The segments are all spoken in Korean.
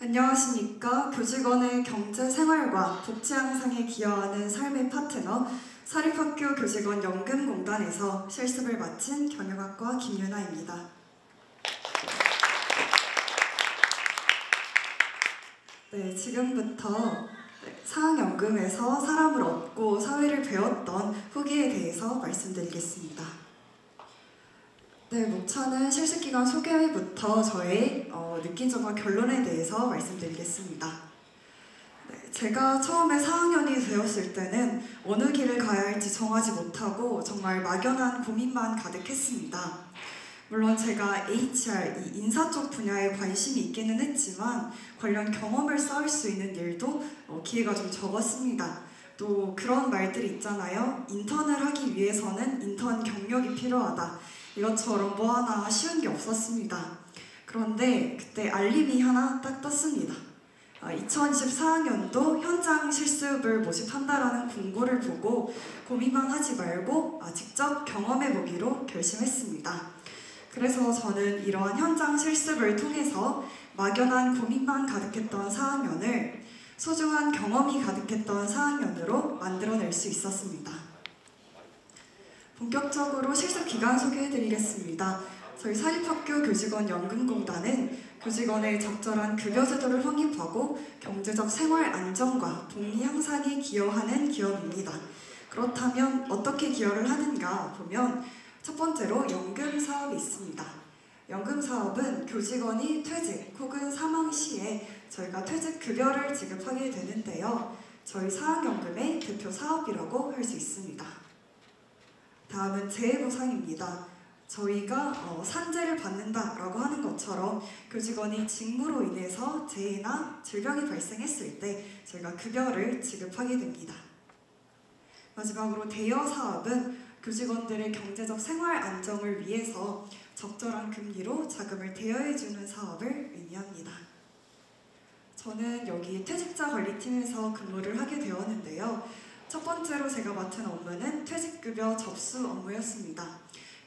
안녕하십니까. 교직원의 경제 생활과 복지 향상에 기여하는 삶의 파트너 사립학교 교직원 연금공단에서 실습을 마친 경영학과 김유나입니다. 네, 지금부터 사학연금에서 사람을 얻고 사회를 배웠던 후기에 대해서 말씀드리겠습니다. 네, 목차는 실습기간 소개부터 저의 느낀 점과 결론에 대해서 말씀드리겠습니다. 네, 제가 처음에 4학년이 되었을 때는 어느 길을 가야 할지 정하지 못하고 정말 막연한 고민만 가득했습니다. 물론 제가 HR, 이 인사 쪽 분야에 관심이 있기는 했지만 관련 경험을 쌓을 수 있는 일도 기회가 좀 적었습니다. 또 그런 말들이 있잖아요. 인턴을 하기 위해서는 인턴 경력이 필요하다. 이것처럼 뭐 하나 쉬운 게 없었습니다. 그런데 그때 알림이 하나 딱 떴습니다. 2024학년도 현장 실습을 모집한다라는 공고를 보고 고민만 하지 말고 직접 경험해보기로 결심했습니다. 그래서 저는 이러한 현장 실습을 통해서 막연한 고민만 가득했던 4학년을 소중한 경험이 가득했던 4학년으로 만들어낼 수 있었습니다. 본격적으로 실습 기간 소개해드리겠습니다. 저희 사립학교 교직원 연금공단은 교직원의 적절한 급여 제도를 확립하고 경제적 생활 안정과 복리 향상에 기여하는 기업입니다. 그렇다면 어떻게 기여를 하는가 보면 첫 번째로 연금 사업이 있습니다. 연금 사업은 교직원이 퇴직 혹은 사망 시에 저희가 퇴직 급여를 지급하게 되는데요. 저희 사학연금의 대표 사업이라고 할 수 있습니다. 다음은 재해보상입니다. 저희가 산재를 받는다라고 하는 것처럼 교직원이 직무로 인해서 재해나 질병이 발생했을 때 저희가 급여를 지급하게 됩니다. 마지막으로 대여 사업은 교직원들의 경제적 생활 안정을 위해서 적절한 금리로 자금을 대여해주는 사업을 의미합니다. 저는 여기 퇴직자 관리팀에서 근무를 하게 되었는데요. 첫 번째로 제가 맡은 업무는 퇴직급여 접수 업무였습니다.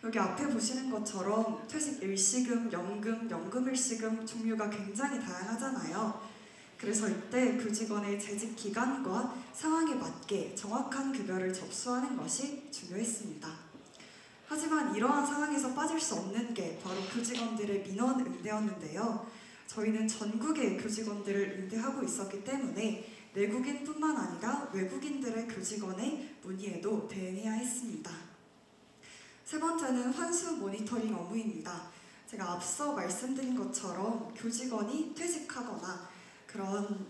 여기 앞에 보시는 것처럼 퇴직 일시금, 연금 일시금 종류가 굉장히 다양하잖아요. 그래서 이때 교직원의 재직 기간과 상황에 맞게 정확한 급여를 접수하는 것이 중요했습니다. 하지만 이러한 상황에서 빠질 수 없는 게 바로 교직원들의 민원 응대였는데요. 저희는 전국의 교직원들을 응대하고 있었기 때문에 내국인뿐만 아니라 외국인들의 교직원의 문의에도 대응해야 했습니다. 세 번째는 환수 모니터링 업무입니다. 제가 앞서 말씀드린 것처럼 교직원이 퇴직하거나 그런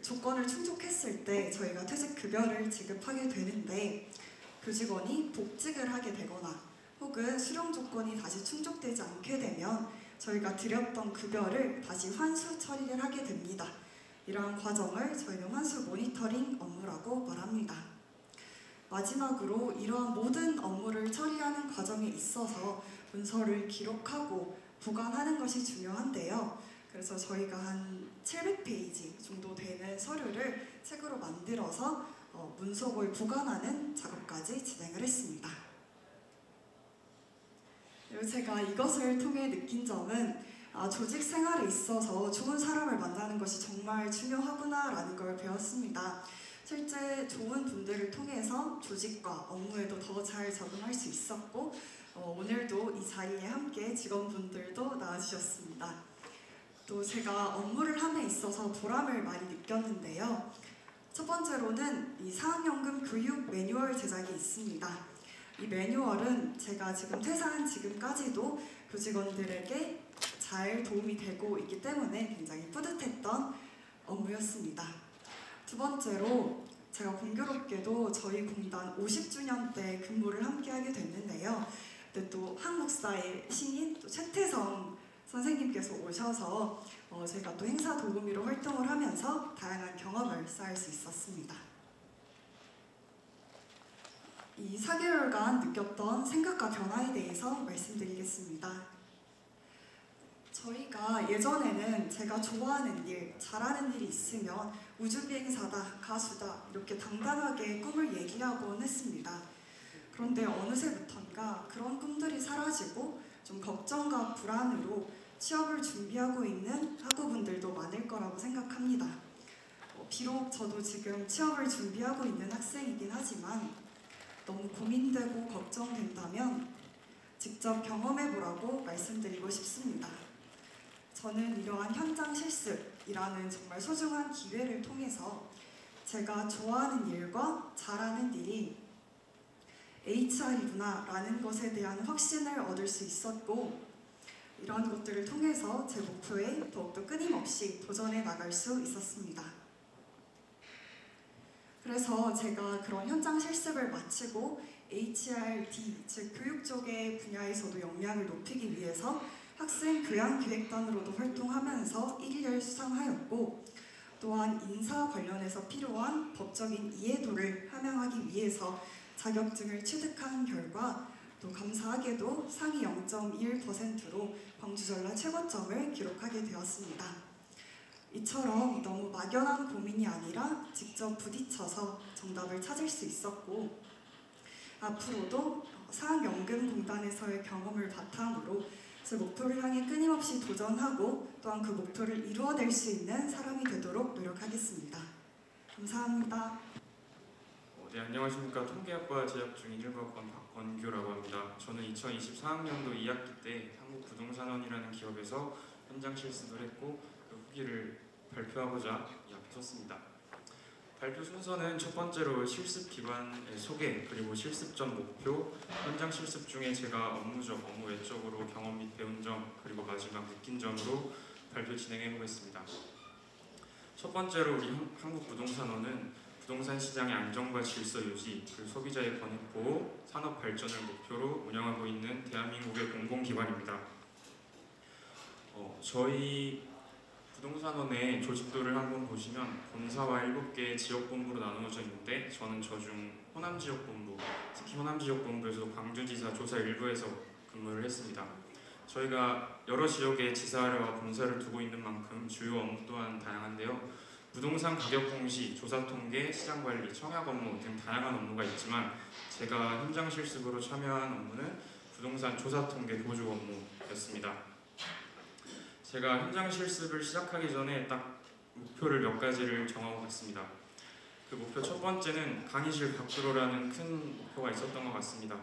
조건을 충족했을 때 저희가 퇴직급여를 지급하게 되는데 교직원이 복직을 하게 되거나 혹은 수령 조건이 다시 충족되지 않게 되면 저희가 드렸던 급여를 다시 환수 처리를 하게 됩니다. 이러한 과정을 저희는 환수 모니터링 업무라고 말합니다. 마지막으로 이러한 모든 업무를 처리하는 과정에 있어서 문서를 기록하고 보관하는 것이 중요한데요. 그래서 저희가 한 700페이지 정도 되는 서류를 책으로 만들어서 문서고에 보관하는 작업까지 진행을 했습니다. 그리고 제가 이것을 통해 느낀 점은 조직 생활에 있어서 좋은 사람을 만나는 것이 정말 중요하구나라는 걸 배웠습니다. 실제 좋은 분들을 통해서 조직과 업무에도 더 잘 적응할 수 있었고 오늘도 이 자리에 함께 직원분들도 나와주셨습니다. 또 제가 업무를 함에 있어서 보람을 많이 느꼈는데요. 첫 번째로는 이 사학연금 교육 매뉴얼 제작이 있습니다. 이 매뉴얼은 제가 지금 퇴사한 지금까지도 교직원들에게 잘 도움이 되고 있기 때문에 굉장히 뿌듯했던 업무였습니다. 두 번째로 제가 공교롭게도 저희 공단 50주년 때 근무를 함께 하게 됐는데요. 근데 또 한국사의 신인 또 최태성 선생님께서 오셔서 제가 또 행사 도우미로 활동을 하면서 다양한 경험을 쌓을 수 있었습니다. 이 4개월간 느꼈던 생각과 변화에 대해서 말씀드리겠습니다. 저희가 예전에는 제가 좋아하는 일, 잘하는 일이 있으면 우주비행사다, 가수다 이렇게 당당하게 꿈을 얘기하곤 했습니다. 그런데 어느새부턴가 그런 꿈들이 사라지고 좀 걱정과 불안으로 취업을 준비하고 있는 학우분들도 많을 거라고 생각합니다. 저도 지금 취업을 준비하고 있는 학생이긴 하지만 너무 고민되고 걱정된다면 직접 경험해보라고 말씀드리고 싶습니다. 저는 이러한 현장 실습이라는 정말 소중한 기회를 통해서 제가 좋아하는 일과 잘하는 일이 HR이구나라는 것에 대한 확신을 얻을 수 있었고, 이런 것들을 통해서 제 목표에 더욱더 끊임없이 도전해 나갈 수 있었습니다. 그래서 제가 그런 현장 실습을 마치고 HRD, 즉 교육 쪽의 분야에서도 역량을 높이기 위해서 학생 교양기획단으로도 활동하면서 1위를 수상하였고, 또한 인사 관련해서 필요한 법적인 이해도를 함양하기 위해서 자격증을 취득한 결과 또 감사하게도 상위 0.21%로 광주전라 최고점을 기록하게 되었습니다. 이처럼 너무 막연한 고민이 아니라 직접 부딪혀서 정답을 찾을 수 있었고, 앞으로도 사학연금공단에서의 경험을 바탕으로 제 목표를 향해 끊임없이 도전하고 또한 그 목표를 이루어낼 수 있는 사람이 되도록 노력하겠습니다. 감사합니다. 네, 안녕하십니까. 통계학과 재학 중인 1학번 박건규라고 합니다. 저는 2024학년도 2학기 때 한국부동산원이라는 기업에서 현장 실습을 했고 그 후기를 발표하고자 이 앞에 섰습니다. 발표 순서는 첫 번째로 실습 기반의 소개, 그리고 실습 전 목표, 현장 실습 중에 제가 업무 외적으로 경험 및 배운 점, 그리고 마지막 느낀 점으로 발표 진행해 보겠습니다. 첫 번째로 우리 한국부동산원은 부동산 시장의 안정과 질서 유지, 그리고 소비자의 권익 보호, 산업 발전을 목표로 운영하고 있는 대한민국의 공공기관입니다. 저희 부동산원의 조직도를 한번 보시면 본사와 7개의 지역본부로 나누어져 있는데, 저는 저중 호남지역본부, 특히 호남지역본부에서 광주지사 조사 일부에서 근무를 했습니다. 저희가 여러 지역에 지사와 본사를 두고 있는 만큼 주요 업무 또한 다양한데요. 부동산 가격 공시, 조사 통계, 시장 관리, 청약 업무 등 다양한 업무가 있지만 제가 현장 실습으로 참여한 업무는 부동산 조사 통계 보조 업무였습니다. 제가 현장 실습을 시작하기 전에 딱 목표를 몇 가지를 정하고 갔습니다. 그 목표 첫 번째는 강의실 밖으로라는 큰 목표가 있었던 것 같습니다.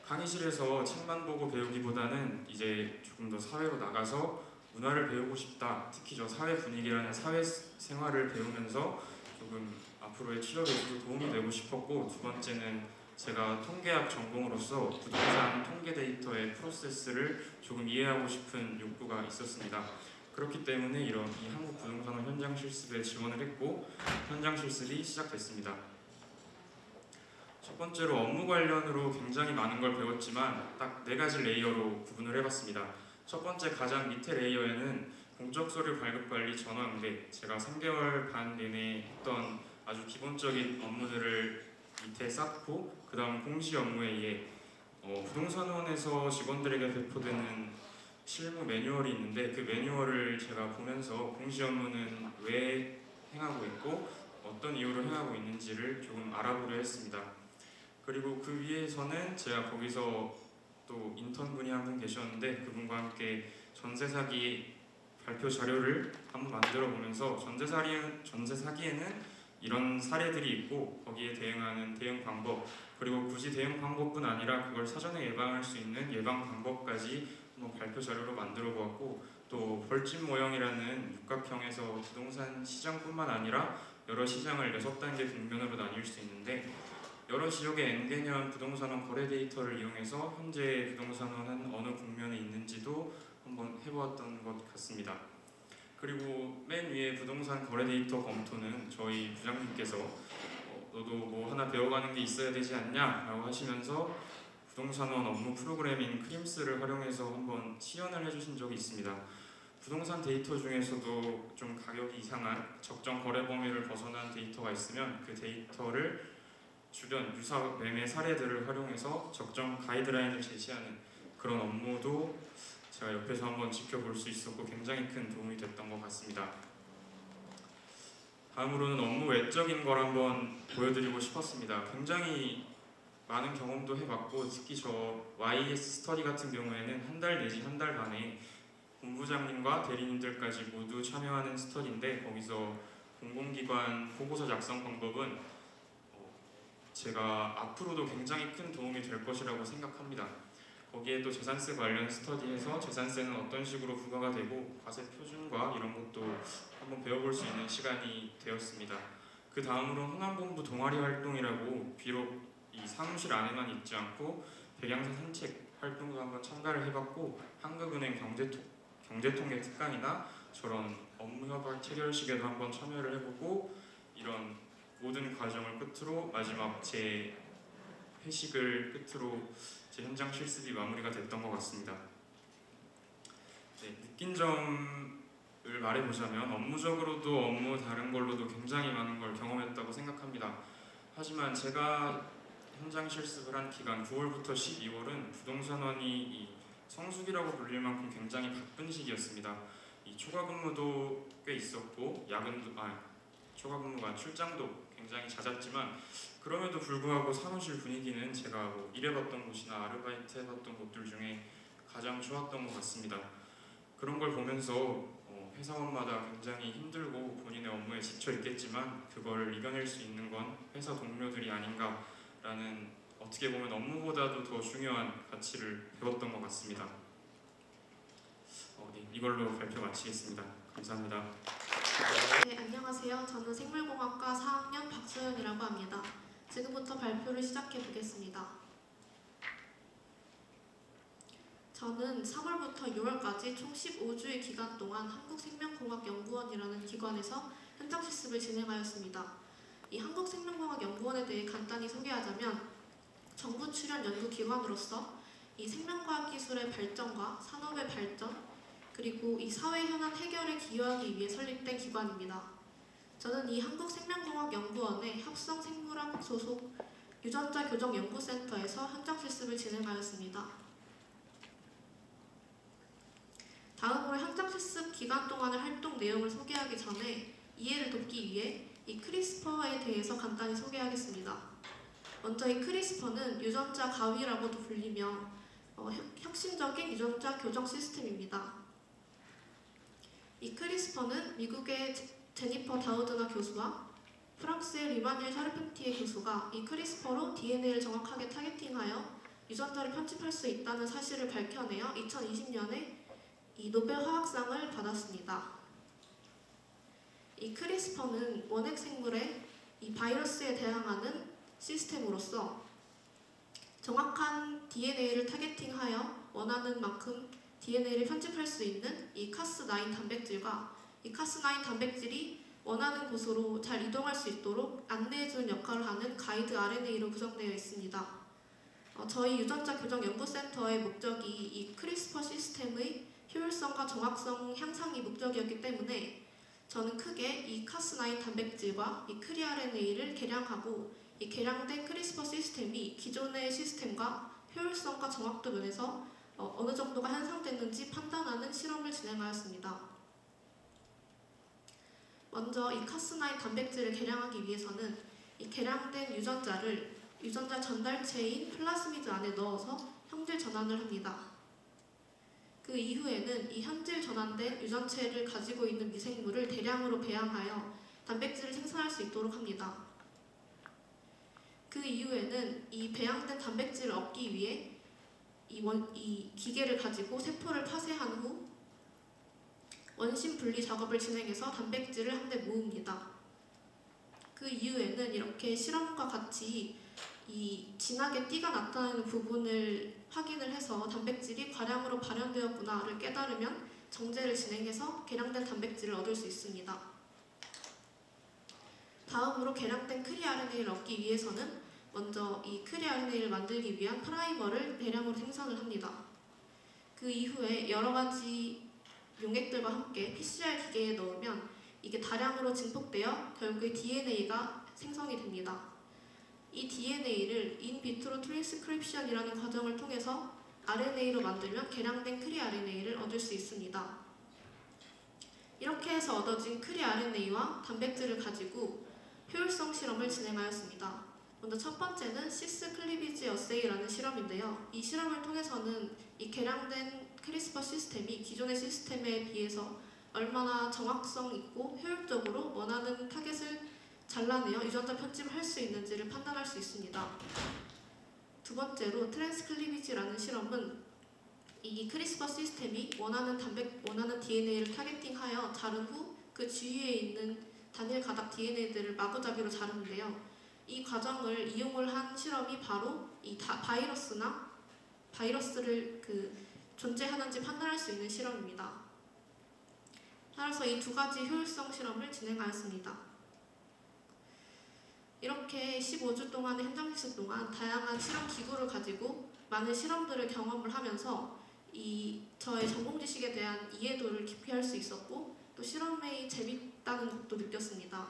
강의실에서 책만 보고 배우기보다는 이제 조금 더 사회로 나가서 문화를 배우고 싶다. 특히 저 사회 분위기라는 사회 생활을 배우면서 조금 앞으로의 취업에도 도움이 되고 싶었고, 두 번째는 제가 통계학 전공으로서 부동산 통계 데이터의 프로세스를 조금 이해하고 싶은 욕구가 있었습니다. 그렇기 때문에 이 한국부동산원 현장 실습에 지원을 했고 현장 실습이 시작됐습니다. 첫 번째로 업무 관련으로 굉장히 많은 걸 배웠지만 딱 4가지 레이어로 구분을 해봤습니다. 첫 번째 가장 밑에 레이어에는 공적 서류 발급 관리 전화 응대, 제가 3개월 반 내내 했던 아주 기본적인 업무들을 밑에 쌓고, 그 다음 공시 업무에 의해 부동산원에서 직원들에게 배포되는 실무 매뉴얼이 있는데 그 매뉴얼을 제가 보면서 공시 업무는 왜 행하고 있고 어떤 이유로 행하고 있는지를 조금 알아보려 했습니다. 그리고 그 위에서는 제가 거기서 또 인턴분이 한 분 계셨는데 그분과 함께 전세 사기 발표 자료를 한번 만들어 보면서 전세 사기에는 이런 사례들이 있고 거기에 대응하는 대응 방법, 그리고 굳이 대응 방법뿐 아니라 그걸 사전에 예방할 수 있는 예방 방법까지 한번 발표 자료로 만들어 보았고, 또 벌집 모형이라는 육각형에서 부동산 시장뿐만 아니라 여러 시장을 6단계 국면으로 나뉠 수 있는데 여러 지역의 N개년 부동산원 거래 데이터를 이용해서 현재 부동산원은 어느 국면에 있는지도 한번 해보았던 것 같습니다. 그리고 맨 위에 부동산 거래 데이터 검토는 저희 부장님께서 너도 뭐 하나 배워가는 게 있어야 되지 않냐 라고 하시면서 부동산원 업무 프로그래밍 크림스를 활용해서 한번 시연을 해주신 적이 있습니다. 부동산 데이터 중에서도 좀 가격이 이상한 적정 거래 범위를 벗어난 데이터가 있으면 그 데이터를 주변 유사 매매 사례들을 활용해서 적정 가이드라인을 제시하는 그런 업무도 제가 옆에서 한번 지켜볼 수 있었고 굉장히 큰 도움이 됐던 것 같습니다. 다음으로는 업무 외적인 걸 한번 보여드리고 싶었습니다. 굉장히 많은 경험도 해봤고 특히 저 YS 스터디 같은 경우에는 한 달 내지 한 달 반에 본부장님과 대리님들까지 모두 참여하는 스터디인데 거기서 공공기관 보고서 작성 방법은 제가 앞으로도 굉장히 큰 도움이 될 것이라고 생각합니다. 거기에 또 재산세 관련 스터디에서 재산세는 어떤 식으로 부과가 되고 과세 표준과 이런 것도 한번 배워볼 수 있는 시간이 되었습니다. 그 다음으로 호남본부 동아리 활동이라고 비록 이 사무실 안에만 있지 않고 백양사 산책 활동도 한번 참가를 해봤고 한국은행 경제통계 특강이나 저런 업무협약 체결식에도 한번 참여를 해보고 이런 모든 과정을 끝으로 마지막 제 회식을 끝으로 제 현장 실습이 마무리가 됐던 것 같습니다. 네, 느낀 점을 말해보자면 업무적으로도 업무 다른 걸로도 굉장히 많은 걸 경험했다고 생각합니다. 하지만 제가 현장 실습을 한 기간 9월부터 12월은 부동산원이 이 성수기라고 불릴 만큼 굉장히 바쁜 시기였습니다. 이 초과 근무도 꽤 있었고 초과 근무가 출장도 굉장히 잦았지만 그럼에도 불구하고 사무실 분위기는 제가 일해봤던 곳이나 아르바이트 해봤던 곳들 중에 가장 좋았던 것 같습니다. 그런 걸 보면서 회사원마다 굉장히 힘들고 본인의 업무에 지쳐 있겠지만 그걸 이겨낼 수 있는 건 회사 동료들이 아닌가라는 어떻게 보면 업무보다도 더 중요한 가치를 배웠던 것 같습니다. 네, 이걸로 발표 마치겠습니다. 감사합니다. 네, 안녕하세요. 저는 생물공학과 4학년 박소연이라고 합니다. 지금부터 발표를 시작해 보겠습니다. 저는 3월부터 6월까지 총 15주의 기간 동안 한국생명공학연구원이라는 기관에서 현장 실습을 진행하였습니다. 이 한국생명공학연구원에 대해 간단히 소개하자면 정부 출연 연구기관으로서 이 생명과학 기술의 발전과 산업의 발전, 그리고 이 사회 현안 해결에 기여하기 위해 설립된 기관입니다. 저는 이 한국생명공학연구원의 합성생물학 소속 유전자 교정 연구센터에서 현장 실습을 진행하였습니다. 다음으로 현장 실습 기간 동안의 활동 내용을 소개하기 전에 이해를 돕기 위해 이 크리스퍼에 대해서 간단히 소개하겠습니다. 먼저 이 크리스퍼는 유전자 가위라고도 불리며 혁신적인 유전자 교정 시스템입니다. 이 크리스퍼는 미국의 제니퍼 다우드나 교수와 프랑스의 리마닐 샤르펜티에 교수가 이 크리스퍼로 DNA를 정확하게 타겟팅하여 유전자를 편집할 수 있다는 사실을 밝혀내어 2020년에 이 노벨 화학상을 받았습니다. 이 크리스퍼는 원핵 생물의 이 바이러스에 대항하는 시스템으로서 정확한 DNA를 타겟팅하여 원하는 만큼 DNA를 편집할 수 있는 이 카스9 단백질과 이 카스9 단백질이 원하는 곳으로 잘 이동할 수 있도록 안내해주는 역할을 하는 가이드 RNA로 구성되어 있습니다. 저희 유전자 교정 연구센터의 목적이 이 크리스퍼 시스템의 효율성과 정확성 향상이 목적이었기 때문에 저는 크게 이 카스9 단백질과 이 크리RNA를 개량하고 이 개량된 크리스퍼 시스템이 기존의 시스템과 효율성과 정확도 면에서 어느 정도가 향상됐는지 판단하는 실험을 진행하였습니다. 먼저 이 카스9 단백질을 개량하기 위해서는 이 개량된 유전자를 유전자 전달체인 플라스미드 안에 넣어서 형질 전환을 합니다. 그 이후에는 이 현질 전환된 유전체를 가지고 있는 미생물을 대량으로 배양하여 단백질을 생산할 수 있도록 합니다. 그 이후에는 이 배양된 단백질을 얻기 위해 이 기계를 가지고 세포를 파쇄한 후 원심 분리 작업을 진행해서 단백질을 한데 모읍니다. 그 이후에는 이렇게 실험과 같이 이 진하게 띠가 나타나는 부분을 확인을 해서 단백질이 과량으로 발현되었구나를 깨달으면 정제를 진행해서 개량된 단백질을 얻을 수 있습니다. 다음으로 개량된 크리RNA를 얻기 위해서는 먼저 이 크리RNA를 만들기 위한 프라이머를 대량으로 생산을 합니다. 그 이후에 여러 가지 용액들과 함께 PCR 기계에 넣으면 이게 다량으로 증폭되어 결국에 DNA가 생성이 됩니다. 이 DNA를 인비트로 트랜스크립션이라는 과정을 통해서 RNA로 만들면 개량된 크리RNA를 얻을 수 있습니다. 이렇게 해서 얻어진 크리RNA와 단백질을 가지고 효율성 실험을 진행하였습니다. 먼저 첫 번째는 시스 클리비지 어세이라는 실험인데요. 이 실험을 통해서는 이 개량된 크리스퍼 시스템이 기존의 시스템에 비해서 얼마나 정확성 있고 효율적으로 원하는 타겟을 잘라내어 유전자 편집을 할 수 있는지를 판단할 수 있습니다. 두 번째로 트랜스클리비지라는 실험은 이 크리스퍼 시스템이 원하는 DNA를 타겟팅하여 자른 후 그 주위에 있는 단일 가닥 DNA들을 마구잡이로 자르는데요. 이 과정을 이용을 한 실험이 바로 이 바이러스를 존재하는지 판단할 수 있는 실험입니다. 따라서 이 두 가지 효율성 실험을 진행하였습니다. 이렇게 15주 동안의 현장 실습 동안 다양한 실험 기구를 가지고 많은 실험들을 경험을 하면서 저의 전공 지식에 대한 이해도를 깊이 할 수 있었고 또 실험이 재밌다는 것도 느꼈습니다.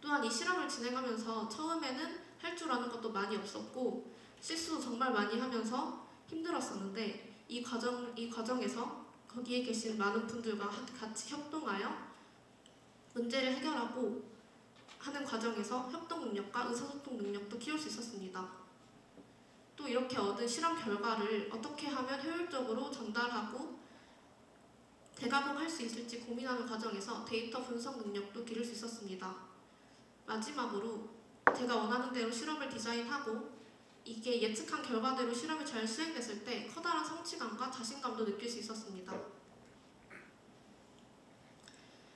또한 이 실험을 진행하면서 처음에는 할 줄 아는 것도 많이 없었고 실수도 정말 많이 하면서 힘들었었는데 이 과정에서 거기에 계신 많은 분들과 같이 협동하여 문제를 해결하고 하는 과정에서 협동 능력과 의사소통 능력도 키울 수 있었습니다. 또 이렇게 얻은 실험 결과를 어떻게 하면 효율적으로 전달하고 대가공할 수 있을지 고민하는 과정에서 데이터 분석 능력도 기를 수 있었습니다. 마지막으로 제가 원하는 대로 실험을 디자인하고 이게 예측한 결과대로 실험이 잘 수행됐을 때 커다란 성취감과 자신감도 느낄 수 있었습니다.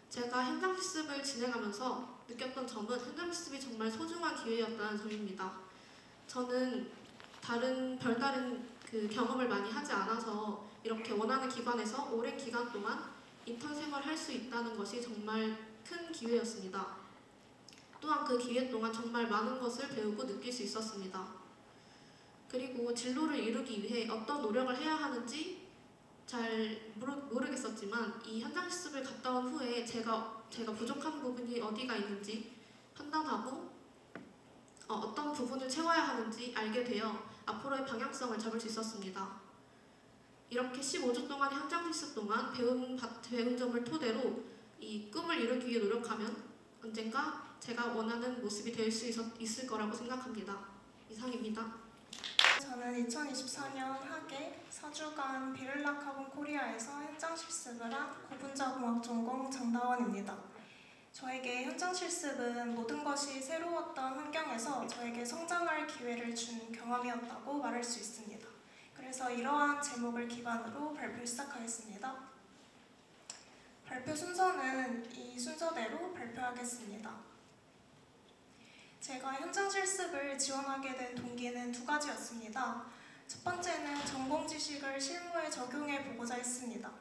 제가 현장 실습을 진행하면서 느꼈던 점은 현장 실습이 정말 소중한 기회였다는 점입니다. 저는 별다른 경험을 많이 하지 않아서 이렇게 원하는 기관에서 오랜 기간 동안 인턴 생활을 할 수 있다는 것이 정말 큰 기회였습니다. 또한 그 기회 동안 정말 많은 것을 배우고 느낄 수 있었습니다. 그리고 진로를 이루기 위해 어떤 노력을 해야 하는지 잘 모르겠었지만 이 현장 실습을 갔다 온 후에 제가 부족한 부분이 어디가 있는지 판단하고 어떤 부분을 채워야 하는지 알게 되어 앞으로의 방향성을 잡을 수 있었습니다. 이렇게 15주 동안의 현장 실습 동안 배운 점을 토대로 이 꿈을 이루기 위해 노력하면 언젠가 제가 원하는 모습이 될 수 있을 거라고 생각합니다. 이상입니다. 저는 2024년 학예 4주간 비를락 카본 코리아에서 현장 실습을 한 고분자공학 전공 장다원입니다. 저에게 현장 실습은 모든 것이 새로웠던 환경에서 저에게 성장할 기회를 준 경험이었다고 말할 수 있습니다. 그래서 이러한 제목을 기반으로 발표를 시작하겠습니다. 발표 순서는 이 순서대로 발표하겠습니다. 제가 현장 실습을 지원하게 된 동기는 두 가지였습니다. 첫 번째는 전공 지식을 실무에 적용해 보고자 했습니다.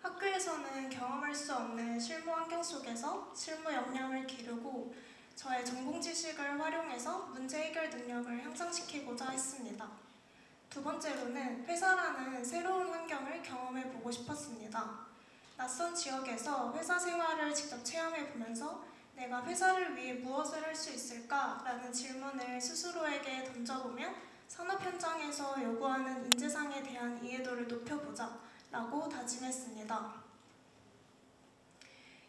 학교에서는 경험할 수 없는 실무 환경 속에서 실무 역량을 기르고 저의 전공 지식을 활용해서 문제 해결 능력을 향상시키고자 했습니다. 두 번째로는 회사라는 새로운 환경을 경험해 보고 싶었습니다. 낯선 지역에서 회사 생활을 직접 체험해 보면서 내가 회사를 위해 무엇을 할 수 있을까라는 질문을 스스로에게 던져보며 산업 현장에서 요구하는 인재상에 대한 이해도를 높여보자 라고 다짐했습니다.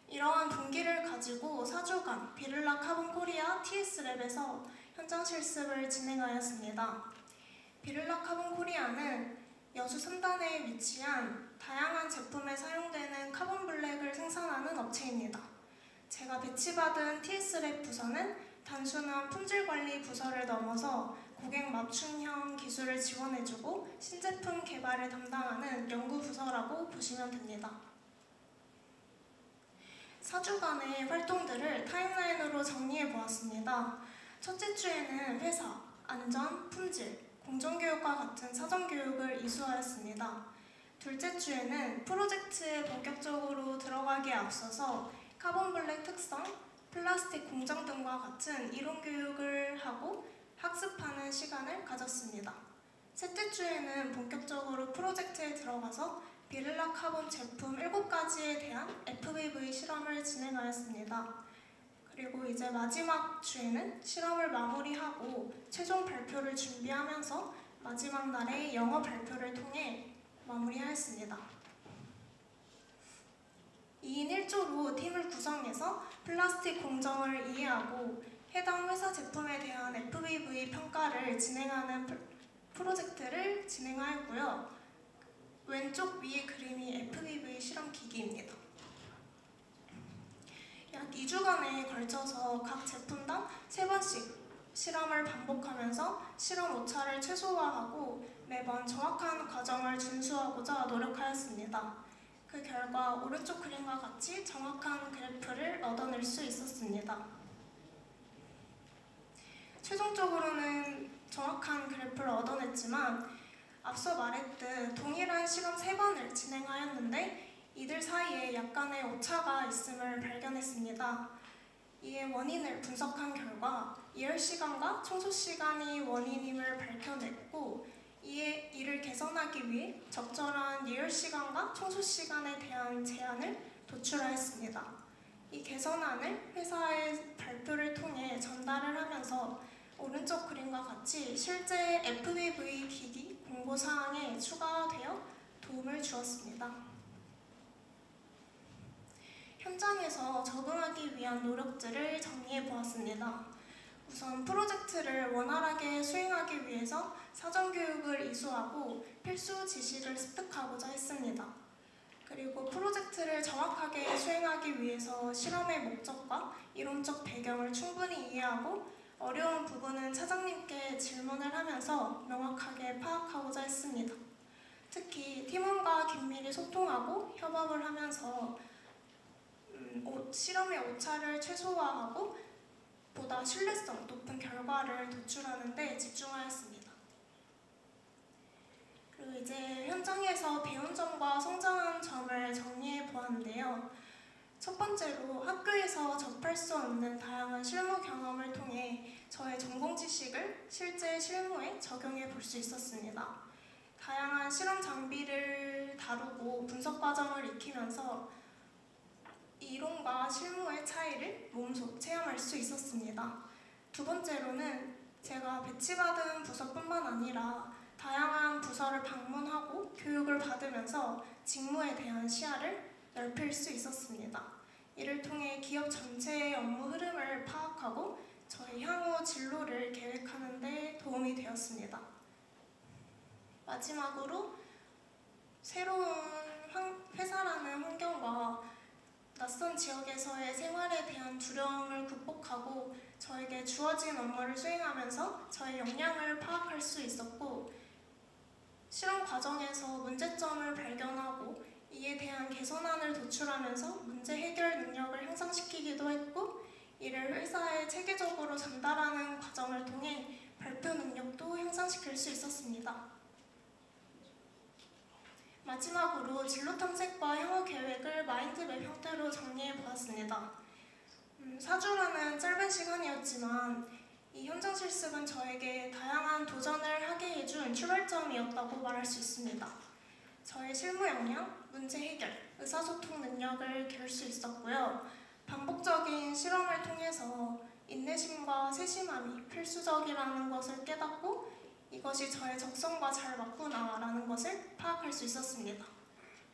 이러한 동기를 가지고 4주간 비를락 카본 코리아 TS랩에서 현장 실습을 진행하였습니다. 비를락 카본 코리아는 여수 3단에 위치한 다양한 제품에 사용되는 카본 블랙을 생산하는 업체입니다. 제가 배치받은 TS랩 부서는 단순한 품질 관리 부서를 넘어서 고객 맞춤형 기술을 지원해주고 신제품 개발을 담당하는 연구 부서라고 보시면 됩니다. 4주간의 활동들을 타임라인으로 정리해 보았습니다. 첫째 주에는 회사, 안전, 품질, 공정교육과 같은 사전교육을 이수하였습니다. 둘째 주에는 프로젝트에 본격적으로 들어가기에 앞서서 카본블랙 특성, 플라스틱 공정 등과 같은 이론 교육을 하고 학습하는 시간을 가졌습니다. 셋째 주에는 본격적으로 프로젝트에 들어가서 비를락 카본 제품 7가지에 대한 FBV 실험을 진행하였습니다. 그리고 이제 마지막 주에는 실험을 마무리하고 최종 발표를 준비하면서 마지막 날에 영어 발표를 통해 마무리하였습니다. 2인 1조로 팀을 구성해서 플라스틱 공정을 이해하고 해당 회사 제품에 대한 FBV 평가를 진행하는 프로젝트를 진행하였고요. 왼쪽 위의 그림이 FBV 실험 기기입니다. 2주간에 걸쳐서 각 제품당 3번씩 실험을 반복하면서 실험 오차를 최소화하고 매번 정확한 과정을 준수하고자 노력하였습니다. 그 결과 오른쪽 그림과 같이 정확한 그래프를 얻어낼 수 있었습니다. 최종적으로는 정확한 그래프를 얻어냈지만 앞서 말했듯 동일한 실험 3번을 진행하였는데 이들 사이에 약간의 오차가 있음을 발견했습니다. 이에 원인을 분석한 결과 예열시간과 청소시간이 원인임을 밝혀냈고 이에 이를 개선하기 위해 적절한 예열시간과 청소시간에 대한 제안을 도출하였습니다. 이 개선안을 회사의 발표를 통해 전달을 하면서 오른쪽 그림과 같이 실제 FBV 기기 공고사항에 추가되어 도움을 주었습니다. 현장에서 적응하기 위한 노력들을 정리해 보았습니다. 우선 프로젝트를 원활하게 수행하기 위해서 사전교육을 이수하고 필수 지식을 습득하고자 했습니다. 그리고 프로젝트를 정확하게 수행하기 위해서 실험의 목적과 이론적 배경을 충분히 이해하고 어려운 부분은 차장님께 질문을 하면서 명확하게 파악하고자 했습니다. 특히 팀원과 긴밀히 소통하고 협업을 하면서 실험의 오차를 최소화하고 보다 신뢰성 높은 결과를 도출하는 데 집중하였습니다. 그리고 이제 현장에서 배운 점과 성장한 점을 정리해 보았는데요. 첫 번째로 학교에서 접할 수 없는 다양한 실무 경험을 통해 저의 전공 지식을 실제 실무에 적용해 볼 수 있었습니다. 다양한 실험 장비를 다루고 분석 과정을 익히면서 이론과 실무의 차이를 몸소 체험할 수 있었습니다. 두 번째로는 제가 배치받은 부서뿐만 아니라 다양한 부서를 방문하고 교육을 받으면서 직무에 대한 시야를 넓힐 수 있었습니다. 이를 통해 기업 전체의 업무 흐름을 파악하고 저의 향후 진로를 계획하는 데 도움이 되었습니다. 마지막으로 새로운 회사라는 환경과 낯선 지역에서의 생활에 대한 두려움을 극복하고 저에게 주어진 업무를 수행하면서 저의 역량을 파악할 수 있었고 실험 과정에서 문제점을 발견하고 이에 대한 개선안을 도출하면서 문제 해결 능력을 향상시키기도 했고 이를 회사에 체계적으로 전달하는 과정을 통해 발표 능력도 향상시킬 수 있었습니다. 마지막으로 진로 탐색과 향후 계획을 마인드맵 형태로 정리해 보았습니다. 4주라는 짧은 시간이었지만 이 현장 실습은 저에게 다양한 도전을 하게 해준 출발점이었다고 말할 수 있습니다. 저의 실무 역량, 문제 해결, 의사소통 능력을 기를 수 있었고요. 반복적인 실험을 통해서 인내심과 세심함이 필수적이라는 것을 깨닫고 이것이 저의 적성과 잘 맞구나라는 것을 파악할 수 있었습니다.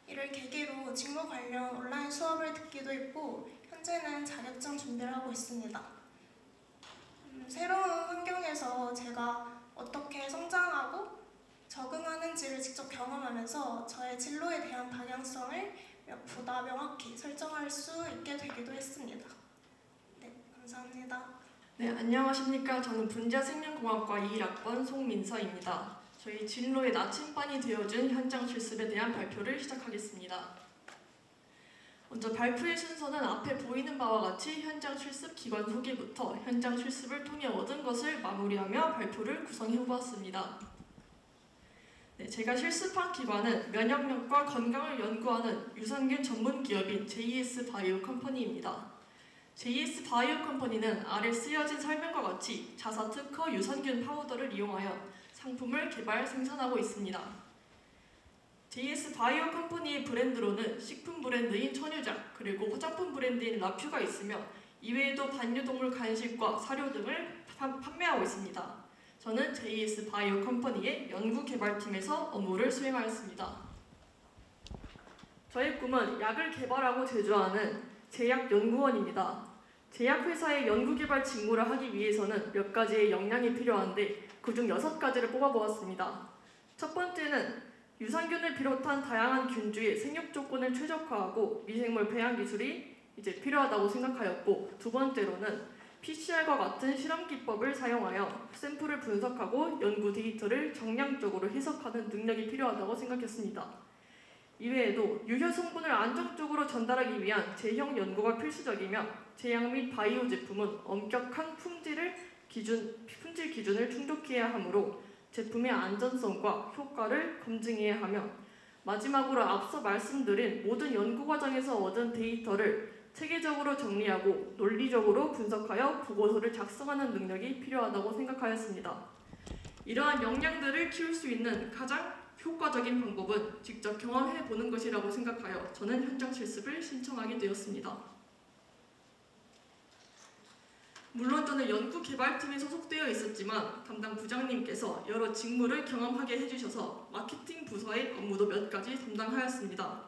이를 계기로 직무 관련 온라인 수업을 듣기도 했고 현재는 자격증 준비를 하고 있습니다. 새로운 환경에서 제가 어떻게 성장하고 적응하는지를 직접 경험하면서 저의 진로에 대한 방향성을 보다 명확히 설정할 수 있게 되기도 했습니다. 네, 감사합니다. 네, 안녕하십니까. 저는 분자생명공학과 21학번 송민서입니다. 저희 진로의 나침반이 되어준 현장 실습에 대한 발표를 시작하겠습니다. 먼저 발표의 순서는 앞에 보이는 바와 같이 현장 실습 기관 소개부터 현장 실습을 통해 얻은 것을 마무리하며 발표를 구성해 보았습니다. 네, 제가 실습한 기관은 면역력과 건강을 연구하는 유산균 전문 기업인 JS 바이오 컴퍼니입니다. JS 바이오 컴퍼니는 아래 쓰여진 설명과 같이 자사 특허 유산균 파우더를 이용하여 상품을 개발, 생산하고 있습니다. JS 바이오 컴퍼니의 브랜드로는 식품 브랜드인 천유작, 그리고 화장품 브랜드인 라퓨가 있으며 이외에도 반려동물 간식과 사료 등을 판매하고 있습니다. 저는 JS 바이오 컴퍼니의 연구개발팀에서 업무를 수행하였습니다. 저의 꿈은 약을 개발하고 제조하는 제약연구원입니다. 제약회사의 연구개발 직무를 하기 위해서는 몇 가지의 역량이 필요한데 그중 6가지를 뽑아보았습니다. 첫 번째는 유산균을 비롯한 다양한 균주의 생육 조건을 최적화하고 미생물 배양 기술이 이제 필요하다고 생각하였고, 두 번째로는 PCR과 같은 실험 기법을 사용하여 샘플을 분석하고 연구 데이터를 정량적으로 해석하는 능력이 필요하다고 생각했습니다. 이외에도 유효 성분을 안정적으로 전달하기 위한 제형 연구가 필수적이며 제약 및 바이오 제품은 엄격한 품질 기준을 충족해야 하므로 제품의 안전성과 효과를 검증해야 하며 마지막으로 앞서 말씀드린 모든 연구 과정에서 얻은 데이터를 체계적으로 정리하고 논리적으로 분석하여 보고서를 작성하는 능력이 필요하다고 생각하였습니다. 이러한 역량들을 키울 수 있는 가장 효과적인 방법은 직접 경험해 보는 것이라고 생각하여 저는 현장 실습을 신청하게 되었습니다. 물론 저는 연구개발팀에 소속되어 있었지만 담당 부장님께서 여러 직무를 경험하게 해주셔서 마케팅 부서의 업무도 몇 가지 담당하였습니다.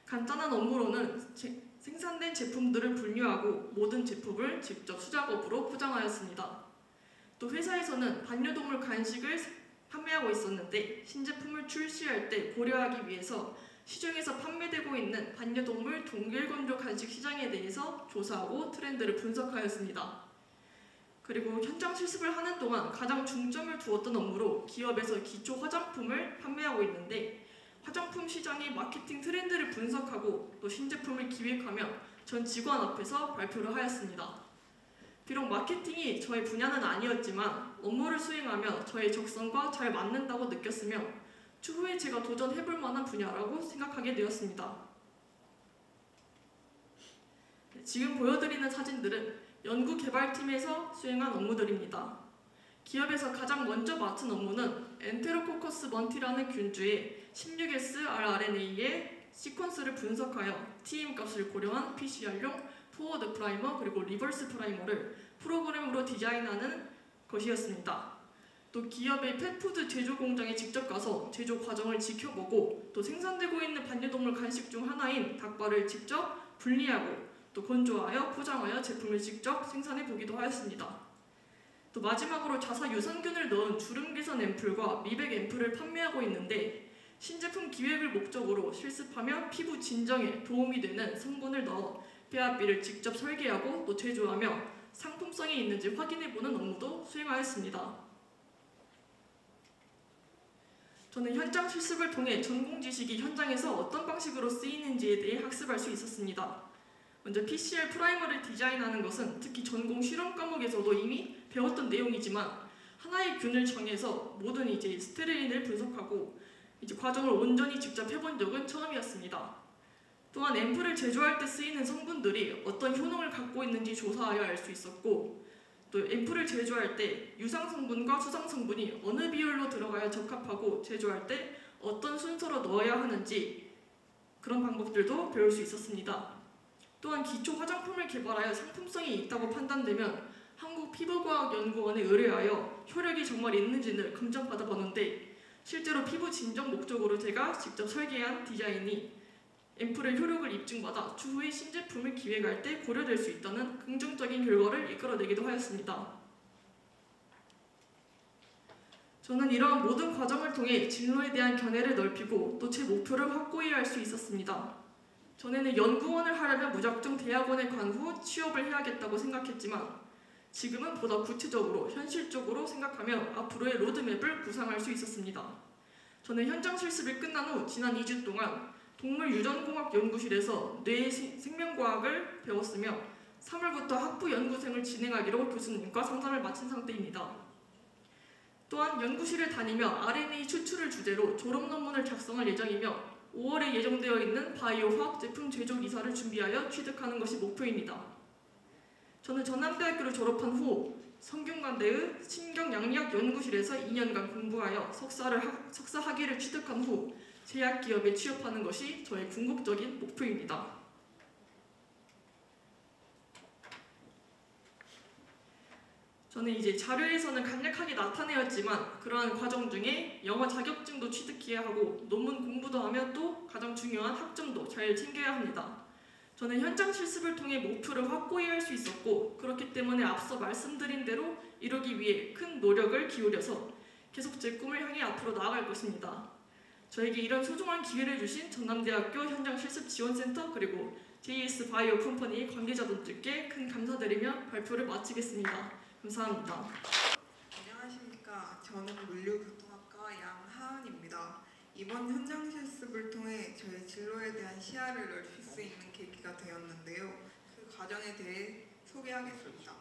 간단한 업무로는 생산된 제품들을 분류하고 모든 제품을 직접 수작업으로 포장하였습니다. 또 회사에서는 반려동물 간식을 판매하고 있었는데 신제품을 출시할 때 고려하기 위해서 시중에서 판매되고 있는 반려동물 동일건조 간식 시장에 대해서 조사하고 트렌드를 분석하였습니다. 그리고 현장 실습을 하는 동안 가장 중점을 두었던 업무로 기업에서 기초 화장품을 판매하고 있는데 화장품 시장의 마케팅 트렌드를 분석하고 또 신제품을 기획하며 전 직원 앞에서 발표를 하였습니다. 비록 마케팅이 저의 분야는 아니었지만 업무를 수행하며 저의 적성과 잘 맞는다고 느꼈으며 추후에 제가 도전해볼 만한 분야라고 생각하게 되었습니다. 지금 보여드리는 사진들은 연구개발팀에서 수행한 업무들입니다. 기업에서 가장 먼저 맡은 업무는 엔테로코커스 먼티라는 균주의 16S-rRNA의 시퀀스를 분석하여 TM 값을 고려한 PCR용 포워드 프라이머 그리고 리버스 프라이머를 프로그램으로 디자인하는 것이었습니다. 또 기업의 펫푸드 제조 공장에 직접 가서 제조 과정을 지켜보고 또 생산되고 있는 반려동물 간식 중 하나인 닭발을 직접 분리하고 또 건조하여 포장하여 제품을 직접 생산해 보기도 하였습니다. 또 마지막으로 자사 유산균을 넣은 주름 개선 앰플과 미백 앰플을 판매하고 있는데 신제품 기획을 목적으로 실습하며 피부 진정에 도움이 되는 성분을 넣어 배합비를 직접 설계하고 또 제조하며 상품성이 있는지 확인해보는 업무도 수행하였습니다. 저는 현장 실습을 통해 전공 지식이 현장에서 어떤 방식으로 쓰이는지에 대해 학습할 수 있었습니다. 먼저 PCR 프라이머를 디자인하는 것은 특히 전공 실험 과목에서도 이미 배웠던 내용이지만 하나의 균을 정해서 모든 스테레인을 분석하고 과정을 온전히 직접 해본 적은 처음이었습니다. 또한 앰플을 제조할 때 쓰이는 성분들이 어떤 효능을 갖고 있는지 조사하여 알 수 있었고 또 앰플을 제조할 때 유상 성분과 수상 성분이 어느 비율로 들어가야 적합하고 제조할 때 어떤 순서로 넣어야 하는지 그런 방법들도 배울 수 있었습니다. 또한 기초 화장품을 개발하여 상품성이 있다고 판단되면 한국피부과학연구원에 의뢰하여 효력이 정말 있는지를 검증받아보는데 실제로 피부 진정 목적으로 제가 직접 설계한 디자인이 앰플의 효력을 입증받아 추후에 신제품을 기획할 때 고려될 수 있다는 긍정적인 결과를 이끌어내기도 하였습니다. 저는 이러한 모든 과정을 통해 진로에 대한 견해를 넓히고 또 제 목표를 확고히 할 수 있었습니다. 전에는 연구원을 하려면 무작정 대학원에 간 후 취업을 해야겠다고 생각했지만 지금은 보다 구체적으로 현실적으로 생각하며 앞으로의 로드맵을 구상할 수 있었습니다. 저는 현장 실습이 끝난 후 지난 2주 동안 동물유전공학 연구실에서 뇌 생명과학을 배웠으며 3월부터 학부 연구생을 진행하기로 교수님과 상담을 마친 상태입니다. 또한 연구실을 다니며 RNA 추출을 주제로 졸업 논문을 작성할 예정이며 5월에 예정되어 있는 바이오화학 제품 제조 기사를 준비하여 취득하는 것이 목표입니다. 저는 전남대학교를 졸업한 후 성균관대의 신경양리학 연구실에서 2년간 공부하여 석사 학위를 취득한 후 제약기업에 취업하는 것이 저의 궁극적인 목표입니다. 저는 자료에서는 간략하게 나타내었지만 그러한 과정 중에 영어 자격증도 취득해야 하고 논문 공부도 하며 또 가장 중요한 학점도 잘 챙겨야 합니다. 저는 현장 실습을 통해 목표를 확고히 할 수 있었고 그렇기 때문에 앞서 말씀드린 대로 이루기 위해 큰 노력을 기울여서 계속 제 꿈을 향해 앞으로 나아갈 것입니다. 저에게 이런 소중한 기회를 주신 전남대학교 현장실습지원센터 그리고 JS 바이오 컴퍼니 관계자분들께 큰 감사드리며 발표를 마치겠습니다. 감사합니다. 안녕하십니까. 저는 물류교통학과 양하은입니다. 이번 현장 실습을 통해 저의 진로에 대한 시야를 넓힐 수 있는 계기가 되었는데요. 그 과정에 대해 소개하겠습니다.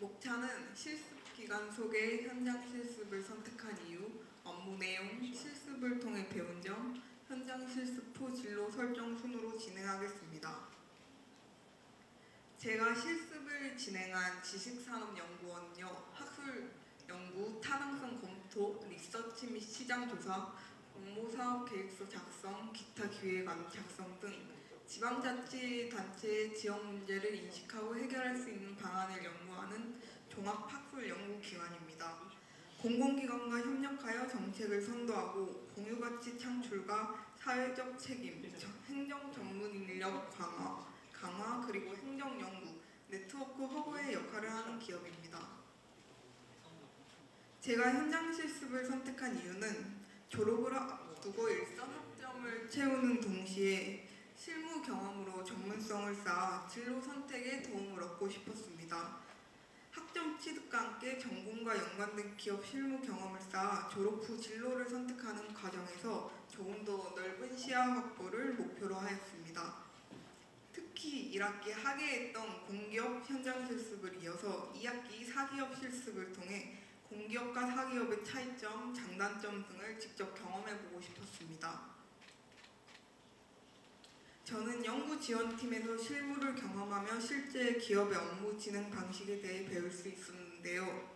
목차는 실습 기간 속에 현장 실습을 선택한 이유, 업무 내용, 실습을 통해 배운 점, 현장 실습 후 진로 설정 순으로 진행하겠습니다. 제가 실습을 진행한 지식산업연구원요, 학술 연구, 타당성 검토, 리서치 및 시장 조사, 공모사업 계획서 작성, 기타 기획안 작성 등 지방자치단체의 지역 문제를 인식하고 해결할 수 있는 방안을 연구하는 종합학술연구기관입니다. 공공기관과 협력하여 정책을 선도하고 공유가치 창출과 사회적 책임, 행정 전문 인력 강화 그리고 행정연구, 네트워크 허브의 역할을 하는 기업입니다. 제가 현장 실습을 선택한 이유는 졸업을 앞두고 일선 학점을 채우는 동시에 실무 경험으로 전문성을 쌓아 진로 선택에 도움을 얻고 싶었습니다. 학점 취득과 함께 전공과 연관된 기업 실무 경험을 쌓아 졸업 후 진로를 선택하는 과정에서 조금 더 넓은 시야 확보를 목표로 하였습니다. 특히 1학기 하계했던 공기업 현장 실습을 이어서 2학기 사기업 실습을 통해 공기업과 사기업의 차이점, 장단점 등을 직접 경험해보고 싶었습니다. 저는 연구지원팀에서 실무를 경험하며 실제 기업의 업무 진행 방식에 대해 배울 수 있었는데요.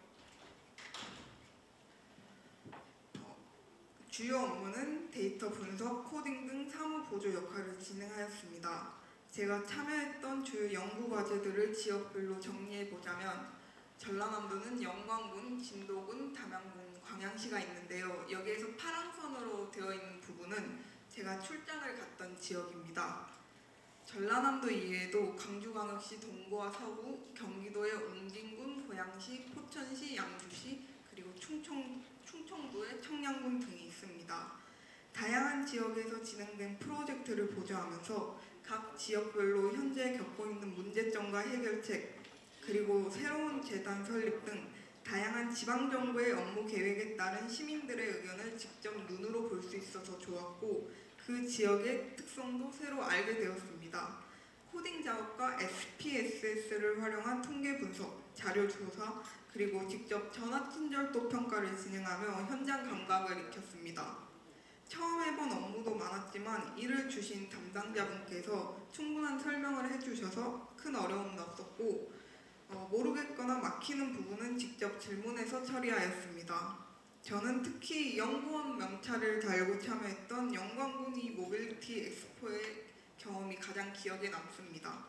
주요 업무는 데이터 분석, 코딩 등 사무 보조 역할을 진행하였습니다. 제가 참여했던 주요 연구 과제들을 지역별로 정리해보자면 전라남도는 영광군, 진도군, 담양군, 광양시가 있는데요. 여기에서 파란선으로 되어 있는 부분은 제가 출장을 갔던 지역입니다. 전라남도 이외에도 광주광역시 동구와 서구, 경기도의 옹진군, 고양시, 포천시, 양주시, 그리고 충청도의 청량군 등이 있습니다. 다양한 지역에서 진행된 프로젝트를 보조하면서 각 지역별로 현재 겪고 있는 문제점과 해결책, 그리고 새로운 재단 설립 등 다양한 지방정부의 업무 계획에 따른 시민들의 의견을 직접 눈으로 볼 수 있어서 좋았고 그 지역의 특성도 새로 알게 되었습니다. 코딩 작업과 SPSS를 활용한 통계 분석, 자료 조사, 그리고 직접 전화 친절도 평가를 진행하며 현장 감각을 익혔습니다. 처음 해본 업무도 많았지만 이를 주신 담당자분께서 충분한 설명을 해주셔서 큰 어려움은 없었고 모르겠거나 막히는 부분은 직접 질문해서 처리하였습니다. 저는 특히 연구원 명찰을 달고 참여했던 영광군이 모빌리티 엑스포의 경험이 가장 기억에 남습니다.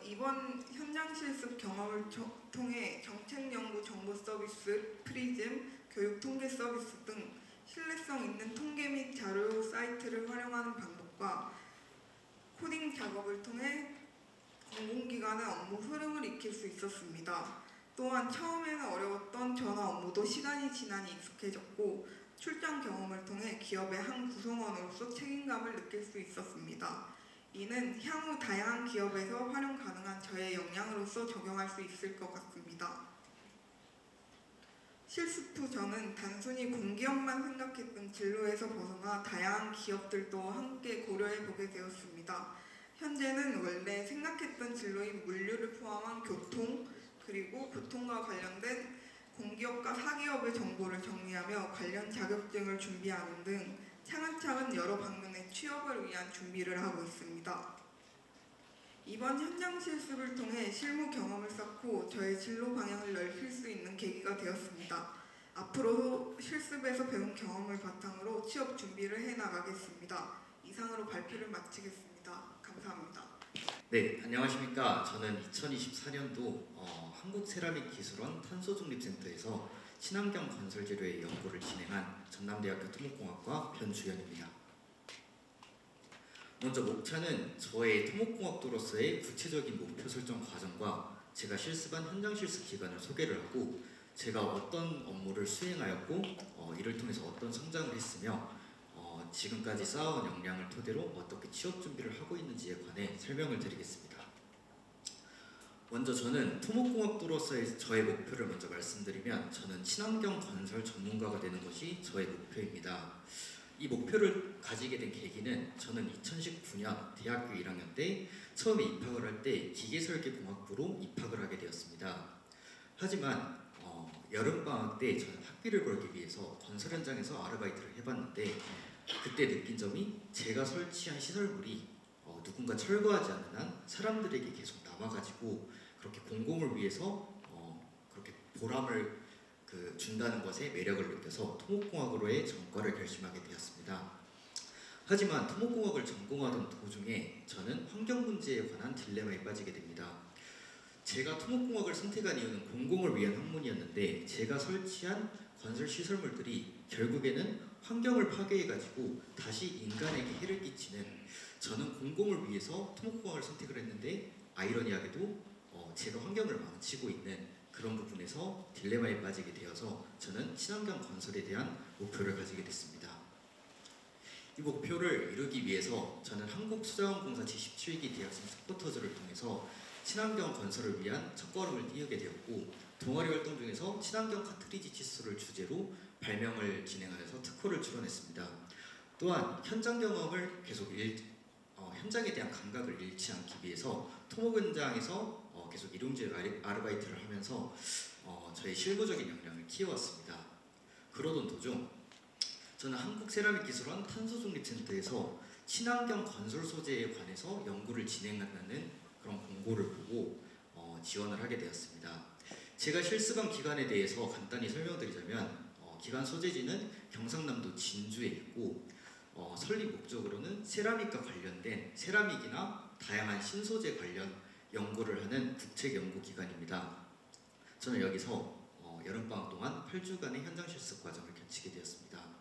이번 현장 실습 경험을 통해 정책연구 정보 서비스, 프리즘, 교육 통계 서비스 등 신뢰성 있는 통계 및 자료 사이트를 활용하는 방법과 코딩 작업을 통해 공공기관의 업무 흐름을 익힐 수 있었습니다. 또한 처음에는 어려웠던 전화 업무도 시간이 지나니 익숙해졌고 출장 경험을 통해 기업의 한 구성원으로서 책임감을 느낄 수 있었습니다. 이는 향후 다양한 기업에서 활용 가능한 저의 역량으로서 적용할 수 있을 것 같습니다. 실습 후 저는 단순히 공기업만 생각했던 진로에서 벗어나 다양한 기업들도 함께 고려해보게 되었습니다. 현재는 원래 생각했던 진로인 물류를 포함한 교통, 그리고 교통과 관련된 공기업과 사기업의 정보를 정리하며 관련 자격증을 준비하는 등 차근차근 여러 방면의 취업을 위한 준비를 하고 있습니다. 이번 현장 실습을 통해 실무 경험을 쌓고 저의 진로 방향을 넓힐 수 있는 계기가 되었습니다. 앞으로도 실습에서 배운 경험을 바탕으로 취업 준비를 해나가겠습니다. 이상으로 발표를 마치겠습니다. 감사합니다. 네, 안녕하십니까. 저는 2024년도 한국세라믹기술원 탄소중립센터에서 친환경 건설재료의 연구를 진행한 전남대학교 토목공학과 변주현입니다. 먼저 목차는 저의 토목공학도로서의 구체적인 목표 설정 과정과 제가 실습한 현장 실습 기간을 소개를 하고 제가 어떤 업무를 수행하였고 이를 통해서 어떤 성장을 했으며 지금까지 쌓아온 역량을 토대로 어떻게 취업 준비를 하고 있는지에 관해 설명을 드리겠습니다. 먼저 저는 토목공학도로서의 저의 목표를 먼저 말씀드리면, 저는 친환경 건설 전문가가 되는 것이 저의 목표입니다. 이 목표를 가지게 된 계기는, 저는 2019년 대학교 1학년 때 처음에 입학을 할 때 기계설계공학부로 입학을 하게 되었습니다. 하지만 여름방학 때 저는 학비를 벌기 위해서 건설 현장에서 아르바이트를 해봤는데, 그때 느낀 점이, 제가 설치한 시설물이 누군가 철거하지 않는 한 사람들에게 계속 남아가지고 그렇게 공공을 위해서 그렇게 보람을 준다는 것에 매력을 느껴서 토목공학으로의 전과를 결심하게 되었습니다. 하지만 토목공학을 전공하던 도중에 저는 환경 문제에 관한 딜레마에 빠지게 됩니다. 제가 토목공학을 선택한 이유는 공공을 위한 학문이었는데, 제가 설치한 건설 시설물들이 결국에는 환경을 파괴해가지고 다시 인간에게 해를 끼치는, 저는 공공을 위해서 토목공학을 선택을 했는데 아이러니하게도 제가 환경을 망치고 있는 그런 부분에서 딜레마에 빠지게 되어서 저는 친환경 건설에 대한 목표를 가지게 됐습니다. 이 목표를 이루기 위해서 저는 한국수자원공사 제17기 대학생 서포터즈를 통해서 친환경 건설을 위한 첫걸음을 띄우게 되었고, 동아리 활동 중에서 친환경 카트리지 치수를 주제로 발명을 진행하여서 특허를 출원했습니다. 또한 현장 경험을 계속 현장에 대한 감각을 잃지 않기 위해서 토목 현장에서 계속 일용직 아르바이트를 하면서 저의 실무적인 역량을 키워왔습니다. 그러던 도중 저는 한국세라믹기술원 탄소중립센터에서 친환경 건설 소재에 관해서 연구를 진행하는 그런 공고를 보고 지원을 하게 되었습니다. 제가 실습한 기관에 대해서 간단히 설명드리자면, 기관 소재지는 경상남도 진주에 있고, 설립 목적으로는 세라믹과 관련된 세라믹이나 다양한 신소재 관련 연구를 하는 국책연구기관입니다. 저는 여기서 여름방학 동안 8주간의 현장 실습 과정을 거치게 되었습니다.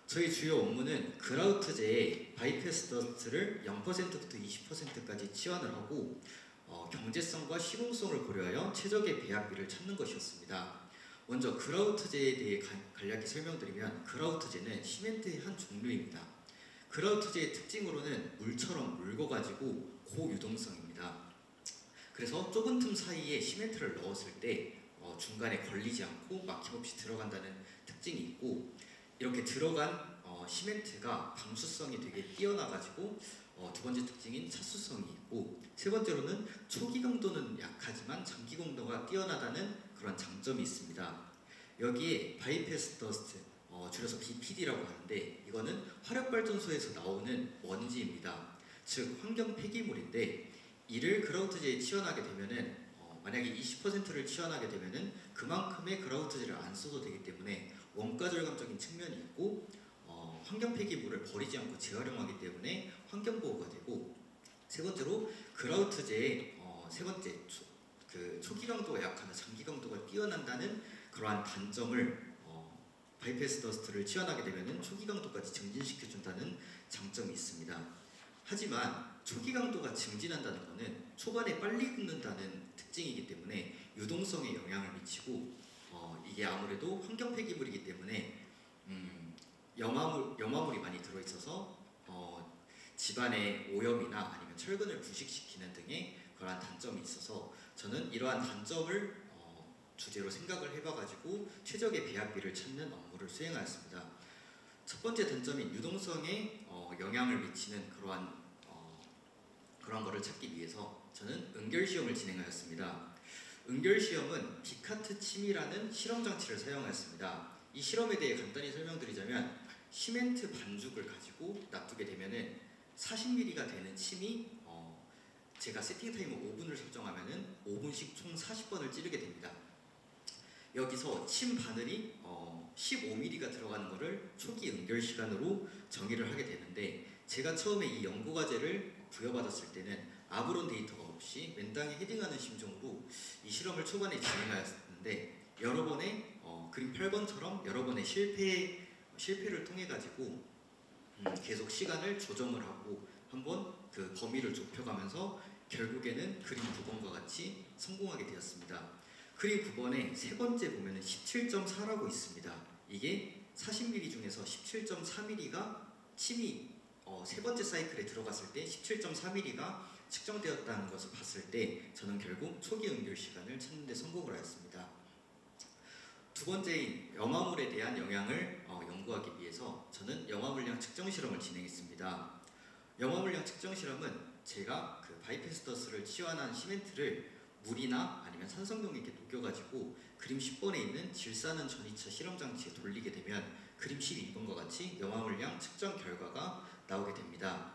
저희 주요 업무는 그라우트제의 바이패스 더스트를 0%부터 20%까지 치환을 하고, 경제성과 시공성을 고려하여 최적의 배합비를 찾는 것이었습니다. 먼저 그라우트제에 대해 간략히 설명드리면, 그라우트제는 시멘트의 한 종류입니다. 그라우트제의 특징으로는 물처럼 묽어가지고 고유동성입니다. 그래서 좁은 틈 사이에 시멘트를 넣었을 때 중간에 걸리지 않고 막힘없이 들어간다는 특징이 있고, 이렇게 들어간 시멘트가 방수성이 되게 뛰어나가지고 두 번째 특징인 차수성이 있고, 세 번째로는 초기 강도는 약하지만 장기 강도가 뛰어나다는 그런 장점이 있습니다. 여기에 바이패스 더스트, 줄여서 BPD라고 하는데, 이거는 화력발전소에서 나오는 먼지입니다. 즉 환경 폐기물인데, 이를 그라우트제에 치환하게 되면은 만약에 20%를 치환하게 되면은 그만큼의 그라우트제를 안 써도 되기 때문에 원가 절감적인 측면이 있고, 환경 폐기물을 버리지 않고 재활용하기 때문에 환경 보호가 되고, 세 번째로 그라우트제의 세 번째 초기 강도가 약하나 장기 강도가 뛰어난다는 그러한 단점을 바이패스 더스트를 치환하게 되면은 초기 강도까지 증진시켜준다는 장점이 있습니다. 하지만 초기 강도가 증진한다는 것은 초반에 빨리 굳는다는 특징이기 때문에 유동성에 영향을 미치고, 이게 아무래도 환경 폐기물이기 때문에 염화물이 많이 들어있어서 집안의 오염이나 아니면 철근을 부식시키는 등의 그러한 단점이 있어서, 저는 이러한 단점을 주제로 생각을 해봐가지고 최적의 배합비를 찾는 업무를 수행하였습니다. 첫 번째 단점인 유동성에 영향을 미치는 그러한 거를 찾기 위해서 저는 은결시험을 진행하였습니다. 은결시험은 비카트 침이라는 실험 장치를 사용하였습니다. 이 실험에 대해 간단히 설명드리자면, 시멘트 반죽을 가지고 놔두게 되면은 40mm가 되는 침이 제가 세팅 타이머 5분을 설정하면은 5분씩 총 40번을 찌르게 됩니다. 여기서 침 바늘이 15mm가 들어가는 것을 초기 은결 시간으로 정의를 하게 되는데, 제가 처음에 이 연구 과제를 부여받았을 때는 아무런 데이터가 없이 맨땅에 헤딩하는 심정으로 이 실험을 초반에 진행하였는데, 여러 번의 그림 8번처럼 여러 번의 실패를 통해 가지고 계속 시간을 조정을 하고 한번 그 범위를 좁혀가면서 결국에는 그림 9번과 같이 성공하게 되었습니다. 그림 9번에 세 번째 보면은 17.4라고 있습니다. 이게 40mm 중에서 17.4mm가 침이 세 번째 사이클에 들어갔을 때 17.3mm가 측정되었다는 것을 봤을 때 저는 결국 초기 응결 시간을 찾는 데 성공을 하였습니다. 두 번째인 염화물에 대한 영향을 연구하기 위해서 저는 염화물량 측정 실험을 진행했습니다. 염화물량 측정 실험은 제가 그 바이페스터스를 치환한 시멘트를 물이나 아니면 산성용액에 녹여가지고 그림 10번에 있는 질산은 전이차 실험 장치에 돌리게 되면 그림 12번과 같이 염화물량 측정 결과가 나오게 됩니다.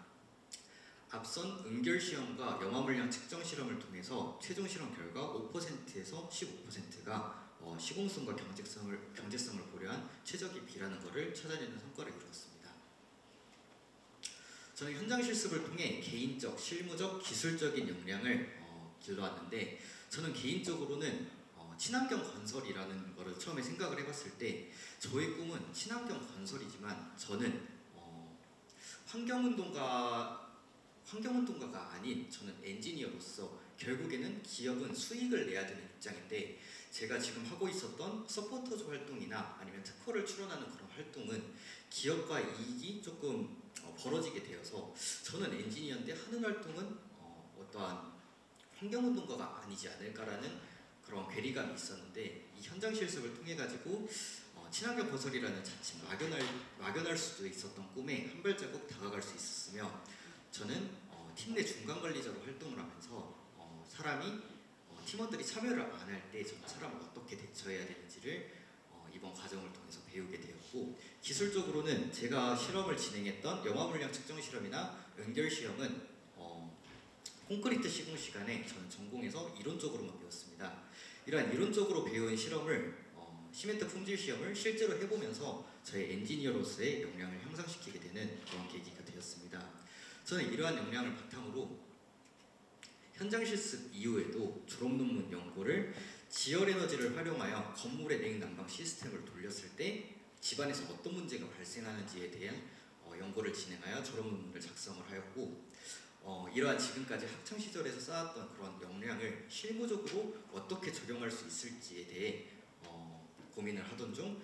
앞선 응결 시험과 염화물량 측정 실험을 통해서 최종 실험 결과 5%에서 15%가 시공성과 경제성을 고려한 최적의 비라는 것을 찾아내는 성과를 이루었습니다. 저는 현장 실습을 통해 개인적, 실무적, 기술적인 역량을 길러왔는데 저는 개인적으로는 친환경 건설이라는 것을 처음에 생각을 해봤을 때 저의 꿈은 친환경 건설이지만 저는 환경운동가가 아닌 저는 엔지니어로서 결국에는 기업은 수익을 내야 되는 입장인데 제가 지금 하고 있었던 서포터즈 활동이나 아니면 특허를 출원하는 그런 활동은 기업과 이익이 조금 벌어지게 되어서 저는 엔지니어인데 하는 활동은 어떠한 환경운동가가 아니지 않을까라는 그런 괴리감이 있었는데 이 현장 실습을 통해 가지고 친환경 건설이라는 자칫 막연할 수도 있었던 꿈에 한 발자국 다가갈 수 있었으며 저는 팀 내 중간 관리자로 활동을 하면서 사람이 팀원들이 참여를 안 할 때 저는 사람을 어떻게 대처해야 되는지를 이번 과정을 통해서 배우게 되었고 기술적으로는 제가 실험을 진행했던 염화물량 측정 실험이나 응결 시험은 콘크리트 시공 시간에 저는 전공에서 이론적으로만 배웠습니다. 이러한 이론적으로 배운 실험을 시멘트 품질 시험을 실제로 해보면서 저의 엔지니어로서의 역량을 향상시키게 되는 그런 계기가 되었습니다. 저는 이러한 역량을 바탕으로 현장 실습 이후에도 졸업 논문 연구를 지열 에너지를 활용하여 건물의 냉난방 시스템을 돌렸을 때 집안에서 어떤 문제가 발생하는지에 대한 연구를 진행하여 졸업 논문을 작성을 하였고 이러한 지금까지 학창 시절에서 쌓았던 그런 역량을 실무적으로 어떻게 적용할 수 있을지에 대해 고민을 하던 중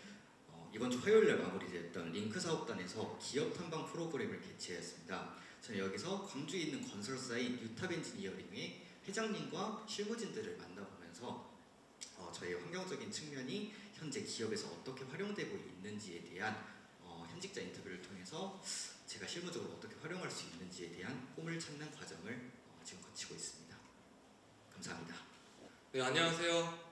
이번 주 화요일날 마무리되었던 링크 사업단에서 기업 탐방 프로그램을 개최하였습니다. 저는 여기서 광주에 있는 건설사인 유탑 엔지니어링의 회장님과 실무진들을 만나보면서 저의 환경적인 측면이 현재 기업에서 어떻게 활용되고 있는지에 대한 현직자 인터뷰를 통해서 제가 실무적으로 어떻게 활용할 수 있는지에 대한 꿈을 찾는 과정을 지금 거치고 있습니다. 감사합니다. 네, 안녕하세요.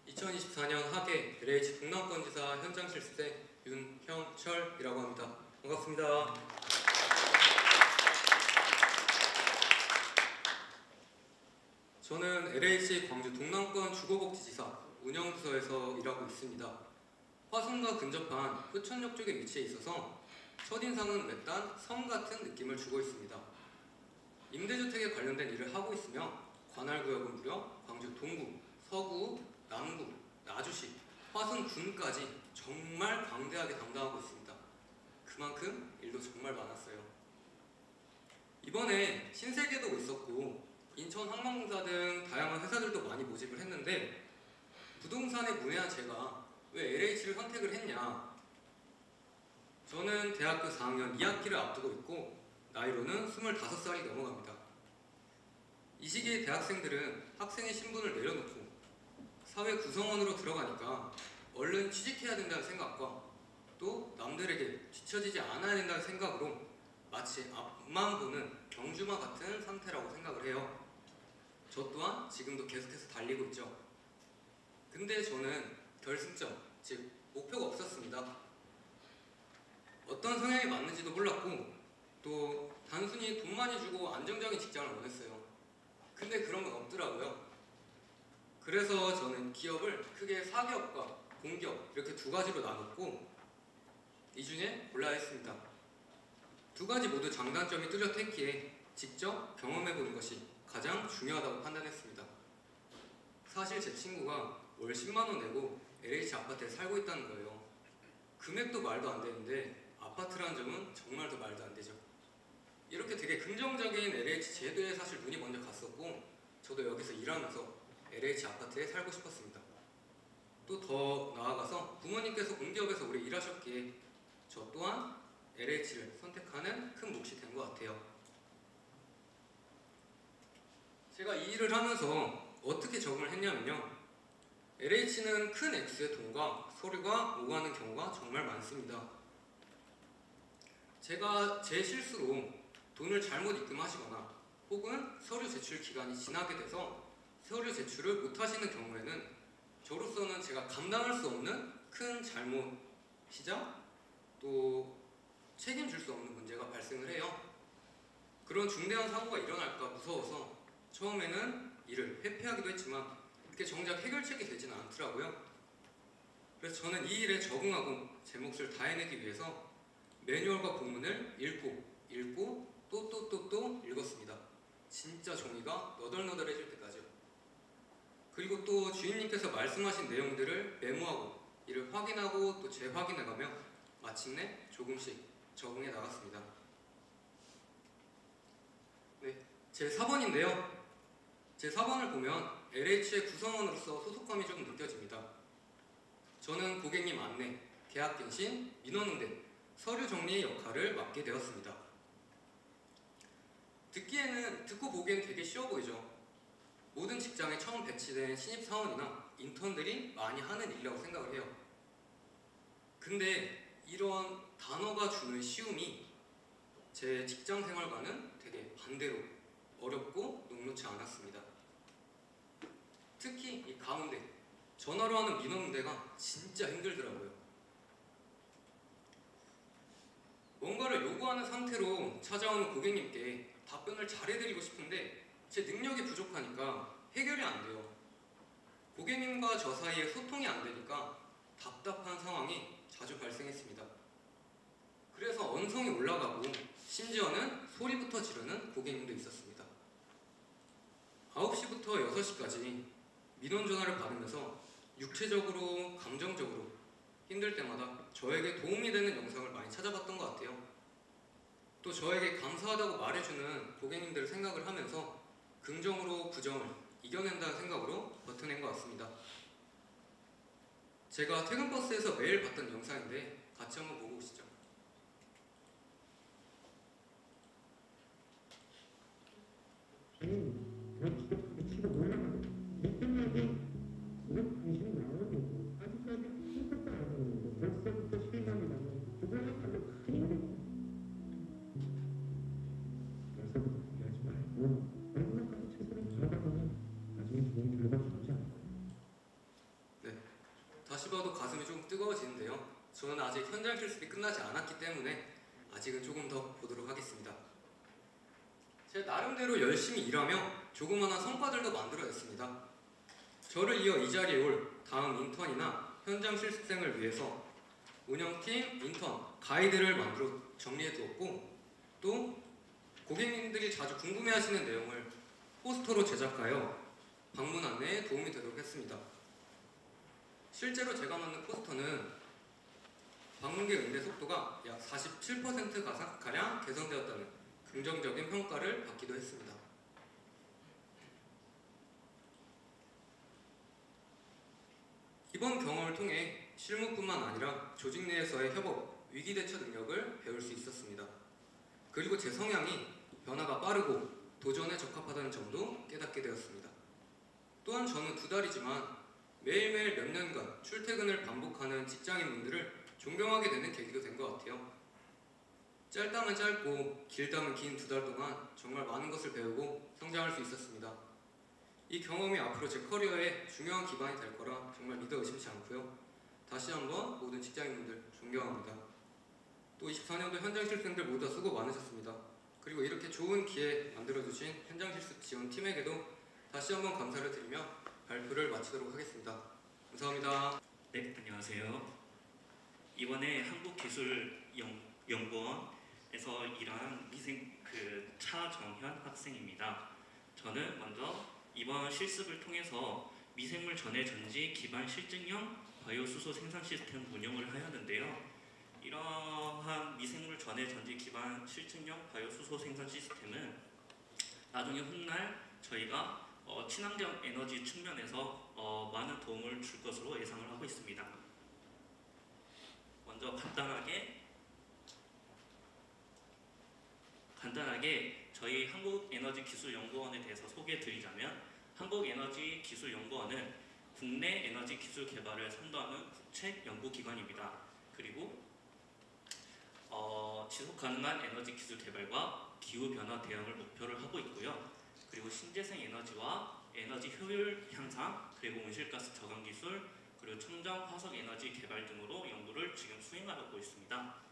2024년 하계 LH 동남권지사 현장 실습생 윤형철이라고 합니다. 반갑습니다. 저는 LH 광주 동남권 주거복지지사 운영부서에서 일하고 있습니다. 화성과 근접한 효천역 쪽에 위치해 있어서 첫인상은 외딴 섬 같은 느낌을 주고 있습니다. 임대주택에 관련된 일을 하고 있으며 관할구역은 무려 광주 동구, 서구, 남구, 나주시, 화성군까지 정말 광대하게 담당하고 있습니다. 그만큼 일도 정말 많았어요. 이번에 신세계도 있었고 인천 항만공사 등 다양한 회사들도 많이 모집을 했는데 부동산에 문외한 제가 왜 LH를 선택을 했냐? 저는 대학교 4학년 2학기를 앞두고 있고 나이로는 25살이 넘어갑니다. 이 시기에 대학생들은 학생의 신분을 내려놓고 사회 구성원으로 들어가니까 얼른 취직해야 된다는 생각과 또 남들에게 뒤처지지 않아야 된다는 생각으로 마치 앞만 보는 경주마 같은 상태라고 생각을 해요. 저 또한 지금도 계속해서 달리고 있죠. 근데 저는 결승점, 즉 목표가 없었습니다. 어떤 성향이 맞는지도 몰랐고 또 단순히 돈 많이 주고 안정적인 직장을 원했어요. 근데 그런 건 없더라고요. 그래서 저는 기업을 크게 사기업과 공기업 이렇게 두 가지로 나눴고 이 중에 골라야 했습니다. 두 가지 모두 장단점이 뚜렷했기에 직접 경험해보는 것이 가장 중요하다고 판단했습니다. 사실 제 친구가 월 10만원 내고 LH 아파트에 살고 있다는 거예요. 금액도 말도 안 되는데 아파트라는 점은 정말 더 말도 안 되죠. 이렇게 되게 긍정적인 LH 제도에 사실 눈이 먼저 갔었고 저도 여기서 일하면서 LH 아파트에 살고 싶었습니다. 또 더 나아가서 부모님께서 공기업에서 오래 일하셨기에 저 또한 LH를 선택하는 큰 몫이 된 것 같아요. 제가 이 일을 하면서 어떻게 적응을 했냐면요. LH는 큰 X의 돈과 서류가 오가는 경우가 정말 많습니다. 제가 제 실수로 돈을 잘못 입금하시거나 혹은 서류 제출 기간이 지나게 돼서 서류 제출을 못 하시는 경우에는 저로서는 제가 감당할 수 없는 큰 잘못이자 또 책임질 수 없는 문제가 발생을 해요. 그런 중대한 사고가 일어날까 무서워서 처음에는 이를 회피하기도 했지만 이렇게 정작 해결책이 되지는 않더라고요. 그래서 저는 이 일에 적응하고 제 몫을 다해내기 위해서 매뉴얼과 본문을 읽고 또 읽었습니다. 진짜 종이가 너덜너덜해질 때까지요. 그리고 또 주인님께서 말씀하신 내용들을 메모하고 이를 확인하고 또 재확인해가며 마침내 조금씩 적응해 나갔습니다. 네, 제 4번인데요. 제 4번을 보면 LH의 구성원으로서 소속감이 조금 느껴집니다. 저는 고객님 안내, 계약갱신, 민원응대, 서류 정리의 역할을 맡게 되었습니다. 듣고 보기엔 되게 쉬워 보이죠. 모든 직장에 처음 배치된 신입사원이나 인턴들이 많이 하는 일이라고 생각을 해요. 근데 이런 단어가 주는 쉬움이 제 직장 생활과는 되게 반대로 어렵고 녹록지 않았습니다. 특히 이 가운데 전화로 하는 민원응대가 진짜 힘들더라고요. 뭔가를 요구하는 상태로 찾아오는 고객님께 답변을 잘해드리고 싶은데 제 능력이 부족하니까 해결이 안 돼요. 고객님과 저 사이에 소통이 안 되니까 답답한 상황이 자주 발생했습니다. 그래서 언성이 올라가고 심지어는 소리부터 지르는 고객님도 있었습니다. 9시부터 6시까지 민원 전화를 받으면서 육체적으로, 감정적으로 힘들 때마다 저에게 도움이 되는 영상을 많이 찾아봤던 것 같아요. 또 저에게 감사하다고 말해주는 고객님들을 생각을 하면서 긍정으로 부정을 이겨낸다는 생각으로 버텨낸 것 같습니다. 제가 퇴근버스에서 매일 봤던 영상인데 같이 한번 보고 오시죠. 네, 다시 봐도 가슴이 조금 뜨거워지는데요. 저는 아직 현장 실습이 끝나지 않았기 때문에 아직은 조금 더 보도록 하겠습니다. 제 나름대로 열심히 일하며 조그마한 성과들도 만들어냈습니다. 저를 이어 이 자리에 올 다음 인턴이나 현장 실습생을 위해서 운영팀, 인턴, 가이드를 만들어 정리해두었고 또 고객님들이 자주 궁금해하시는 내용을 포스터로 제작하여 방문 안내에 도움이 되도록 했습니다. 실제로 제가 만든 포스터는 방문객 응대 속도가 약 47%가량 개선되었다는 긍정적인 평가를 받기도 했습니다. 이번 경험을 통해 실무뿐만 아니라 조직 내에서의 협업, 위기 대처 능력을 배울 수 있었습니다. 그리고 제 성향이 변화가 빠르고 도전에 적합하다는 점도 깨닫게 되었습니다. 또한 저는 2달이지만 매일매일 몇 년간 출퇴근을 반복하는 직장인분들을 존경하게 되는 계기도 된 것 같아요. 짧다면 짧고 길다면 긴 2달 동안 정말 많은 것을 배우고 성장할 수 있었습니다. 이 경험이 앞으로 제 커리어에 중요한 기반이 될 거라 정말 믿어 의심치 않고요. 다시 한번 모든 직장인분들 존경합니다. 또 24년도 현장 실습생들 모두 수고 많으셨습니다. 그리고 이렇게 좋은 기회 만들어주신 현장 실습 지원팀에게도 다시 한번 감사를 드리며 발표를 마치도록 하겠습니다. 감사합니다. 네, 안녕하세요. 이번에 한국기술연구원에서 일한 차정현 학생입니다. 저는 먼저 이번 실습을 통해서 미생물 전해 전지 기반 실증형 바이오수소 생산 시스템 운영을 하였는데요. 이러한 미생물 전해 전지 기반 실증형 바이오수소 생산 시스템은 나중에 훗날 저희가 친환경 에너지 측면에서 많은 도움을 줄 것으로 예상을 하고 있습니다. 먼저 간단하게 간단하게 저희 한국에너지기술연구원에 대해서 소개해드리자면 한국에너지기술연구원은 국내 에너지 기술 개발을 선도하는 국책 연구기관입니다. 그리고 지속 가능한 에너지 기술 개발과 기후 변화 대응을 목표를 하고 있고요. 그리고 신재생 에너지와 에너지 효율 향상, 그리고 온실가스 저감 기술, 그리고 청정 화석 에너지 개발 등으로 연구를 지금 수행하고 있습니다.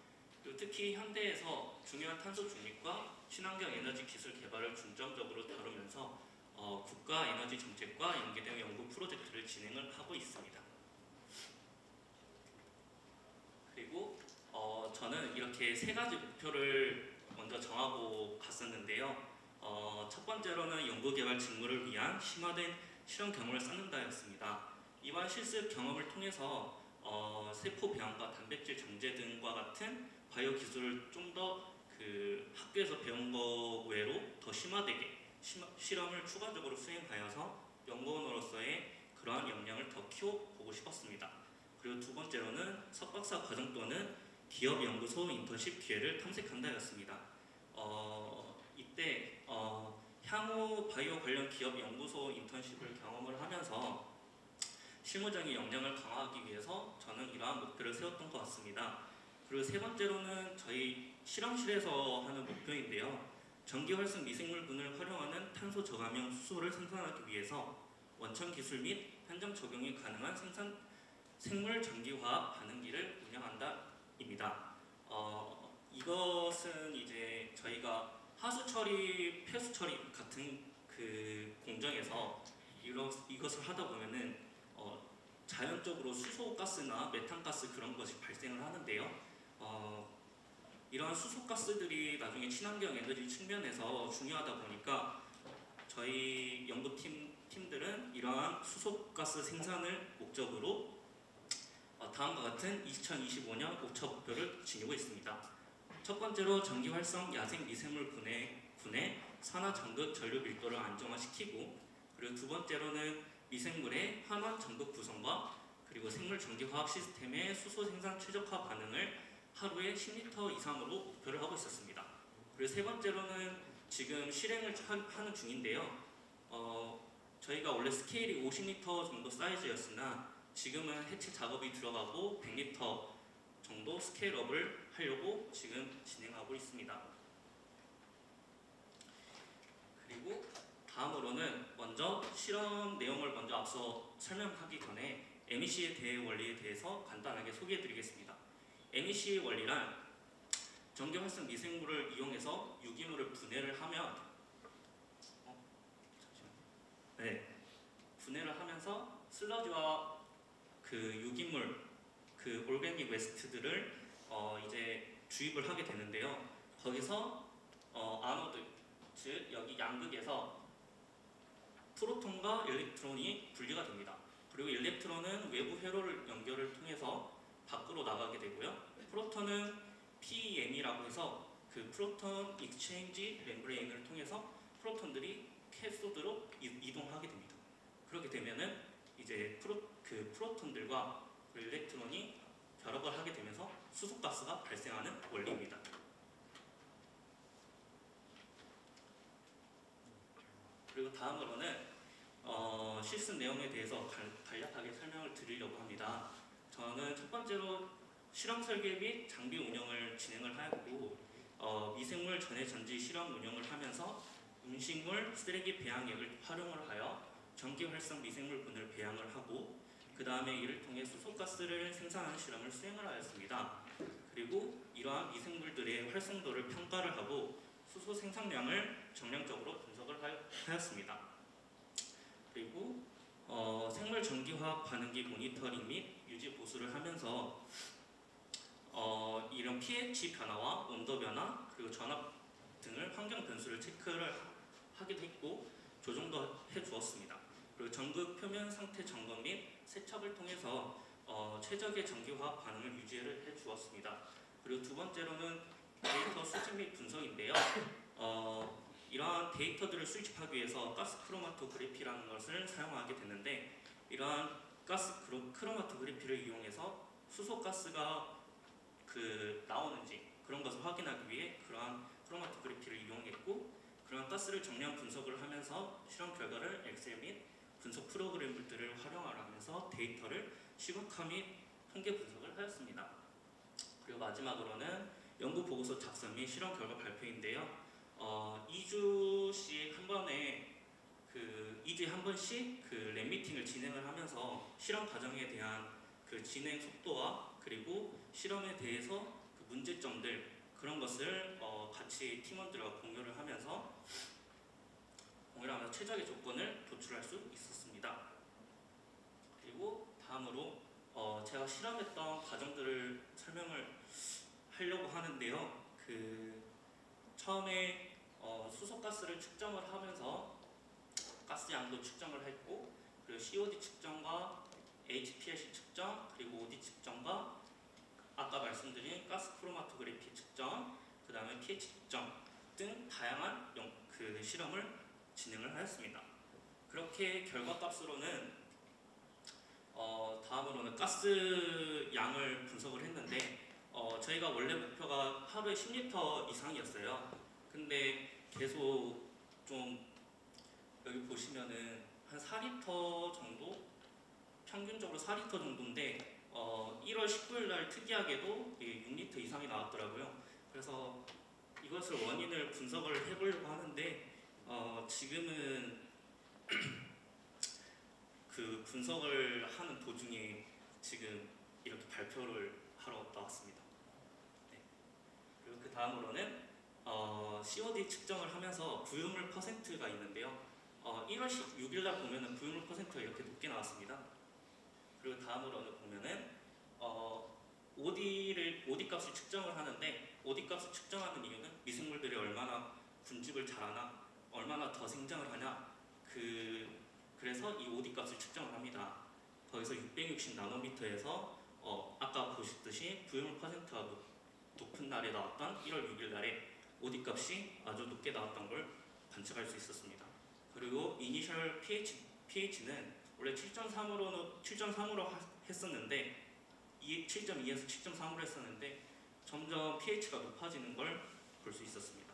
그리고 특히 현대에서 중요한 탄소 중립과 친환경 에너지 기술 개발을 중점적으로 다루면서 국가 에너지 정책과 연계된 연구 프로젝트를 진행을 하고 있습니다. 그리고 저는 이렇게 세 가지 목표를 먼저 정하고 갔었는데요. 첫 번째로는 연구개발 직무를 위한 심화된 실험 경험을 쌓는다였습니다. 이번 실습 경험을 통해서 세포 배양과 단백질 정제 등과 같은 바이오 기술을 좀 더 학교에서 배운 거 외로 더 심화되게 실험을 추가적으로 수행하여서 연구원으로서의 그러한 역량을 더 키워보고 싶었습니다. 그리고 두 번째로는 석박사 과정 또는 기업 연구소 인턴십 기회를 탐색한다였습니다. 이때 향후 바이오 관련 기업 연구소 인턴십을 경험을 하면서 실무적인 역량을 강화하기 위해서 저는 이러한 목표를 세웠던 것 같습니다. 그리고 세 번째로는 저희 실험실에서 하는 목표인데요. 전기 활성 미생물분을 활용하는 탄소 저감형 수소를 생산하기 위해서 원천 기술 및 현장 적용이 가능한 생물 전기화학 반응기를 운영한다입니다. 이것은 이제 저희가 하수 처리, 폐수 처리 같은 그 공정에서 이것을 하다 보면은 자연적으로 수소가스나 메탄가스 그런 것이 발생을 하는데요. 이러한 수소가스들이 나중에 친환경 에너지 측면에서 중요하다 보니까 저희 연구팀들은 이러한 수소가스 생산을 목적으로 다음과 같은 2025년 5차 목표를 지니고 있습니다. 첫 번째로 전기 활성 야생 미생물 분해 산화 전극 전류 밀도를 안정화시키고, 그리고 두 번째로는 미생물의 환원 전극 구성과 그리고 생물 전기 화학 시스템의 수소 생산 최적화 반응을 하루에 10리터 이상으로 목표를 하고 있었습니다. 그리고 세 번째로는 지금 실행을 하는 중인데요. 저희가 원래 스케일이 50리터 정도 사이즈였으나 지금은 해체 작업이 들어가고 100리터 정도 스케일업을 하려고 지금 진행하고 있습니다. 그리고 다음으로는 먼저 실험 내용을 먼저 앞서 설명하기 전에 MEC의 대외 원리에 대해서 간단하게 소개해드리겠습니다. MEC의 원리란 전기 활성 미생물을 이용해서 유기물을 분해를 하면 분해를 하면서 슬러지와 그 유기물, 그 올가닉 웨스트들을 이제 주입을 하게 되는데요. 거기서 아노드, 즉 여기 양극에서 프로톤과 일렉트론이 분리가 됩니다. 그리고 일렉트론은 외부 회로를 연결을 통해서 밖으로 나가게 되고요. 프로톤은 PEM이라고 해서 그 프로톤 익스체인지 멤브레인을 통해서 프로톤들이 캐소드로 이동하게 됩니다. 그렇게 되면은 이제 프로톤들과 일렉트론이 결합을 하게 되면서 수소가스가 발생하는 원리입니다. 그리고 다음으로는 실습 내용에 대해서 간략하게 설명을 드리려고 합니다. 저는 첫 번째로 실험 설계 및 장비 운영을 진행을 하였고, 미생물 전해 전지 실험 운영을 하면서 음식물 쓰레기 배양액을 활용을 하여 전기 활성 미생물분을 배양을 하고, 그 다음에 이를 통해 수소가스를 생산하는 실험을 수행을 하였습니다. 그리고 이러한 미생물들의 활성도를 평가를 하고 수소 생산량을 정량적으로 분석을 하였습니다. 그리고 생물 전기화학 반응기 모니터링 및 유지 보수를 하면서 이런 pH 변화와 온도 변화, 그리고 전압 등을 환경 변수를 체크를 하기도 했고 조정도 해주었습니다. 그리고 전극 표면 상태 점검 및 세척을 통해서 최적의 전기화학 반응을 유지를 해주었습니다. 그리고 두 번째로는 데이터 수집 및 분석인데요. 이러한 데이터들을 수집하기 위해서 가스 크로마토그래피라는 것을 사용하게 되는데, 이러한 가스 크로마토그래피를 이용해서 수소가스가 나오는지 그런 것을 확인하기 위해 그러한 크로마토그래피를 이용했고 그런 가스를 정량 분석을 하면서 실험 결과를 엑셀 및 분석 프로그램들을 활용하면서 데이터를 시각화 및 통계 분석을 하였습니다. 그리고 마지막으로는 연구 보고서 작성 및 실험 결과 발표인데요. 2주씩 한 번에 2주에 한 번씩 랩 미팅을 진행을 하면서 실험 과정에 대한 진행 속도와 그리고 실험에 대해서 문제점들 그런 것을 같이 팀원들과 공유를 하면서 최적의 조건을 도출할 수 있었습니다. 그리고 다음으로 제가 실험했던 과정들을 설명을 하려고 하는데요. 처음에 수소가스를 측정을 하면서 가스 양도 측정을 했고 그리고 COD 측정과 HPLC 측정 그리고 OD 측정과 아까 말씀드린 가스 크로마토그래피 측정 그 다음에 pH 측정 등 다양한 실험을 진행을 하였습니다. 그렇게 결과값으로는 다음으로는 가스 양을 분석을 했는데 저희가 원래 목표가 하루에 10리터 이상이었어요. 근데 계속 좀 여기 보시면은 한 4리터 정도? 평균적으로 4리터 정도인데 1월 19일 날 특이하게도 6리터 이상이 나왔더라고요. 그래서 이것을 원인을 분석을 해보려고 하는데 지금은 분석을 하는 도중에 지금 이렇게 발표를 하러 나왔습니다. 네. 그리고 그 다음으로는 COD 측정을 하면서 부유물 퍼센트가 있는데요. 1월 16일 날 보면은 부유물 퍼센트가 이렇게 높게 나왔습니다. 그리고 다음으로는 보면은 OD 값을 측정을 하는데 OD 값을 측정하는 이유는 미생물들이 얼마나 군집을 잘하나 얼마나 더 생장을 하냐 그래서 이 OD 값을 측정을 합니다. 거기서 660 나노미터에서 아까 보셨듯이 부유물 퍼센트가 높은 날에 나왔던 1월 6일 날에 OD 값이 아주 높게 나왔던 걸 관측할 수 있었습니다. 그리고 이니셜 pH는 원래 7.3으로 했었는데 7.2에서 7.3으로 했었는데 점점 pH가 높아지는 걸 볼 수 있었습니다.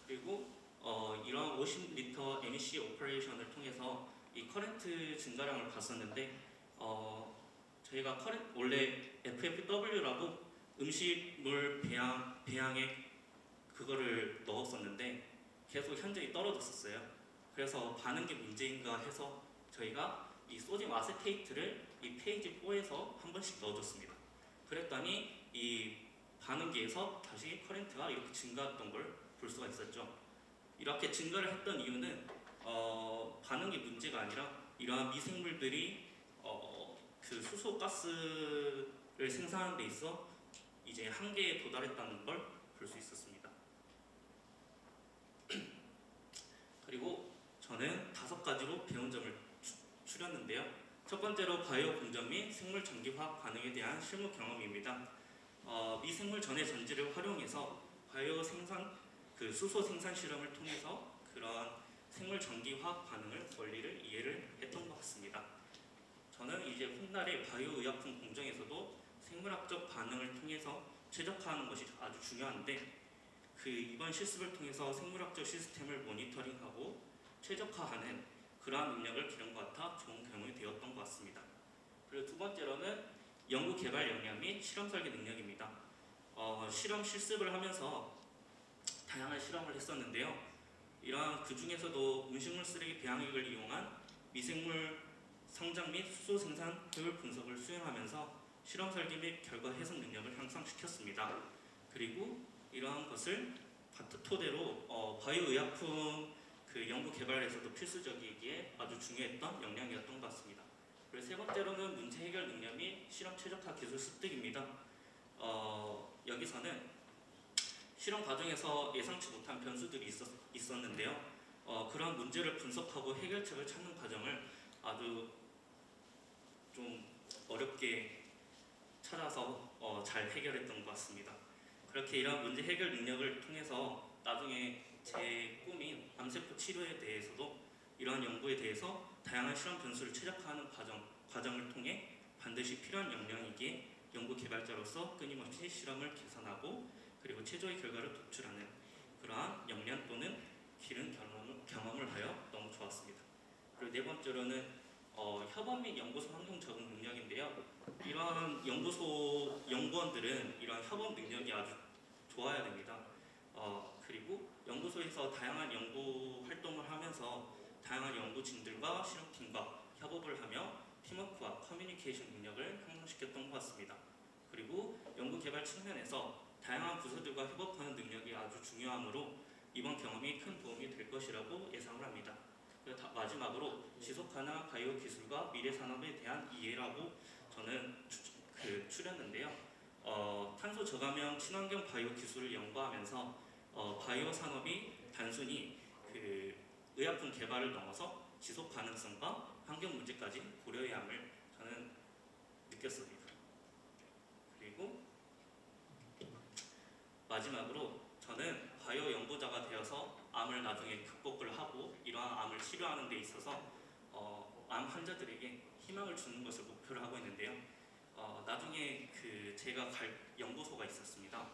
그리고 이런 50리터 MEC 오퍼레이션을 통해서 이 커렌트 증가량을 봤었는데 저희가 원래 FFW라고 음식물 배양에 그거를 넣었었는데 계속 현저히 떨어졌었어요. 그래서 반응기 문제인가 해서 저희가 이 소듐 아세테이트를 이 페이지 4에서 한 번씩 넣어줬습니다. 그랬더니 이 반응기에서 다시 커렌트가 이렇게 증가했던 걸 볼 수가 있었죠. 이렇게 증가를 했던 이유는 반응기 문제가 아니라 이러한 미생물들이 수소가스를 생산하는 데 있어 이제 한계에 도달했다는 걸 볼 수 있었습니다. 그리고 저는 5가지로 배운 점을 추렸는데요. 첫 번째로 바이오 공정 및 생물 전기화학 반응에 대한 실무 경험입니다. 미생물 전해 전지를 활용해서 바이오 수소 생산 실험을 통해서 그런 생물 전기화학 반응을 원리를 이해를 했던 것 같습니다. 저는 이제 훗날의 바이오 의약품 공정에서도 생물학적 반응을 통해서 최적화하는 것이 아주 중요한데 이번 실습을 통해서 생물학적 시스템을 모니터링하고 최적화하는 그러한 능력을 기른 것 같아 좋은 경험이 되었던 것 같습니다. 그리고 두 번째로는 연구 개발 역량 및 실험 설계 능력입니다. 실험 실습을 하면서 다양한 실험을 했었는데요. 이러한 그 중에서도 음식물 쓰레기 배양액을 이용한 미생물 성장 및 수소 생산 효율 분석을 수행하면서 실험 설계 및 결과 해석 능력을 향상시켰습니다. 그리고 이러한 것을 토대로 바이오 의약품 연구 개발에서도 필수적이기에 아주 중요했던 역량이었던 것 같습니다. 그리고 세 번째로는 문제 해결 능력 및 실험 최적화 기술 습득입니다. 여기서는 실험 과정에서 예상치 못한 변수들이 있었는데요. 그런 문제를 분석하고 해결책을 찾는 과정을 아주 좀 어렵게 찾아서 잘 해결했던 것 같습니다. 그렇게 이러한 문제 해결 능력을 통해서 나중에 제 꿈인 암세포 치료에 대해서도 이러한 연구에 대해서 다양한 실험 변수를 최적화하는 과정을 통해 반드시 필요한 역량이기에 연구 개발자로서 끊임없이 실험을 개선하고 그리고 최저의 결과를 도출하는 그러한 역량 또는 기른 경험을 하여 너무 좋았습니다. 그리고 네 번째로는 협업 및 연구소 환경 적응 능력인데요. 이러한 연구소 연구원들은 이러한 협업 능력이 아주 좋아야 됩니다. 그리고 연구소에서 다양한 연구 활동을 하면서 다양한 연구진들과 실험팀과 협업을 하며 팀워크와 커뮤니케이션 능력을 향상시켰던 것 같습니다. 그리고 연구개발 측면에서 다양한 부서들과 협업하는 능력이 아주 중요하므로 이번 경험이 큰 도움이 될 것이라고 예상을 합니다. 마지막으로 지속가능한 바이오 기술과 미래 산업에 대한 이해라고 저는 추렸는데요. 탄소 저감형 친환경 바이오 기술을 연구하면서 바이오 산업이 단순히 의약품 개발을 넘어서 지속 가능성과 환경 문제까지 고려해야 함을 저는 느꼈습니다. 그리고 마지막으로 저는 바이오 연구자가 되어서 암을 나중에 극복을 하고 이러한 암을 치료하는 데 있어서 암 환자들에게 희망을 주는 것을 목표로 하고 있는데요. 나중에 제가 갈 연구소가 있었습니다.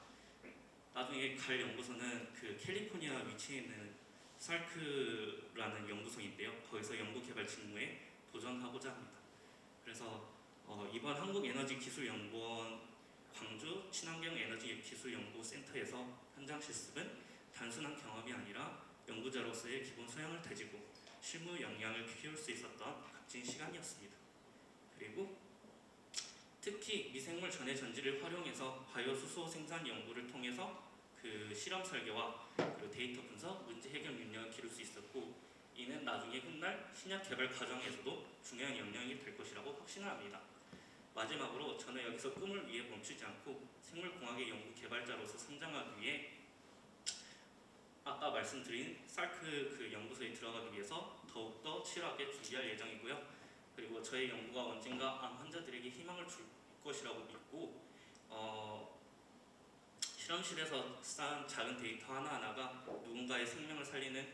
나중에 갈 연구소는 캘리포니아 위치해 있는 살크라는 연구소인데요. 거기서 연구개발 직무에 도전하고자 합니다. 그래서 이번 한국에너지기술연구원 광주 친환경 에너지 기술연구센터에서 현장 실습은 단순한 경험이 아니라 연구자로서의 기본 소양을 다지고 실무 역량을 키울 수 있었던 값진 시간이었습니다. 그리고 특히 미생물 전해 전지를 활용해서 바이오 수소 생산 연구를 통해서 실험 설계와 그리고 데이터 분석, 문제 해결 능력을 기를 수 있었고 이는 나중에 훗날 신약 개발 과정에서도 중요한 역량이 될 것이라고 확신을 합니다. 마지막으로 저는 여기서 꿈을 위해 멈추지 않고 생물공학의 연구 개발자로서 성장하기 위해 아까 말씀드린 살크 연구소에 들어가기 위해서 더욱더 치열하게 준비할 예정이고요. 그리고 저의 연구가 언젠가 암 환자들에게 희망을 줄 것이라고 믿고 실험실에서 쌓은 작은 데이터 하나하나가 누군가의 생명을 살리는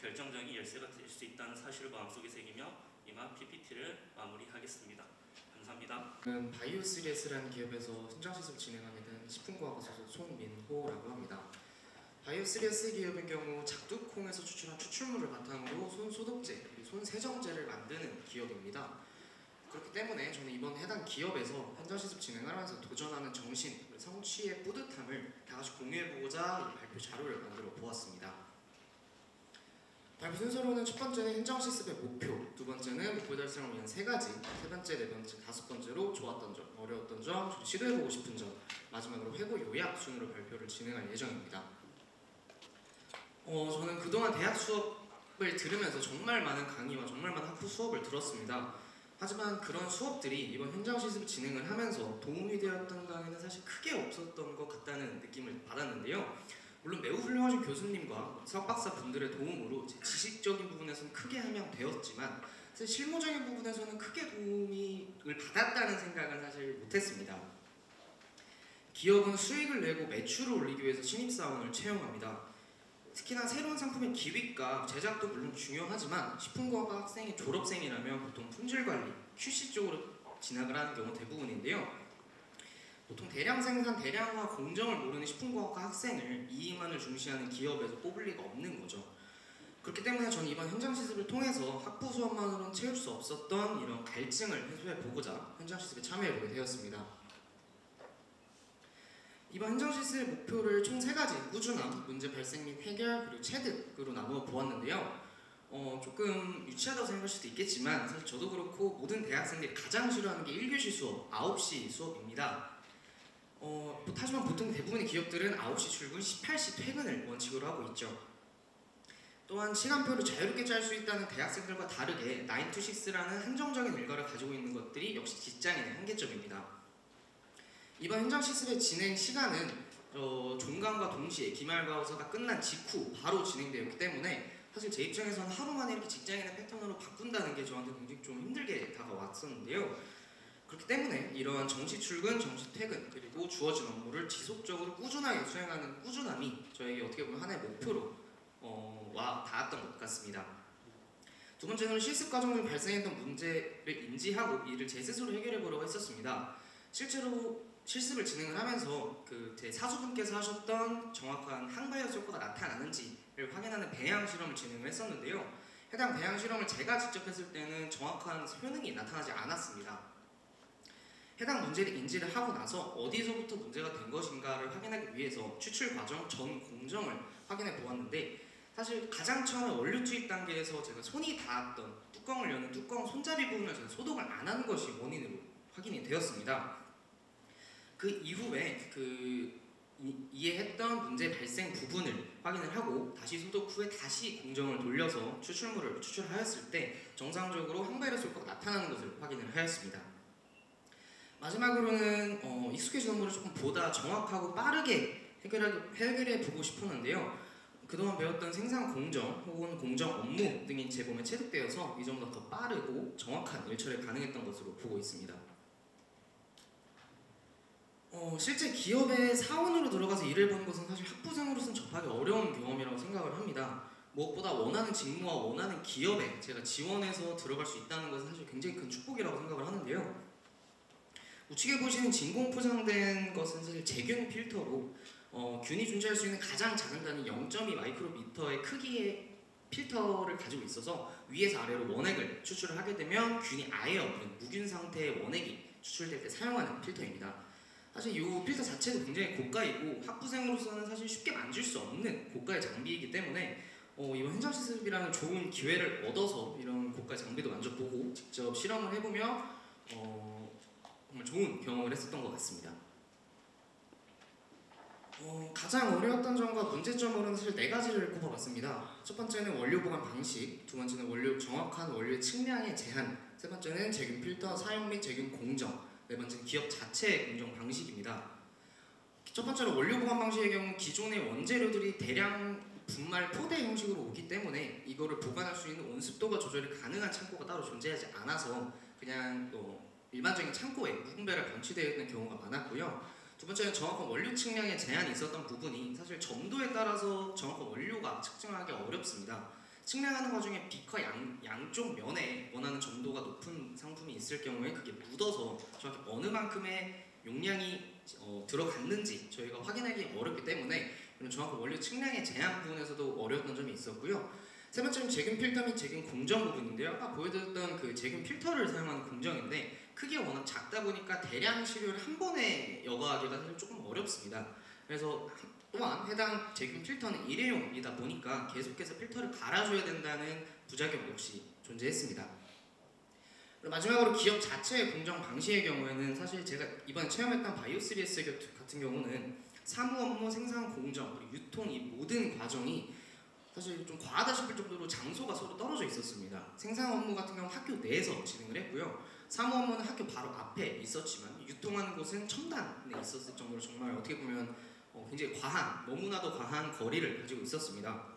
결정적인 열쇠가 될 수 있다는 사실을 마음속에 새기며 이만 PPT를 마무리하겠습니다. 감사합니다. 저는 바이오3S라는 기업에서 현장실습을 진행하게 된 식품과학과 소속 송민호라고 합니다. 바이오3S 기업의 경우 작두콩에서 추출한 추출물을 바탕으로 손 소독제, 그리고 손 세정제를 만드는 기업입니다. 그렇기 때문에 저는 이번 해당 기업에서 현장 실습 진행하면서 도전하는 정신, 성취의 뿌듯함을 다 같이 공유해보고자 이 발표 자료를 만들어 보았습니다. 발표 순서로는 첫 번째는 현장 실습의 목표, 두 번째는 목표 달성을 위한 3가지, 세 번째, 네 번째, 다섯 번째로 좋았던 점, 어려웠던 점, 시도해보고 싶은 점, 마지막으로 회고 요약 순으로 발표를 진행할 예정입니다. 저는 그동안 대학 수업을 들으면서 정말 많은 강의와 정말 많은 학부 수업을 들었습니다. 하지만 그런 수업들이 이번 현장 실습을 진행을 하면서 도움이 되었던 강의는 사실 크게 없었던 것 같다는 느낌을 받았는데요. 물론 매우 훌륭하신 교수님과 석박사 분들의 도움으로 제 지식적인 부분에서는 크게 함양되었지만 사실 실무적인 부분에서는 크게 도움을 받았다는 생각은 사실 못했습니다. 기업은 수익을 내고 매출을 올리기 위해서 신입사원을 채용합니다. 특히나 새로운 상품의 기획과 제작도 물론 중요하지만 식품공학과 학생이 졸업생이라면 보통 품질관리, QC 쪽으로 진학을 하는 경우 대부분인데요. 보통 대량 생산, 대량화, 공정을 모르는 식품공학과 학생을 이익만을 중시하는 기업에서 뽑을 리가 없는 거죠. 그렇기 때문에 저는 이번 현장 실습을 통해서 학부 수업만으로는 채울 수 없었던 이런 갈증을 해소해보고자 현장 실습에 참여해보게 되었습니다. 이번 현장 실습의 목표를 총 3가지, 꾸준함, 문제 발생 및 해결, 그리고 체득으로 나누어 보았는데요. 조금 유치하다고 생각할 수도 있겠지만 사실 저도 그렇고 모든 대학생들이 가장 싫어하는 게 1교시 수업, 9시 수업입니다. 하지만 보통 대부분의 기업들은 9시 출근, 18시 퇴근을 원칙으로 하고 있죠. 또한 시간표를 자유롭게 짤 수 있다는 대학생들과 다르게 9to6라는 한정적인 일과를 가지고 있는 것들이 역시 직장인의 한계점입니다. 이번 현장 실습의 진행 시간은 종강과 동시에 기말과서가 끝난 직후 바로 진행되었기 때문에 사실 제 입장에서는 하루 만에 이렇게 직장인의 패턴으로 바꾼다는 게 저한테 굉장히 좀 힘들게 다가왔었는데요. 그렇기 때문에 이러한 정시 출근, 정시 퇴근, 그리고 주어진 업무를 지속적으로 꾸준하게 수행하는 꾸준함이 저에게 어떻게 보면 하나의 목표로 와 닿았던 것 같습니다. 두 번째는 실습 과정 중 발생했던 문제를 인지하고 이를 제 스스로 해결해 보려고 했었습니다. 실제로 실습을 진행을 하면서 그 제 사수분께서 하셨던 정확한 항바이러스 효과가 나타나는지를 확인하는 배양 실험을 진행을 했었는데요. 해당 배양 실험을 제가 직접 했을 때는 정확한 효능이 나타나지 않았습니다. 해당 문제를 인지를 하고 나서 어디서부터 문제가 된 것인가를 확인하기 위해서 추출 과정 전 공정을 확인해 보았는데, 사실 가장 처음에 원료 투입 단계에서 제가 손이 닿았던 뚜껑을 여는 뚜껑 손잡이 부분을 제가 소독을 안 하는 것이 원인으로 확인이 되었습니다. 그 이후에 이해했던 문제 발생 부분을 확인을 하고 다시 소독 후에 다시 공정을 돌려서 추출물을 추출하였을 때 정상적으로 항바이러스 효과가 나타나는 것을 확인을 하였습니다. 마지막으로는 익숙해진 업무를 조금 보다 정확하고 빠르게 해결해 보고 싶었는데요. 그동안 배웠던 생산 공정 혹은 공정 업무 등이 제 몸에 체득되어서 이 점보다 더 빠르고 정확한 일처리 가능했던 것으로 보고 있습니다. 실제 기업의 사원으로 들어가서 일을 보는 것은 사실 학부생으로서는 접하기 어려운 경험이라고 생각을 합니다. 무엇보다 원하는 직무와 원하는 기업에 제가 지원해서 들어갈 수 있다는 것은 사실 굉장히 큰 축복이라고 생각을 하는데요. 우측에 보시는 진공 포장된 것은 사실 제균 필터로 균이 존재할 수 있는 가장 작은 단위 0.2 마이크로미터의 크기의 필터를 가지고 있어서 위에서 아래로 원액을 추출을 하게 되면 균이 아예 없는 무균 상태의 원액이 추출될 때 사용하는 필터입니다. 사실 이 필터 자체도 굉장히 고가이고 학부생으로서는 사실 쉽게 만질 수 없는 고가의 장비이기 때문에 이번 현장 실습이라는 좋은 기회를 얻어서 이런 고가의 장비도 만져보고 직접 실험을 해보며 정말 좋은 경험을 했었던 것 같습니다. 가장 어려웠던 점과 문제점으로는 사실 4가지를 꼽아봤습니다. 첫 번째는 원료 보관 방식, 두 번째는 정확한 원료의 측량의 제한, 세 번째는 제균 필터 사용 및 제균 공정, 네 번째는 기업 자체의 공정 방식입니다. 첫 번째로 원료 보관 방식의 경우 기존의 원재료들이 대량 분말 포대 형식으로 오기 때문에 이거를 보관할 수 있는 온습도가 조절이 가능한 창고가 따로 존재하지 않아서 그냥 일반적인 창고에 무분별하게 방치되어 있는 경우가 많았고요. 두 번째는 정확한 원료 측량에 제한이 있었던 부분이 사실 점도에 따라서 정확한 원료가 측정하기 어렵습니다. 측량하는 과정에 비커 양쪽 면에 원하는 점도가 높은 상품이 있을 경우에 그게 묻어서 정확히 어느 만큼의 용량이 들어갔는지 저희가 확인하기 어렵기 때문에 이런 정확한 원료 측량의 제한 부분에서도 어려웠던 점이 있었고요. 세 번째는 제균 필터 및 제균 공정 부분인데요. 아까 보여드렸던 그 제균 필터를 사용하는 공정인데 크기가 워낙 작다 보니까 대량 시료를 한 번에 여과하기가 사실 조금 어렵습니다. 그래서 또한 해당 제균 필터는 일회용이다 보니까 계속해서 필터를 갈아줘야 된다는 부작용 역시 존재했습니다. 그리고 마지막으로 기업 자체의 공정 방식의 경우에는 사실 제가 이번에 체험했던 바이오3S 같은 경우는 사무 업무, 생산 공정, 그리고 유통 이 모든 과정이 사실 좀 과하다 싶을 정도로 장소가 서로 떨어져 있었습니다. 생산 업무 같은 경우는 학교 내에서 진행을 했고요. 사무 업무는 학교 바로 앞에 있었지만 유통하는 곳은 첨단에 있었을 정도로 정말 어떻게 보면 굉장히 너무나도 과한 거리를 가지고 있었습니다.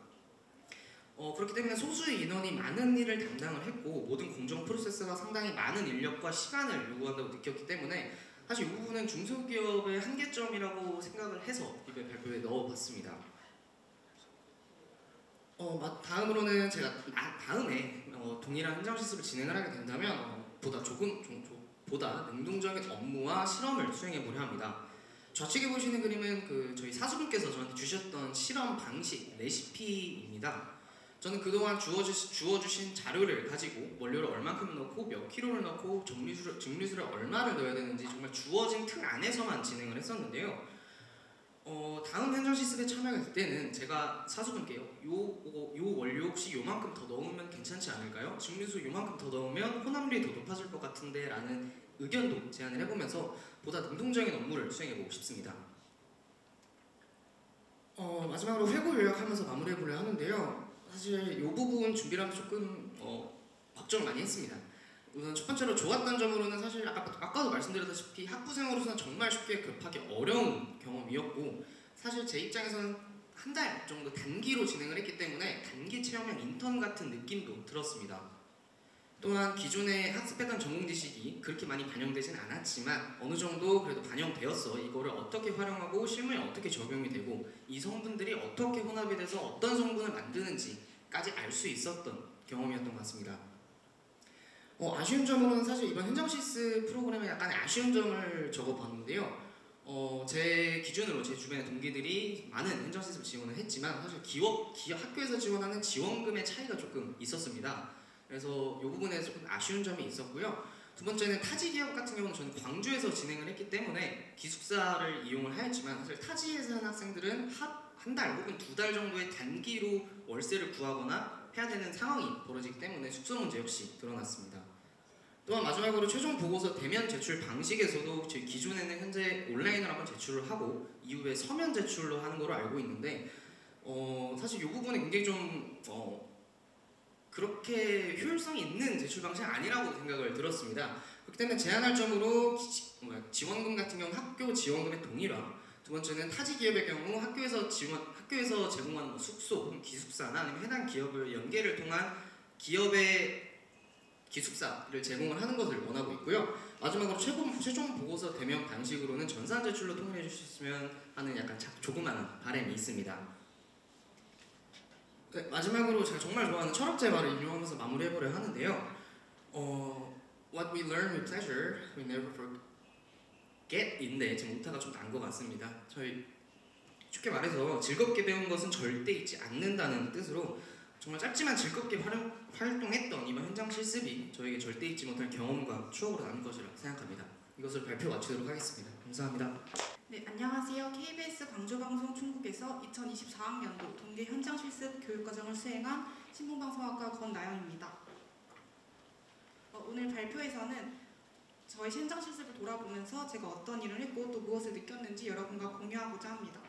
그렇기 때문에 소수의 인원이 많은 일을 담당을 했고 모든 공정 프로세스가 상당히 많은 인력과 시간을 요구한다고 느꼈기 때문에 사실 이 부분은 중소기업의 한계점이라고 생각을 해서 이번 발표에 넣어봤습니다. 다음으로는 제가 다음에 동일한 현장 실습을 진행을 하게 된다면 보다 능동적인 업무와 실험을 수행해 보려 합니다. 좌측에 보시는 그림은 저희 사수분께서 저한테 주셨던 실험 방식 레시피입니다. 저는 그동안 주어주신 자료를 가지고 원료를 얼만큼 넣고 몇 킬로를 넣고 증류수를 얼마를 넣어야 되는지 정말 주어진 틀 안에서만 진행을 했었는데요. 다음 현장 실습에 참여할 때는 제가 사수분께요. 요 원료 혹시 요만큼 더 넣으면 괜찮지 않을까요? 증류수 요만큼 더 넣으면 혼합률이 더 높아질 것 같은데 라는 의견도 제안을 해보면서 보다 능동적인 업무를 수행해보고 싶습니다. 마지막으로 회고 요약하면서 마무리해보려 하는데요. 사실 이 부분 준비를 하면서 조금 걱정을 많이 했습니다. 우선 첫 번째로 좋았던 점으로는 사실 아까도 말씀드렸다시피 학부생으로서는 정말 쉽게 급하기 어려운 경험이었고 사실 제 입장에서는 한 달 정도 단기로 진행을 했기 때문에 단기 체험형 인턴 같은 느낌도 들었습니다. 또한 기존에 학습했던 전공 지식이 그렇게 많이 반영되진 않았지만 어느 정도 그래도 반영되었어. 이거를 어떻게 활용하고 실무에 어떻게 적용이 되고 이 성분들이 어떻게 혼합이 돼서 어떤 성분을 만드는지까지 알 수 있었던 경험이었던 것 같습니다. 아쉬운 점으로는 사실 이번 현장 실습 프로그램에 약간 아쉬운 점을 적어봤는데요. 제 기준으로 제 주변의 동기들이 많은 현장 실습 지원을 했지만 사실 학교에서 지원하는 지원금의 차이가 조금 있었습니다. 그래서 이 부분에 조금 아쉬운 점이 있었고요. 두 번째는 타지 기업 같은 경우는 저는 광주에서 진행을 했기 때문에 기숙사를 이용을 하였지만 사실 타지에서 하는 학생들은 한 달 혹은 2달 정도의 단기로 월세를 구하거나 해야 되는 상황이 벌어지기 때문에 숙소 문제 역시 드러났습니다. 또한 마지막으로 최종 보고서 대면 제출 방식에서도 저희 기존에는 현재 온라인으로 한번 제출을 하고 이후에 서면 제출로 하는 걸로 알고 있는데 사실 이 부분이 굉장히 좀 그렇게 효율성이 있는 제출 방식이 아니라고 생각을 들었습니다. 그렇기 때문에 제안할 점으로 지원금 같은 경우는 학교 지원금의 동일화, 두 번째는 타지 기업의 경우 학교에서 제공하는 숙소 혹은 기숙사나 아니면 해당 기업을 연계를 통한 기업의 기숙사를 제공을 하는 것을 원하고 있고요. 마지막으로 최종 보고서 대면 방식으로는 전산 제출로 통일해 주셨으면 하는 약간 조그마한 바람이 있습니다. 마지막으로 제가 정말 좋아하는 철학자의 말을 인용하면서 마무리해보려 하는데요. What we learn with pleasure, we never forget인데 지금 오타가 좀 난 것 같습니다. 저희 쉽게 말해서 즐겁게 배운 것은 절대 잊지 않는다는 뜻으로 정말 짧지만 즐겁게 활동했던 이번 현장 실습이 저에게 절대 잊지 못할 경험과 추억으로 남을 것이라 생각합니다. 이것을 발표 마치도록 하겠습니다. 감사합니다. 네, 안녕하세요. KBS 광주방송 총국에서 2024학년도 동계 현장 실습 교육과정을 수행한 신문방송학과 권나영입니다. 오늘 발표에서는 저희 현장 실습을 돌아보면서 제가 어떤 일을 했고 또 무엇을 느꼈는지 여러분과 공유하고자 합니다.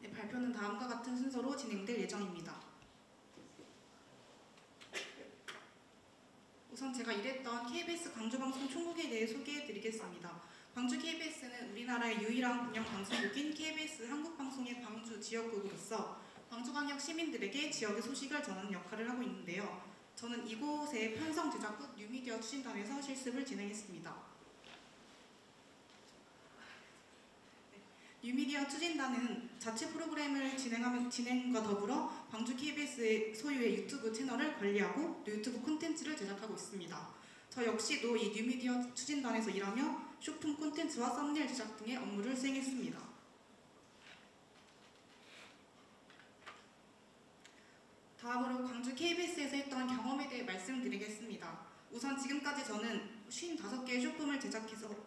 네, 발표는 다음과 같은 순서로 진행될 예정입니다. 우선 제가 일했던 KBS 광주방송 총국에 대해 소개해드리겠습니다. 광주 KBS는 우리나라의 유일한 공영 방송국인 KBS 한국방송의 광주 지역국으로서 광주광역 시민들에게 지역의 소식을 전하는 역할을 하고 있는데요. 저는 이곳의 편성 제작국 뉴미디어 추진단에서 실습을 진행했습니다. 뉴미디어 추진단은 자체 프로그램을 진행과 더불어 광주 KBS의 소유의 유튜브 채널을 관리하고 유튜브 콘텐츠를 제작하고 있습니다. 저 역시도 이 뉴미디어 추진단에서 일하며 쇼핑 콘텐츠와 썸네일 제작 등의 업무를 수행했습니다. 다음으로 광주 KBS에서 했던 경험에 대해 말씀드리겠습니다. 우선 지금까지 저는 55개의 쇼폼을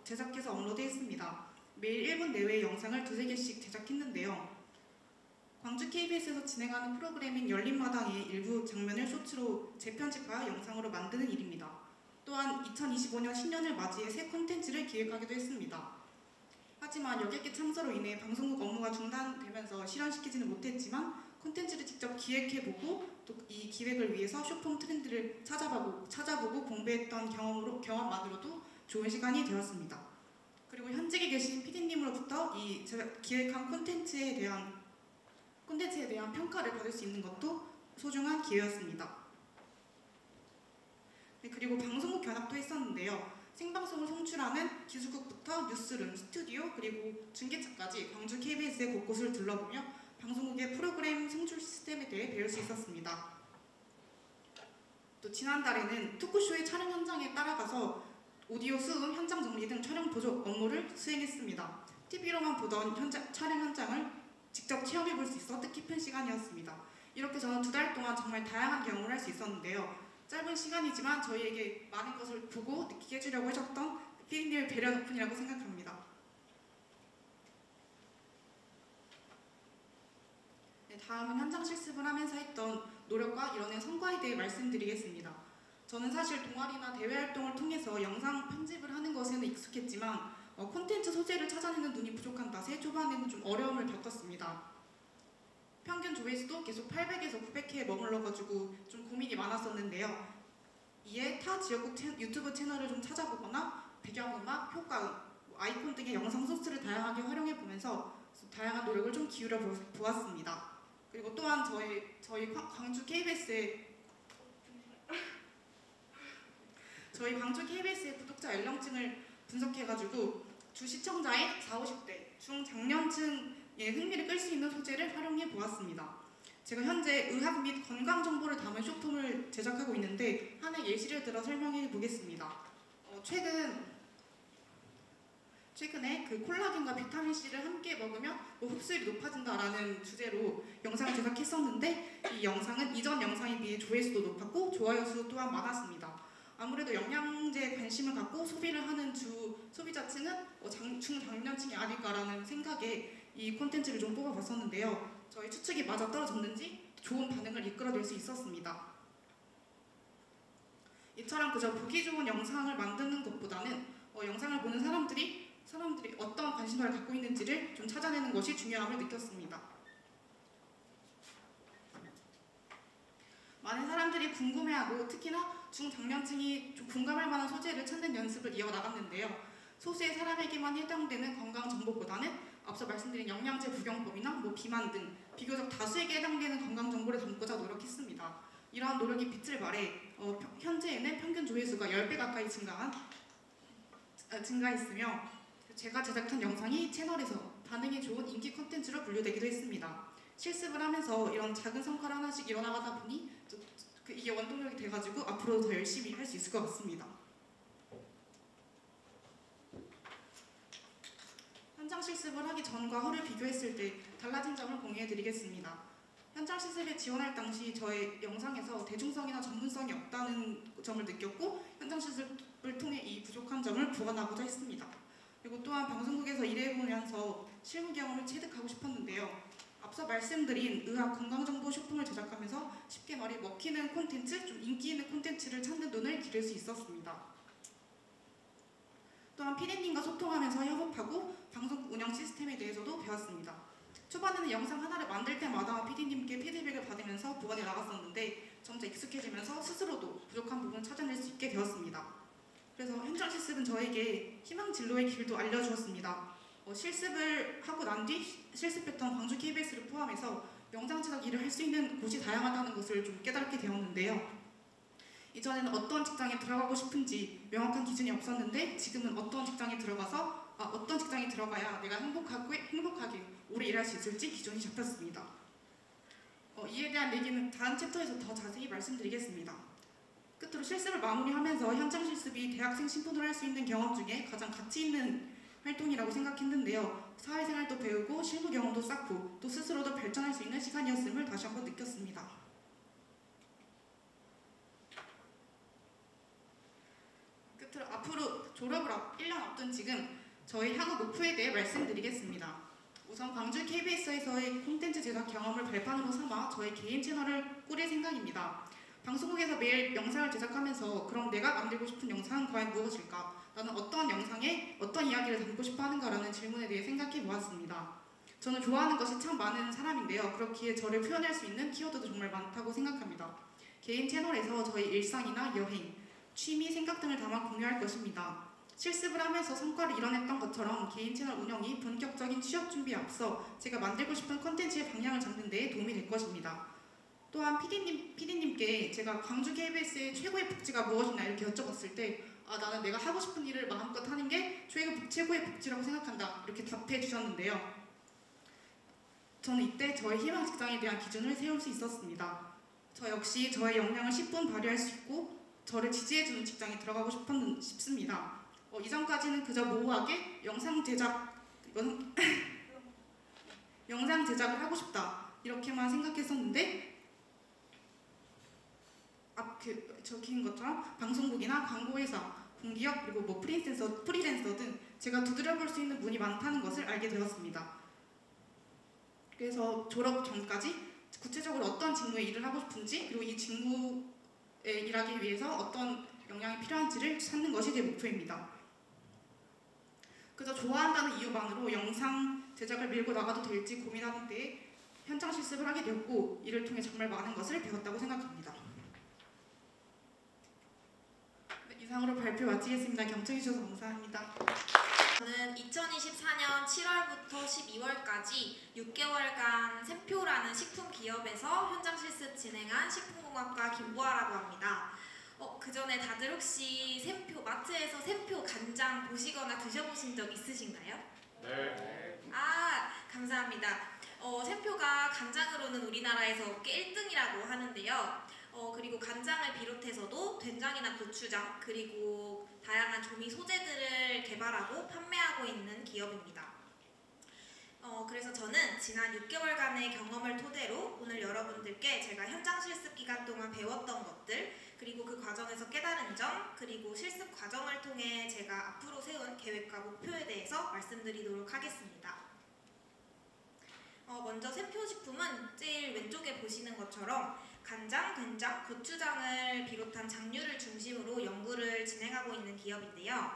제작해서 업로드했습니다. 매일 1분 내외의 영상을 2-3개씩 제작했는데요. 광주 KBS에서 진행하는 프로그램인 열린마당의 일부 장면을 쇼츠로 재편집하여 영상으로 만드는 일입니다. 또한 2025년 신년을 맞이해 새 콘텐츠를 기획하기도 했습니다. 하지만 여객기 참사로 인해 방송국 업무가 중단되면서 실현시키지는 못했지만 콘텐츠를 직접 기획해보고 또 이 기획을 위해서 쇼폼 트렌드를 찾아보고 공부했던 경험만으로도 좋은 시간이 되었습니다. 그리고 현직에 계신 PD님으로부터 이 제가 기획한 콘텐츠에 대한 평가를 받을 수 있는 것도 소중한 기회였습니다. 네, 그리고 방송국 견학도 했었는데요. 생방송을 송출하는 기수국부터 뉴스룸, 스튜디오, 그리고 중계차까지 광주 KBS의 곳곳을 둘러보며 방송국의 프로그램 송출 시스템에 대해 배울 수 있었습니다. 또 지난달에는 토크쇼의 촬영 현장에 따라가서 오디오 수음, 현장 정리 등 촬영 보조 업무를 수행했습니다. TV로만 보던 촬영 현장을 직접 체험해볼 수 있어 뜻깊은 시간이었습니다. 이렇게 저는 2달 동안 정말 다양한 경험을 할 수 있었는데요. 짧은 시간이지만 저희에게 많은 것을 보고 느끼게 해주려고 해줬던 PD님의 배려 덕분이라고 생각합니다. 네, 다음은 현장 실습을 하면서 했던 노력과 이뤄낸 성과에 대해 말씀드리겠습니다. 저는 사실 동아리나 대외 활동을 통해서 영상 편집을 하는 것에는 익숙했지만 콘텐츠 소재를 찾아내는 눈이 부족한 탓에 초반에는 좀 어려움을 겪었습니다. 평균 조회수도 계속 800에서 900회에 머물러가지고 좀 고민이 많았었는데요. 이에 타 지역국 유튜브 채널을 좀 찾아보거나 배경음악, 효과음, 아이콘 등의 영상 소스를 다양하게 활용해보면서 다양한 노력을 좀 기울여 보았습니다. 그리고 또한 저희 광주 KBS의 구독자 연령층을 분석해가지고 주 시청자의 40-50대, 중장년층의 흥미를 끌 수 있는 소재를 활용해 보았습니다. 제가 현재 의학 및 건강 정보를 담은 쇼폼을 제작하고 있는데 하나의 예시를 들어 설명해 보겠습니다. 최근 최근에 그 콜라겐과 비타민 C를 함께 먹으면 뭐 흡수율이 높아진다라는 주제로 영상을 제작했었는데 이 영상은 이전 영상에 비해 조회수도 높았고 좋아요 수 또한 많았습니다. 아무래도 영양제에 관심을 갖고 소비를 하는 소비자층은 중장년층이 아닐까라는 생각에 이 콘텐츠를 좀 뽑아봤었는데요. 저희 추측이 맞아 떨어졌는지 좋은 반응을 이끌어낼 수 있었습니다. 이처럼 그저 보기 좋은 영상을 만드는 것보다는 영상을 보는 사람들이 어떤 관심사를 갖고 있는지를 좀 찾아내는 것이 중요함을 느꼈습니다. 많은 사람들이 궁금해하고 특히나 중장년층이 좀 공감할 만한 소재를 찾는 연습을 이어나갔는데요. 소수의 사람에게만 해당되는 건강 정보보다는 앞서 말씀드린 영양제 복용법이나 비만 등 비교적 다수에게 해당되는 건강 정보를 담고자 노력했습니다. 이러한 노력이 빛을 발해 현재에는 평균 조회수가 10배 가까이 증가했으며 제가 제작한 영상이 채널에서 반응이 좋은 인기 콘텐츠로 분류되기도 했습니다. 실습을 하면서 이런 작은 성과를 하나씩 이뤄나가다 보니 이게 원동력이 돼가지고 앞으로 더 열심히 할 수 있을 것 같습니다. 현장 실습을 하기 전과 후를 비교했을 때 달라진 점을 공유해드리겠습니다. 현장 실습에 지원할 당시 저의 영상에서 대중성이나 전문성이 없다는 점을 느꼈고 현장 실습을 통해 이 부족한 점을 보완하고자 했습니다. 그리고 또한 방송국에서 일해보면서 실무 경험을 체득하고 싶었는데요. 앞서 말씀드린 의학 건강정보 쇼핑을 제작하면서 쉽게 말해 먹히는 콘텐츠, 좀 인기 있는 콘텐츠를 찾는 눈을 기를 수 있었습니다. 또한 PD님과 소통하면서 협업하고 방송국 운영 시스템에 대해서도 배웠습니다. 초반에는 영상 하나를 만들 때마다 PD님께 피드백을 받으면서 보완해 나갔었는데 점차 익숙해지면서 스스로도 부족한 부분을 찾아낼 수 있게 되었습니다. 그래서 현장 실습은 저에게 희망 진로의 길도 알려주었습니다. 실습을 하고 난 뒤 실습했던 광주 KBS를 포함해서 영상 제작 일을 할 수 있는 곳이 다양하다는 것을 좀 깨닫게 되었는데요. 이전에는 어떤 직장에 들어가고 싶은지 명확한 기준이 없었는데 지금은 어떤 직장에 들어가야 내가 행복하게 오래 일할 수 있을지 기준이 잡혔습니다. 이에 대한 얘기는 다음 챕터에서 더 자세히 말씀드리겠습니다. 끝으로 실습을 마무리하면서 현장 실습이 대학생 신분으로 할 수 있는 경험 중에 가장 가치 있는 활동이라고 생각했는데요. 사회생활도 배우고 실무 경험도 쌓고 또 스스로도 발전할 수 있는 시간이었음을 다시 한번 느꼈습니다. 끝으로 앞으로 졸업을 1년 앞둔 지금 저희 향후 목표에 대해 말씀드리겠습니다. 우선 광주 KBS에서의 콘텐츠 제작 경험을 발판으로 삼아 저희 개인 채널을 꾸릴 생각입니다. 방송국에서 매일 영상을 제작하면서 그럼 내가 만들고 싶은 영상은 과연 무엇일까? 나는 어떤 영상에 어떤 이야기를 담고 싶어 하는가라는 질문에 대해 생각해 보았습니다. 저는 좋아하는 것이 참 많은 사람인데요. 그렇기에 저를 표현할 수 있는 키워드도 정말 많다고 생각합니다. 개인 채널에서 저희 일상이나 여행, 취미, 생각 등을 담아 공유할 것입니다. 실습을 하면서 성과를 이뤄냈던 것처럼 개인 채널 운영이 본격적인 취업 준비에 앞서 제가 만들고 싶은 콘텐츠의 방향을 잡는 데에 도움이 될 것입니다. 또한 PD님께 제가 광주 KBS의 최고의 복지가 무엇이냐 이렇게 여쭤봤을 때 나는 내가 하고 싶은 일을 마음껏 하는 게 최고의 복지라고 생각한다 이렇게 답해 주셨는데요. 저는 이때 저의 희망 직장에 대한 기준을 세울 수 있었습니다. 저 역시 저의 역량을 10분 발휘할 수 있고 저를 지지해주는 직장에 들어가고 싶습니다. 이전까지는 그저 모호하게 영상 제작을 하고 싶다 이렇게만 생각했었는데 적힌 것처럼 방송국이나 광고회사, 공기업 그리고 프리랜서 등 제가 두드려볼 수 있는 문이 많다는 것을 알게 되었습니다. 그래서 졸업 전까지 구체적으로 어떤 직무에 일을 하고 싶은지 그리고 이 직무에 일하기 위해서 어떤 역량이 필요한지를 찾는 것이 제 목표입니다. 그저 좋아한다는 이유만으로 영상 제작을 밀고 나가도 될지 고민하는 때에 현장 실습을 하게 되었고 이를 통해 정말 많은 것을 배웠다고 생각합니다. 이상으로 발표 마치겠습니다. 경청해주셔서 감사합니다. 저는 2024년 7월부터 12월까지 6개월간 샘표라는 식품 기업에서 현장 실습 진행한 식품공학과 김보아라고 합니다. 그 전에 다들 혹시 샘표, 마트에서 샘표 간장 보시거나 드셔보신 적 있으신가요? 네. 감사합니다. 샘표가 간장으로는 우리나라에서 업계 1등이라고 하는데요. 그리고 간장을 비롯해서도 된장이나 고추장 그리고 다양한 조미 소재들을 개발하고 판매하고 있는 기업입니다. 그래서 저는 지난 6개월간의 경험을 토대로 오늘 여러분들께 제가 현장 실습 기간 동안 배웠던 것들 그리고 그 과정에서 깨달은 점 그리고 실습 과정을 통해 제가 앞으로 세운 계획과 목표에 대해서 말씀드리도록 하겠습니다. 먼저 샘표식품은 제일 왼쪽에 보시는 것처럼 간장, 된장, 고추장을 비롯한 장류를 중심으로 연구를 진행하고 있는 기업인데요.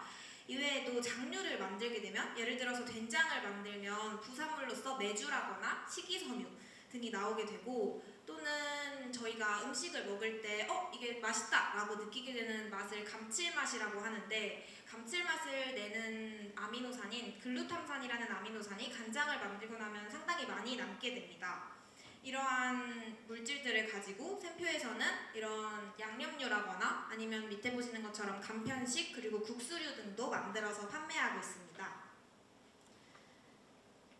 이외에도 장류를 만들게 되면 예를 들어서 된장을 만들면 부산물로서 메주라거나 식이섬유 등이 나오게 되고 또는 저희가 음식을 먹을 때 이게 맛있다 라고 느끼게 되는 맛을 감칠맛이라고 하는데 감칠맛을 내는 아미노산인 글루탐산이라는 아미노산이 간장을 만들고 나면 상당히 많이 남게 됩니다. 이러한 물질들을 가지고 샘표에서는 이런 양념류라거나 아니면 밑에 보시는 것처럼 간편식 그리고 국수류 등도 만들어서 판매하고 있습니다.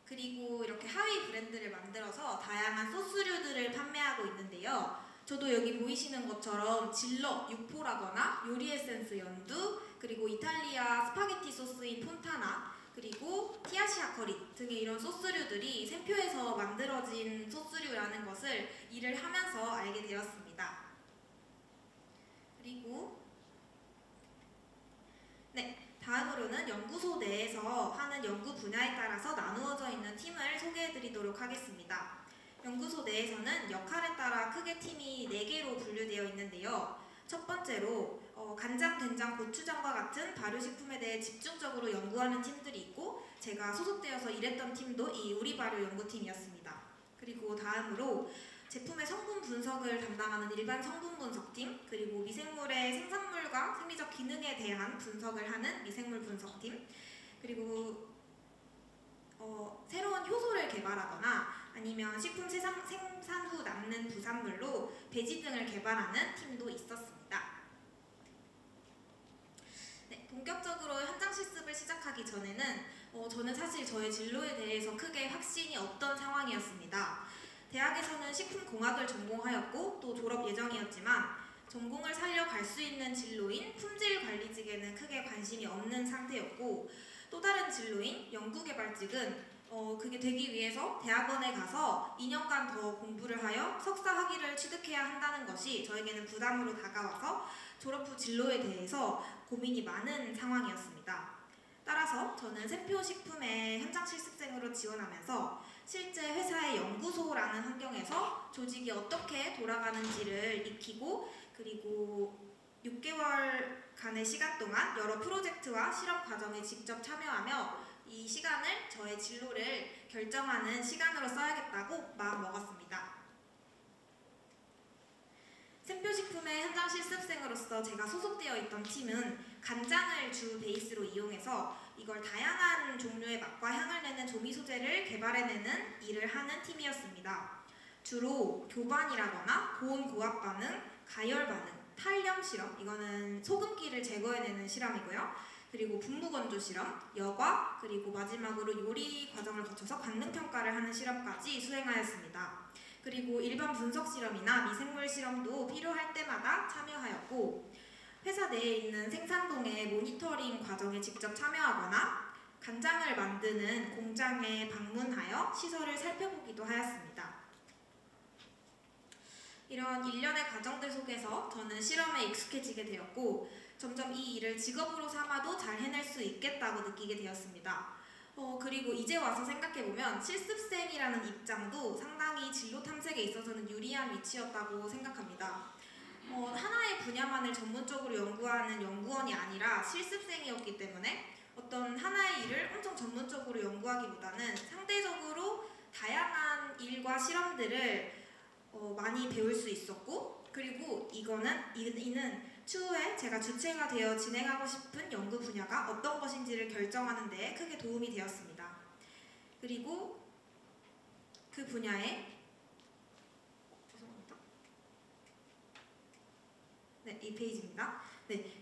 그리고 이렇게 하위 브랜드를 만들어서 다양한 소스류들을 판매하고 있는데요. 저도 여기 보이시는 것처럼 질러 육포라거나 요리 에센스 연두 그리고 이탈리아 스파게티 소스인 폰타나 그리고 티아시아 커리 등의 이런 소스류들이 샘표에서 만들어진 소스류라는 것을 일을 하면서 알게 되었습니다. 그리고 다음으로는 연구소 내에서 하는 연구 분야에 따라서 나누어져 있는 팀을 소개해드리도록 하겠습니다. 연구소 내에서는 역할에 따라 크게 팀이 4개로 분류되어 있는데요. 첫 번째로 간장, 된장, 고추장과 같은 발효식품에 대해 집중적으로 연구하는 팀들이 있고 제가 소속되어서 일했던 팀도 이 우리발효 연구팀이었습니다. 그리고 다음으로 제품의 성분 분석을 담당하는 일반 성분 분석팀 그리고 미생물의 생산물과 생리적 기능에 대한 분석을 하는 미생물 분석팀 그리고 새로운 효소를 개발하거나 아니면 식품 생산 후 남는 부산물로 배지 등을 개발하는 팀도 있었습니다. 본격적으로 현장 실습을 시작하기 전에는 저는 사실 저의 진로에 대해서 크게 확신이 없던 상황이었습니다. 대학에서는 식품공학을 전공하였고 또 졸업 예정이었지만 전공을 살려 갈 수 있는 진로인 품질관리직에는 크게 관심이 없는 상태였고 또 다른 진로인 연구개발직은 그게 되기 위해서 대학원에 가서 2년간 더 공부를 하여 석사 학위를 취득해야 한다는 것이 저에게는 부담으로 다가와서 졸업 후 진로에 대해서 고민이 많은 상황이었습니다. 따라서 저는 샘표식품의 현장 실습생으로 지원하면서 실제 회사의 연구소라는 환경에서 조직이 어떻게 돌아가는지를 익히고 그리고 6개월간의 시간 동안 여러 프로젝트와 실험 과정에 직접 참여하며 이 시간을 저의 진로를 결정하는 시간으로 써야겠다고 마음먹었습니다. 샘표식품의 현장 실습생으로서 제가 소속되어 있던 팀은 간장을 주 베이스로 이용해서 이걸 다양한 종류의 맛과 향을 내는 조미 소재를 개발해내는 일을 하는 팀이었습니다. 주로 교반이라거나 고온 고압 반응, 가열 반응, 탈염 실험, 이거는 소금기를 제거해내는 실험이고요. 그리고 분무 건조 실험, 여과, 그리고 마지막으로 요리 과정을 거쳐서 관능 평가를 하는 실험까지 수행하였습니다. 그리고 일반 분석 실험이나 미생물 실험도 필요할 때마다 참여하였고 회사 내에 있는 생산동의 모니터링 과정에 직접 참여하거나 간장을 만드는 공장에 방문하여 시설을 살펴보기도 하였습니다. 이런 일련의 과정들 속에서 저는 실험에 익숙해지게 되었고 점점 이 일을 직업으로 삼아도 잘 해낼 수 있겠다고 느끼게 되었습니다. 그리고 이제 와서 생각해보면 실습생이라는 입장도 상당히 진로 탐색에 있어서는 유리한 위치였다고 생각합니다. 하나의 분야만을 전문적으로 연구하는 연구원이 아니라 실습생이었기 때문에 어떤 하나의 일을 엄청 전문적으로 연구하기보다는 상대적으로 다양한 일과 실험들을 많이 배울 수 있었고 그리고 이는 추후에 제가 주체가 되어 진행하고 싶은 연구 분야가 어떤 것인지를 결정하는 데 크게 도움이 되었습니다. 그리고 그 분야에 이 페이지입니다.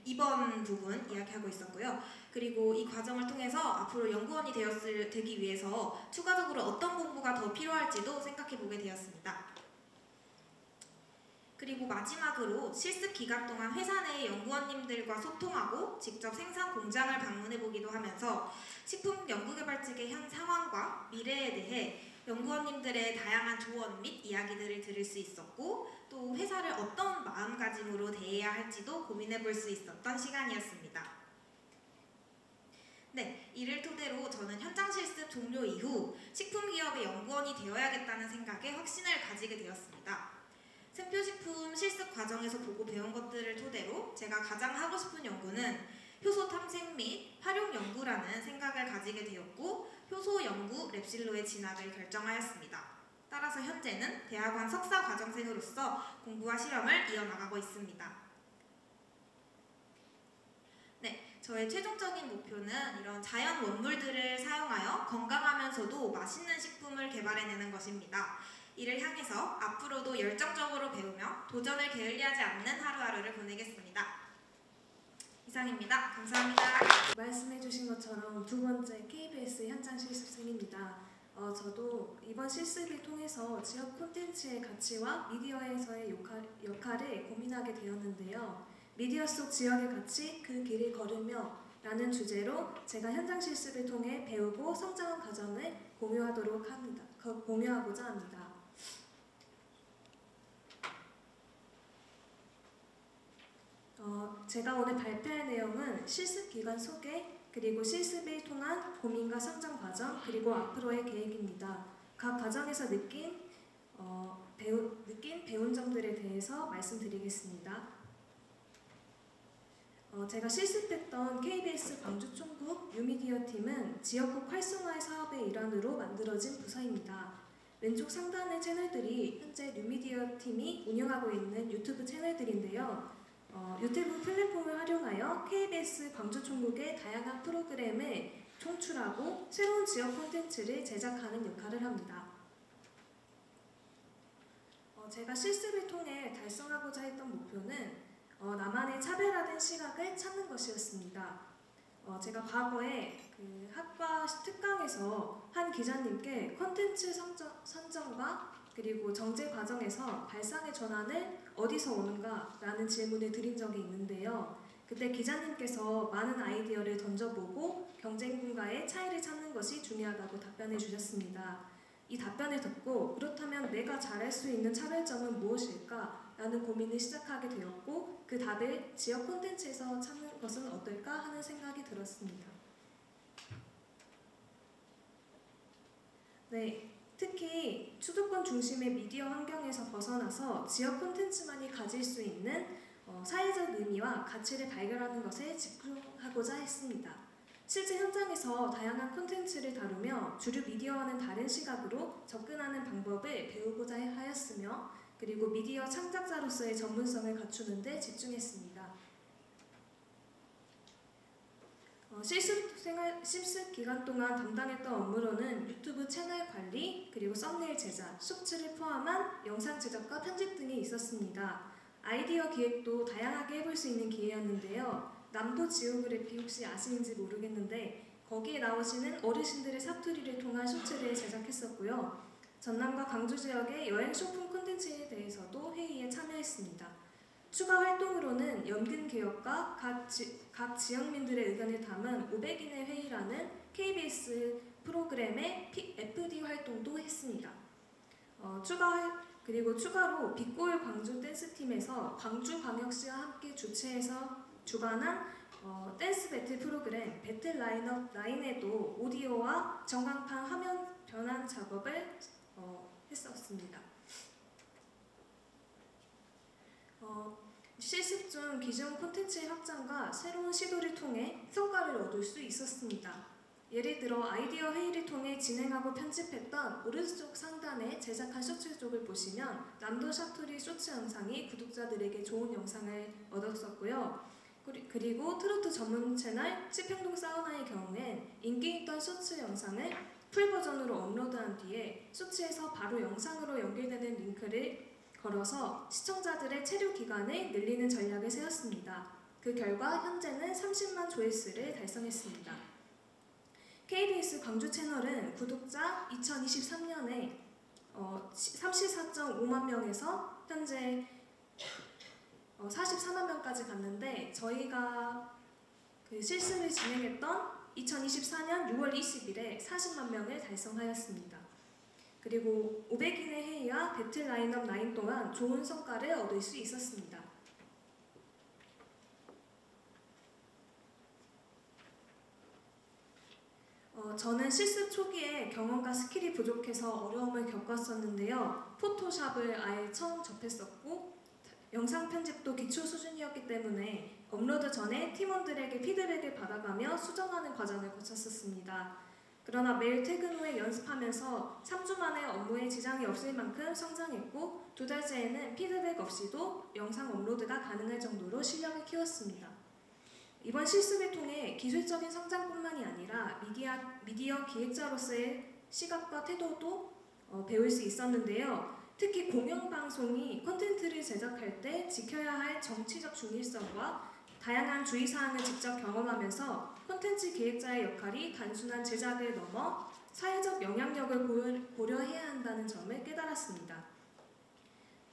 이번 부분 이야기하고 있었고요. 그리고 이 과정을 통해서 앞으로 연구원이 되기 위해서 추가적으로 어떤 공부가 더 필요할지도 생각해보게 되었습니다. 그리고 마지막으로 실습 기간 동안 회사 내 연구원님들과 소통하고 직접 생산 공장을 방문해보기도 하면서 식품 연구개발 측의 현 상황과 미래에 대해 연구원님들의 다양한 조언 및 이야기들을 들을 수 있었고 또 회사를 어떤 마음가짐으로 대해야 할지도 고민해볼 수 있었던 시간이었습니다. 네, 이를 토대로 저는 현장 실습 종료 이후 식품기업의 연구원이 되어야겠다는 생각에 확신을 가지게 되었습니다. 생표식품 실습 과정에서 보고 배운 것들을 토대로 제가 가장 하고 싶은 연구는 효소 탐색 및 활용 연구라는 생각을 가지게 되었고 효소 연구 랩실로의 진학을 결정하였습니다. 따라서 현재는 대학원 석사 과정생으로서 공부와 실험을 이어나가고 있습니다. 네, 저의 최종적인 목표는 이런 자연 원물들을 사용하여 건강하면서도 맛있는 식품을 개발해내는 것입니다. 이를 향해서 앞으로도 열정적으로 배우며 도전을 게을리하지 않는 하루하루를 보내겠습니다. 이상입니다. 감사합니다. 말씀해주신 것처럼 두 번째 KBS 현장 실습생입니다. 저도 이번 실습을 통해서 지역 콘텐츠의 가치와 미디어에서의 역할을 고민하게 되었는데요. 미디어 속 지역의 가치, 그 길을 걸으며 라는 주제로 제가 현장 실습을 통해 배우고 성장한 과정을 공유하고자 합니다. 제가 오늘 발표할 내용은 실습 기간 소개, 그리고 실습을 통한 고민과 성장 과정, 그리고 앞으로의 계획입니다. 각 과정에서 배운 점들에 대해서 말씀드리겠습니다. 제가 실습했던 KBS 광주 총국 뉴미디어 팀은 지역국 활성화의 사업의 일환으로 만들어진 부서입니다. 왼쪽 상단의 채널들이 현재 뉴미디어 팀이 운영하고 있는 유튜브 채널들인데요. 유튜브 플랫폼을 활용하여 KBS 광주 총국의 다양한 프로그램을 총출하고 새로운 지역 콘텐츠를 제작하는 역할을 합니다. 제가 실습을 통해 달성하고자 했던 목표는 나만의 차별화된 시각을 찾는 것이었습니다. 제가 과거에 학과 특강에서 한 기자님께 콘텐츠 선정과 그리고 정제 과정에서 발상의 전환을 어디서 오는가? 라는 질문을 드린 적이 있는데요. 그때 기자님께서 많은 아이디어를 던져보고 경쟁군과의 차이를 찾는 것이 중요하다고 답변해 주셨습니다. 이 답변을 듣고 그렇다면 내가 잘할 수 있는 차별점은 무엇일까? 라는 고민을 시작하게 되었고 그 답을 지역 콘텐츠에서 찾는 것은 어떨까 하는 생각이 들었습니다. 네. 특히 수도권 중심의 미디어 환경에서 벗어나서 지역 콘텐츠만이 가질 수 있는 사회적 의미와 가치를 발견하는 것에 집중하고자 했습니다. 실제 현장에서 다양한 콘텐츠를 다루며 주류 미디어와는 다른 시각으로 접근하는 방법을 배우고자 하였으며 그리고 미디어 창작자로서의 전문성을 갖추는 데 집중했습니다. 실습 기간 동안 담당했던 업무로는 유튜브 채널 관리, 그리고 썸네일 제작, 쇼츠를 포함한 영상 제작과 편집 등이 있었습니다. 아이디어 기획도 다양하게 해볼 수 있는 기회였는데요. 남도 지오그래피 혹시 아시는지 모르겠는데 거기에 나오시는 어르신들의 사투리를 통한 쇼츠를 제작했었고요. 전남과 광주 지역의 여행 쇼핑 콘텐츠에 대해서도 회의에 참여했습니다. 추가 활동으로는 연근 개혁과 각 지역민들의 의견을 담은 500인의 회의라는 KBS 프로그램의 FD 활동도 했습니다. 그리고 추가로 빅골 광주 댄스팀에서 광주광역시와 함께 주최해서 주관한 댄스 배틀 프로그램 배틀 라인업 9에도 오디오와 전광판 화면 변환 작업을 했었습니다. 실습 중 기존 콘텐츠의 확장과 새로운 시도를 통해 성과를 얻을 수 있었습니다. 예를 들어 아이디어 회의를 통해 진행하고 편집했던 오른쪽 상단에 제작한 쇼츠 쪽을 보시면 남도 샤토리 쇼츠 영상이 구독자들에게 좋은 영상을 얻었었고요. 그리고 트로트 전문 채널 치평동 사우나의 경우엔 인기 있던 쇼츠 영상을 풀 버전으로 업로드한 뒤에 쇼츠에서 바로 영상으로 연결되는 링크를 걸어서 시청자들의 체류 기간을 늘리는 전략을 세웠습니다. 그 결과 현재는 30만 조회수를 달성했습니다. KBS 광주 채널은 구독자 2023년에 34.5만 명에서 현재 44만 명까지 갔는데 저희가 그 실습을 진행했던 2024년 6월 20일에 40만 명을 달성하였습니다. 그리고 500인의 회의와 배틀 라인업 9 동안 좋은 성과를 얻을 수 있었습니다. 저는 실습 초기에 경험과 스킬이 부족해서 어려움을 겪었었는데요. 포토샵을 아예 처음 접했었고 영상 편집도 기초 수준이었기 때문에 업로드 전에 팀원들에게 피드백을 받아가며 수정하는 과정을 거쳤었습니다. 그러나 매일 퇴근 후에 연습하면서 3주 만에 업무에 지장이 없을 만큼 성장했고 2달째에는 피드백 없이도 영상 업로드가 가능할 정도로 실력을 키웠습니다. 이번 실습을 통해 기술적인 성장뿐만이 아니라 미디어 기획자로서의 시각과 태도도 배울 수 있었는데요. 특히 공영방송이 콘텐츠를 제작할 때 지켜야 할 정치적 중립성과 다양한 주의사항을 직접 경험하면서 콘텐츠 기획자의 역할이 단순한 제작을 넘어 사회적 영향력을 고려해야 한다는 점을 깨달았습니다.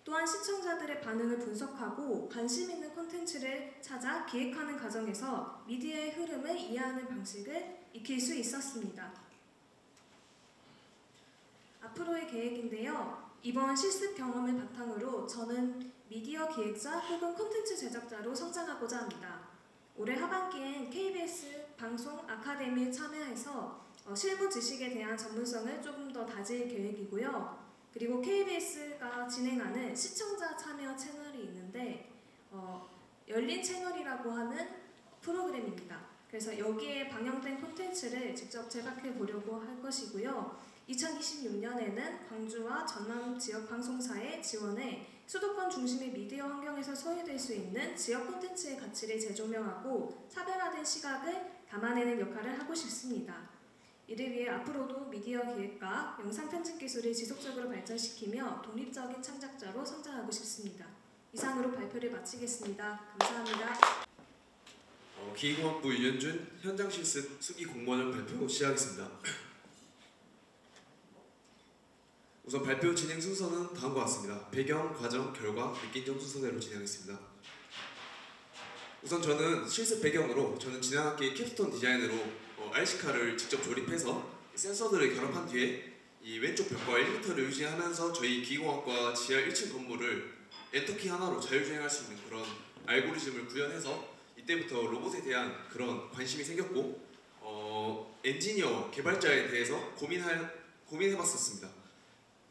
또한 시청자들의 반응을 분석하고 관심 있는 콘텐츠를 찾아 기획하는 과정에서 미디어의 흐름을 이해하는 방식을 익힐 수 있었습니다. 앞으로의 계획인데요. 이번 실습 경험을 바탕으로 저는 미디어 기획자 혹은 콘텐츠 제작자로 성장하고자 합니다. 올해 하반기엔 KBS 방송 아카데미에 참여해서 실무 지식에 대한 전문성을 조금 더 다질 계획이고요. 그리고 KBS가 진행하는 시청자 참여 채널이 있는데 열린 채널이라고 하는 프로그램입니다. 그래서 여기에 방영된 콘텐츠를 직접 제작해 보려고 할 것이고요. 2026년에는 광주와 전남 지역 방송사의 지원에 수도권 중심의 미디어 환경에서 소외될 수 있는 지역 콘텐츠의 가치를 재조명하고 차별화된 시각을 담아내는 역할을 하고 싶습니다. 이를 위해 앞으로도 미디어 기획과 영상 편집 기술을 지속적으로 발전시키며 독립적인 창작자로 성장하고 싶습니다. 이상으로 발표를 마치겠습니다. 감사합니다. 기계공학부 유현준 현장 실습 수기 공모전 발표 시작하겠습니다. 우선 발표 진행 순서는 다음과 같습니다. 배경, 과정, 결과, 느낀 점 순서대로 진행하겠습니다. 우선 저는 실습 배경으로 저는 지난 학기 캡스톤 디자인으로 RC카를 직접 조립해서 센서들을 결합한 뒤에 이 왼쪽 벽과 1m를 유지하면서 저희 기계공학과 지하 1층 건물을 엔터키 하나로 자율주행할 수 있는 그런 알고리즘을 구현해서 이때부터 로봇에 대한 그런 관심이 생겼고 엔지니어 개발자에 대해서 고민해봤었습니다.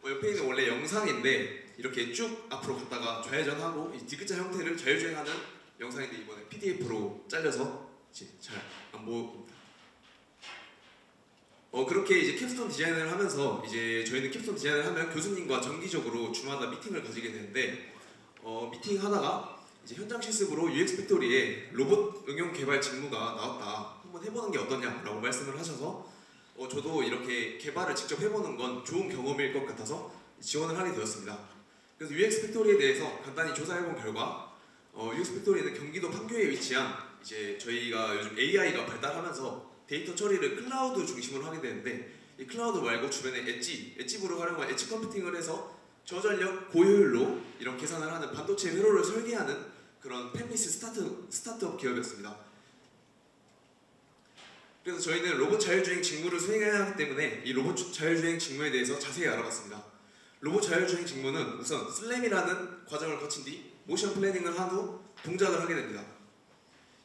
옆에 있는 원래 영상인데 이렇게 쭉 앞으로 갔다가 좌회전하고 이 디귿자 형태를 자율주행하는 영상인데 이번에 PDF로 잘려서 이제 잘 안 보입니다. 그렇게 이제 캡스톤 디자인을 하면서 이제 저희는 캡스톤 디자인을 하면 교수님과 정기적으로 주마다 미팅을 가지게 되는데 미팅 하다가 이제 현장 실습으로 UX 팩토리에 로봇 응용 개발 직무가 나왔다. 한번 해보는 게 어떠냐라고 말씀을 하셔서 저도 이렇게 개발을 직접 해보는 건 좋은 경험일 것 같아서 지원을 하게 되었습니다. 그래서 UX 팩토리에 대해서 간단히 조사해본 결과 UX 팩토리는 경기도 판교에 위치한 이제 저희가 요즘 AI가 발달하면서 데이터 처리를 클라우드 중심으로 하게 되는데 이 클라우드 말고 주변에 엣지부를 활용한 엣지 컴퓨팅을 해서 저전력 고효율로 이런 계산을 하는 반도체 회로를 설계하는 그런 팹리스 스타트업 기업이었습니다. 그래서 저희는 로봇 자율주행 직무를 수행해야 하기 때문에 이 로봇 자율주행 직무에 대해서 자세히 알아봤습니다. 로봇 자율주행 직무는 우선 슬램이라는 과정을 거친 뒤 모션 플래닝을 한 후 동작을 하게 됩니다.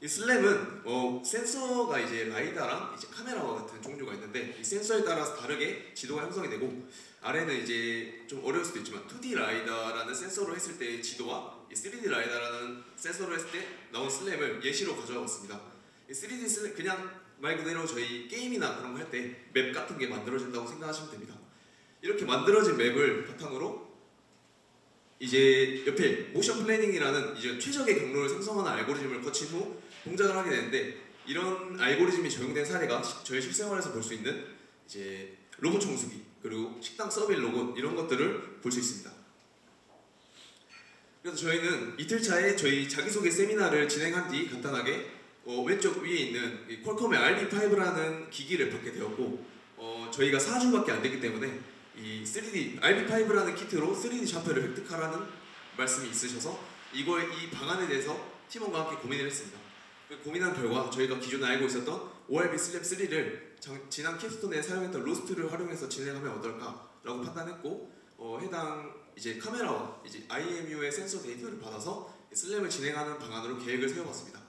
이 슬램은 센서가 이제 라이다랑 이제 카메라와 같은 종류가 있는데 이 센서에 따라서 다르게 지도가 형성이 되고 아래는 이제 좀 어려울 수도 있지만 2D 라이다라는 센서로 했을 때의 지도와 이 3D 라이다라는 센서로 했을 때 나온 슬램을 예시로 가져와봤습니다. 이 3D 슬램 그냥 말 그대로 저희 게임이나 그런 거 할 때 맵 같은 게 만들어진다고 생각하시면 됩니다. 이렇게 만들어진 맵을 바탕으로 이제 옆에 모션 플래닝이라는 이제 최적의 경로를 생성하는 알고리즘을 거친 후 동작을 하게 되는데 이런 알고리즘이 적용된 사례가 저희 실생활에서 볼 수 있는 이제 로봇 청소기 그리고 식당 서빙 로봇 이런 것들을 볼 수 있습니다. 그래서 저희는 이틀차에 저희 자기소개 세미나를 진행한 뒤 간단하게 왼쪽 위에 있는 이 퀄컴의 RB5라는 기기를 받게 되었고 저희가 4주밖에 안 됐기 때문에 이 3D RB5라는 키트로 3D 좌표를 획득하라는 말씀이 있으셔서 이 방안에 대해서 팀원과 함께 고민을 했습니다. 고민한 결과 저희가 기존에 알고 있었던 ORB 슬램 3를 지난 캡스톤에 사용했던 로스트를 활용해서 진행하면 어떨까라고 판단했고 해당 이제 카메라와 이제 IMU의 센서 데이터를 받아서 슬램을 진행하는 방안으로 계획을 세워봤습니다.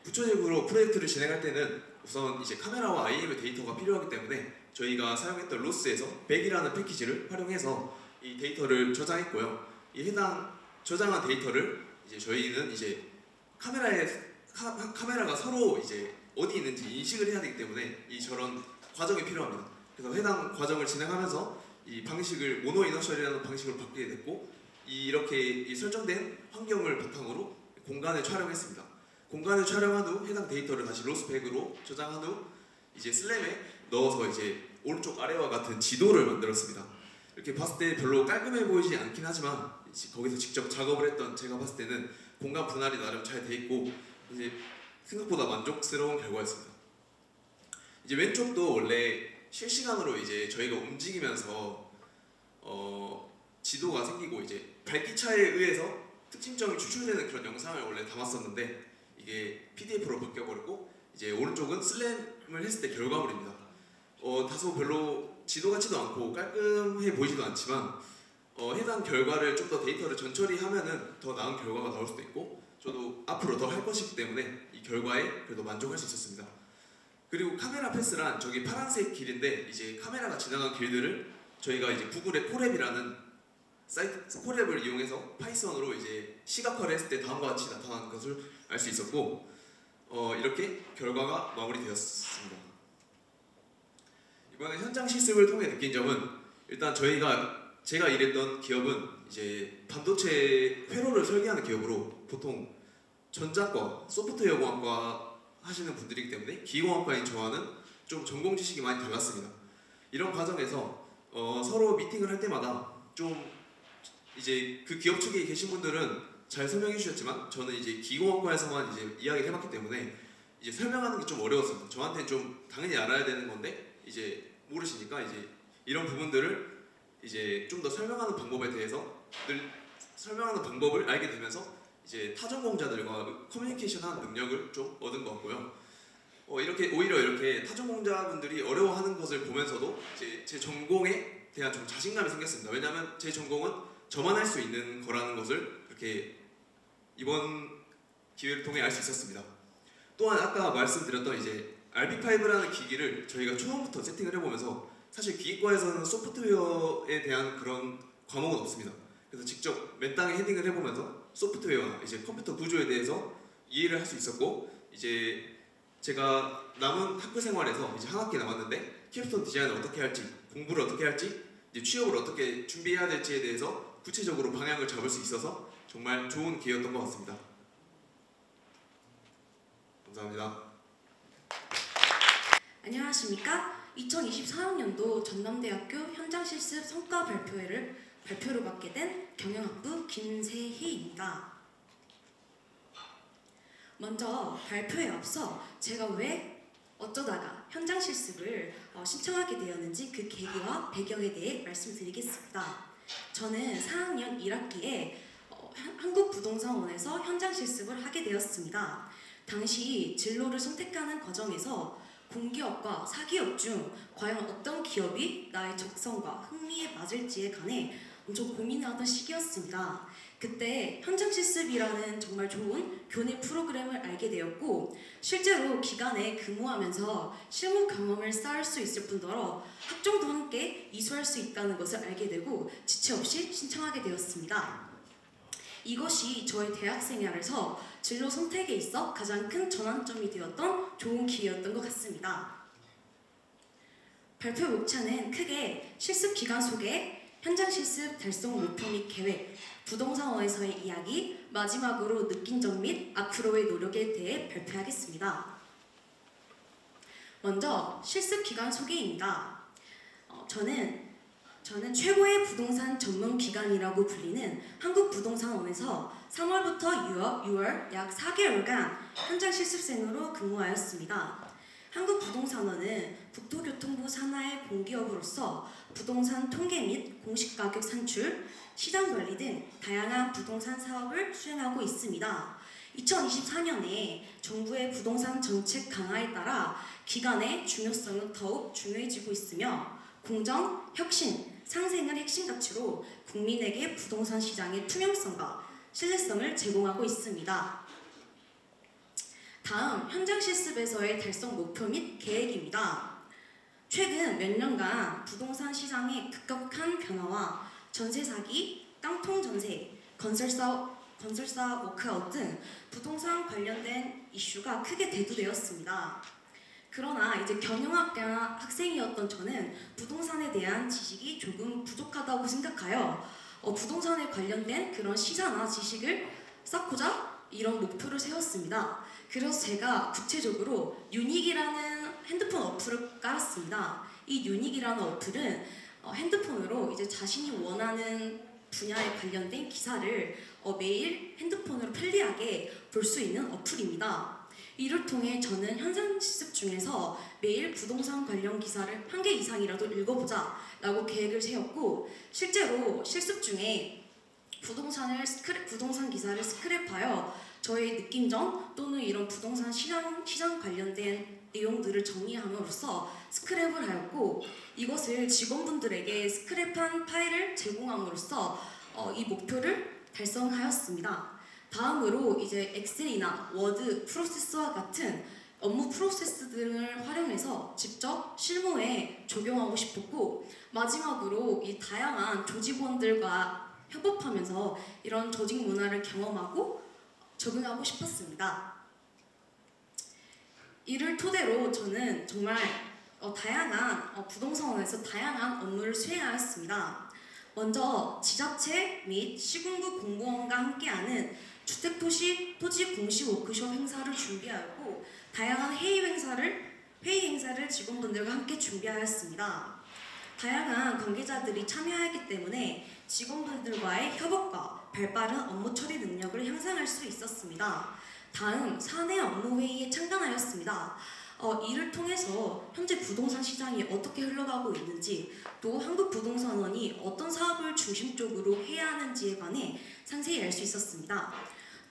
구체적으로 프로젝트를 진행할 때는 우선 이제 카메라와 IMU 데이터가 필요하기 때문에 저희가 사용했던 로스에서 100이라는 패키지를 활용해서 이 데이터를 저장했고요. 이 해당 저장한 데이터를 이제 저희는 이제 카메라가 서로 이제 어디 있는지 인식을 해야 되기 때문에 저런 과정이 필요합니다. 그래서 해당 과정을 진행하면서 이 방식을 모노 이너셜이라는 방식으로 바뀌게 됐고 이렇게 설정된 환경을 바탕으로 공간을 촬영했습니다. 공간을 촬영한 후 해당 데이터를 다시 로스백으로 저장한 후 이제 슬램에 넣어서 이제 오른쪽 아래와 같은 지도를 만들었습니다. 이렇게 봤을 때 별로 깔끔해 보이지 않긴 하지만 거기서 직접 작업을 했던 제가 봤을 때는 공간 분할이 나름 잘 돼 있고 이제 생각보다 만족스러운 결과였습니다. 이제 왼쪽도 원래 실시간으로 이제 저희가 움직이면서 지도가 생기고 이제 밝기차에 의해서 특징점이 추출되는 그런 영상을 원래 담았었는데 이게 PDF로 바뀌어버렸고 이제 오른쪽은 슬램을 했을 때 결과물입니다. 다소 별로 지도 같지도 않고 깔끔해 보이지도 않지만 해당 결과를 좀 더 데이터를 전처리하면은 더 나은 결과가 나올 수도 있고 저도 앞으로 더 할 것이기 때문에 이 결과에 그래도 만족할 수 있었습니다. 그리고 카메라 패스란 저기 파란색 길인데 이제 카메라가 지나간 길들을 저희가 이제 구글의 콜앱이라는 사이트 콜앱을 이용해서 파이썬으로 이제 시각화를 했을 때 다음과 같이 나타나는 것을 알 수 있었고 이렇게 결과가 마무리되었습니다. 이번에 현장 실습을 통해 느낀 점은 일단 제가 일했던 기업은 이제 반도체 회로를 설계하는 기업으로 보통 전자과, 소프트웨어공학과 하시는 분들이기 때문에 기계공학과인 저와는 좀 전공 지식이 많이 달랐습니다. 이런 과정에서 서로 미팅을 할 때마다 좀 이제 그 기업 측에 계신 분들은 잘 설명해 주셨지만 저는 이제 기계공학과에서만 이제 이야기를 해봤기 때문에 이제 설명하는 게 좀 어려웠습니다. 저한테는 좀 당연히 알아야 되는 건데 이제 모르시니까 이제 이런 부분들을 이제 좀 더 설명하는 방법에 대해서 설명하는 방법을 알게 되면서 이제 타전공자들과 커뮤니케이션하는 능력을 좀 얻은 것 같고요. 오히려 이렇게 타전공자분들이 어려워하는 것을 보면서도 제 전공에 대한 좀 자신감이 생겼습니다. 왜냐하면 제 전공은 저만 할 수 있는 거라는 것을 이렇게 이번 기회를 통해 알 수 있었습니다. 또한 아까 말씀드렸던 이제 RB5라는 기기를 저희가 처음부터 세팅을 해보면서 사실 기계과에서는 소프트웨어에 대한 그런 과목은 없습니다. 그래서 직접 맨 땅에 헤딩을 해보면서 소프트웨어나 이제 컴퓨터 구조에 대해서 이해를 할 수 있었고 이제 제가 남은 학교 생활에서 이제 한 학기 남았는데 캡스톤 디자인을 어떻게 할지 공부를 어떻게 할지 이제 취업을 어떻게 준비해야 될지에 대해서 구체적으로 방향을 잡을 수 있어서 정말 좋은 기회였던 것 같습니다. 감사합니다. 안녕하십니까? 2024학년도 전남대학교 현장실습 성과 발표를 맡게 된 경영학부 김세희입니다. 먼저 발표에 앞서 제가 왜 어쩌다가 현장실습을 신청하게 되었는지 그 계기와 배경에 대해 말씀드리겠습니다. 저는 4학년 1학기에 한국부동산원에서 현장실습을 하게 되었습니다. 당시 진로를 선택하는 과정에서 공기업과 사기업 중 과연 어떤 기업이 나의 적성과 흥미에 맞을지에 관해 엄청 고민을 하던 시기였습니다. 그때 현장실습이라는 정말 좋은 교내 프로그램을 알게 되었고 실제로 기간에 근무하면서 실무 경험을 쌓을 수 있을 뿐더러 학종도 함께 이수할 수 있다는 것을 알게 되고 지체 없이 신청하게 되었습니다. 이것이 저의 대학 생활에서 진로 선택에 있어 가장 큰 전환점이 되었던 좋은 기회였던 것 같습니다. 발표 목차는 크게 실습 기간 소개, 현장 실습 달성 목표 및 계획, 부동산원에서의 이야기, 마지막으로 느낀 점 및 앞으로의 노력에 대해 발표하겠습니다. 먼저 실습 기간 소개입니다. 저는 최고의 부동산 전문 기관이라고 불리는 한국부동산원에서 3월부터 6월 약 4개월간 현장 실습생으로 근무하였습니다. 한국부동산원은 국토교통부 산하의 공기업으로서 부동산 통계 및 공시가격 산출, 시장관리 등 다양한 부동산 사업을 수행하고 있습니다. 2024년에 정부의 부동산 정책 강화에 따라 기간의 중요성은 더욱 중요해지고 있으며 공정, 혁신, 상생을 핵심 가치로 국민에게 부동산 시장의 투명성과 신뢰성을 제공하고 있습니다. 다음 현장 실습에서의 달성 목표 및 계획입니다. 최근 몇 년간 부동산 시장의 급격한 변화와 전세 사기, 깡통 전세, 건설사 워크아웃 등 부동산 관련된 이슈가 크게 대두되었습니다. 그러나 이제 경영학과 학생이었던 저는 부동산에 대한 지식이 조금 부족하다고 생각하여 부동산에 관련된 그런 시사나 지식을 쌓고자 이런 목표를 세웠습니다. 그래서 제가 구체적으로 유닉이라는 핸드폰 어플을 깔았습니다. 이 유닉이라는 어플은 핸드폰으로 이제 자신이 원하는 분야에 관련된 기사를 매일 핸드폰으로 편리하게 볼 수 있는 어플입니다. 이를 통해 저는 현장 실습 중에서 매일 부동산 관련 기사를 1개 이상이라도 읽어보자 라고 계획을 세웠고 실제로 실습 중에 부동산 기사를 스크랩하여 저의 느낀점 또는 이런 부동산 시장 관련된 내용들을 정리함으로써 스크랩을 하였고 이것을 직원분들에게 스크랩한 파일을 제공함으로써 이 목표를 달성하였습니다. 다음으로 이제 엑셀이나 워드, 프로세스와 같은 업무 프로세스 등을 활용해서 직접 실무에 적용하고 싶었고 마지막으로 이 다양한 조직원들과 협업하면서 이런 조직 문화를 경험하고 적응하고 싶었습니다. 이를 토대로 저는 정말 다양한 부동산원에서 다양한 업무를 수행하였습니다. 먼저 지자체 및 시군구 공무원과 함께하는 주택도시 토지 공시 워크숍 행사를 준비하였고 다양한 회의 행사를 직원분들과 함께 준비하였습니다. 다양한 관계자들이 참여하기 때문에 직원분들과의 협업과 발빠른 업무 처리 능력을 향상할 수 있었습니다. 다음 사내 업무 회의에 참관하였습니다. 이를 통해서 현재 부동산 시장이 어떻게 흘러가고 있는지 또 한국부동산원이 어떤 사업을 중심적으로 해야 하는지에 관해 상세히 알 수 있었습니다.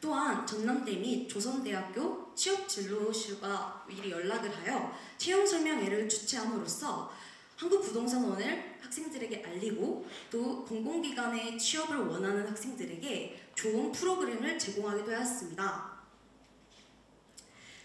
또한 전남대 및 조선대학교 취업진로실과 미리 연락을 하여 채용설명회를 주최함으로써 한국부동산원을 학생들에게 알리고 또 공공기관에 취업을 원하는 학생들에게 좋은 프로그램을 제공하기도 하였습니다.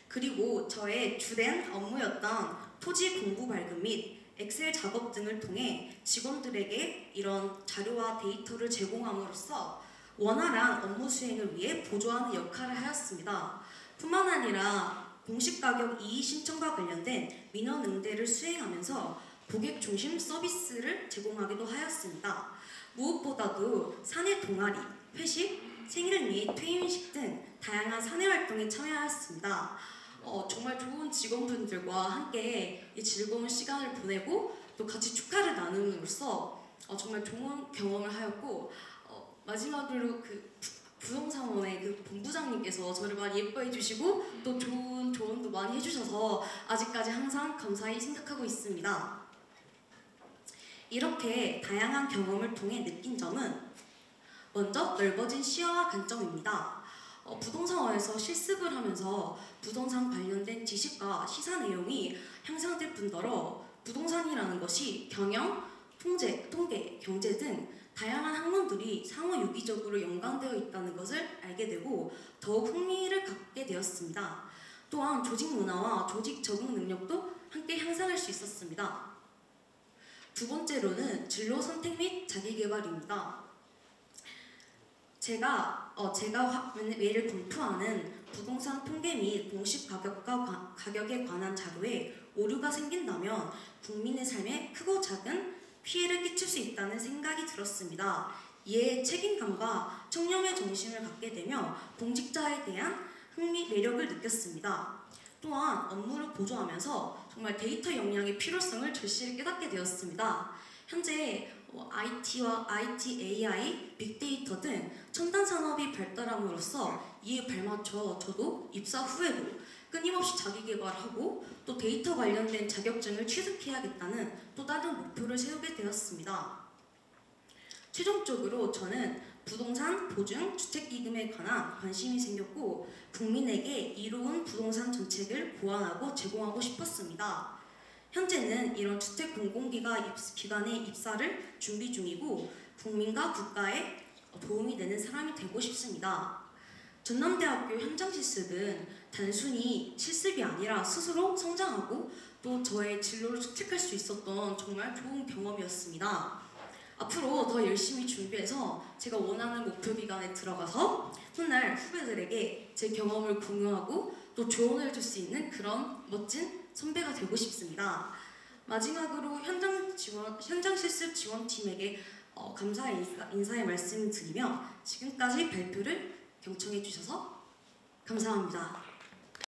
그리고 저의 주된 업무였던 토지 공부 발급 및 엑셀 작업 등을 통해 직원들에게 이런 자료와 데이터를 제공함으로써 원활한 업무 수행을 위해 보조하는 역할을 하였습니다. 뿐만 아니라 공시가격 이의 신청과 관련된 민원 응대를 수행하면서 고객 중심 서비스를 제공하기도 하였습니다. 무엇보다도 사내 동아리, 회식, 생일 및 퇴임식 등 다양한 사내 활동에 참여하였습니다. 정말 좋은 직원분들과 함께 이 즐거운 시간을 보내고 또 같이 축하를 나눔으로써 정말 좋은 경험을 하였고 마지막으로 그 부동산원의 그 본부장님께서 저를 많이 예뻐해 주시고 또 좋은 조언도 많이 해주셔서 아직까지 항상 감사히 생각하고 있습니다. 이렇게 다양한 경험을 통해 느낀 점은 먼저 넓어진 시야와 관점입니다. 부동산원에서 실습을 하면서 부동산 관련된 지식과 시사 내용이 향상될 뿐더러 부동산이라는 것이 경영, 통계, 경제 등 다양한 학문들이 상호 유기적으로 연관되어 있다는 것을 알게 되고 더욱 흥미를 갖게 되었습니다. 또한 조직 문화와 조직 적응 능력도 함께 향상할 수 있었습니다. 두 번째로는 진로 선택 및 자기개발입니다. 제가 매일 검토하는 부동산 통계 및 공시 가격에 관한 자료에 오류가 생긴다면 국민의 삶에 크고 작은 피해를 끼칠 수 있다는 생각이 들었습니다. 이에 책임감과 청렴의 정신을 갖게 되며 공직자에 대한 매력을 느꼈습니다. 또한 업무를 보조하면서 정말 데이터 역량의 필요성을 절실히 깨닫게 되었습니다. 현재 IT, AI, 빅데이터 등 첨단 산업이 발달함으로써 이에 발맞춰 저도 입사 후에도 끊임없이 자기 개발하고 또 데이터 관련된 자격증을 취득해야겠다는 또 다른 목표를 세우게 되었습니다. 최종적으로 저는 부동산 보증 주택기금에 관한 관심이 생겼고 국민에게 이로운 부동산 정책을 고안하고 제공하고 싶었습니다. 현재는 이런 주택 공공기관의 입사를 준비 중이고 국민과 국가에 도움이 되는 사람이 되고 싶습니다. 전남대학교 현장실습은 단순히 실습이 아니라 스스로 성장하고 또 저의 진로를 축적할 수 있었던 정말 좋은 경험이었습니다. 앞으로 더 열심히 준비해서 제가 원하는 목표 기간에 들어가서 훗날 후배들에게 제 경험을 공유하고 또 조언을 줄 수 있는 그런 멋진 선배가 되고 싶습니다. 마지막으로 현장 실습 지원팀에게 감사의 인사의 말씀을 드리며 지금까지 발표를 경청해 주셔서 감사합니다.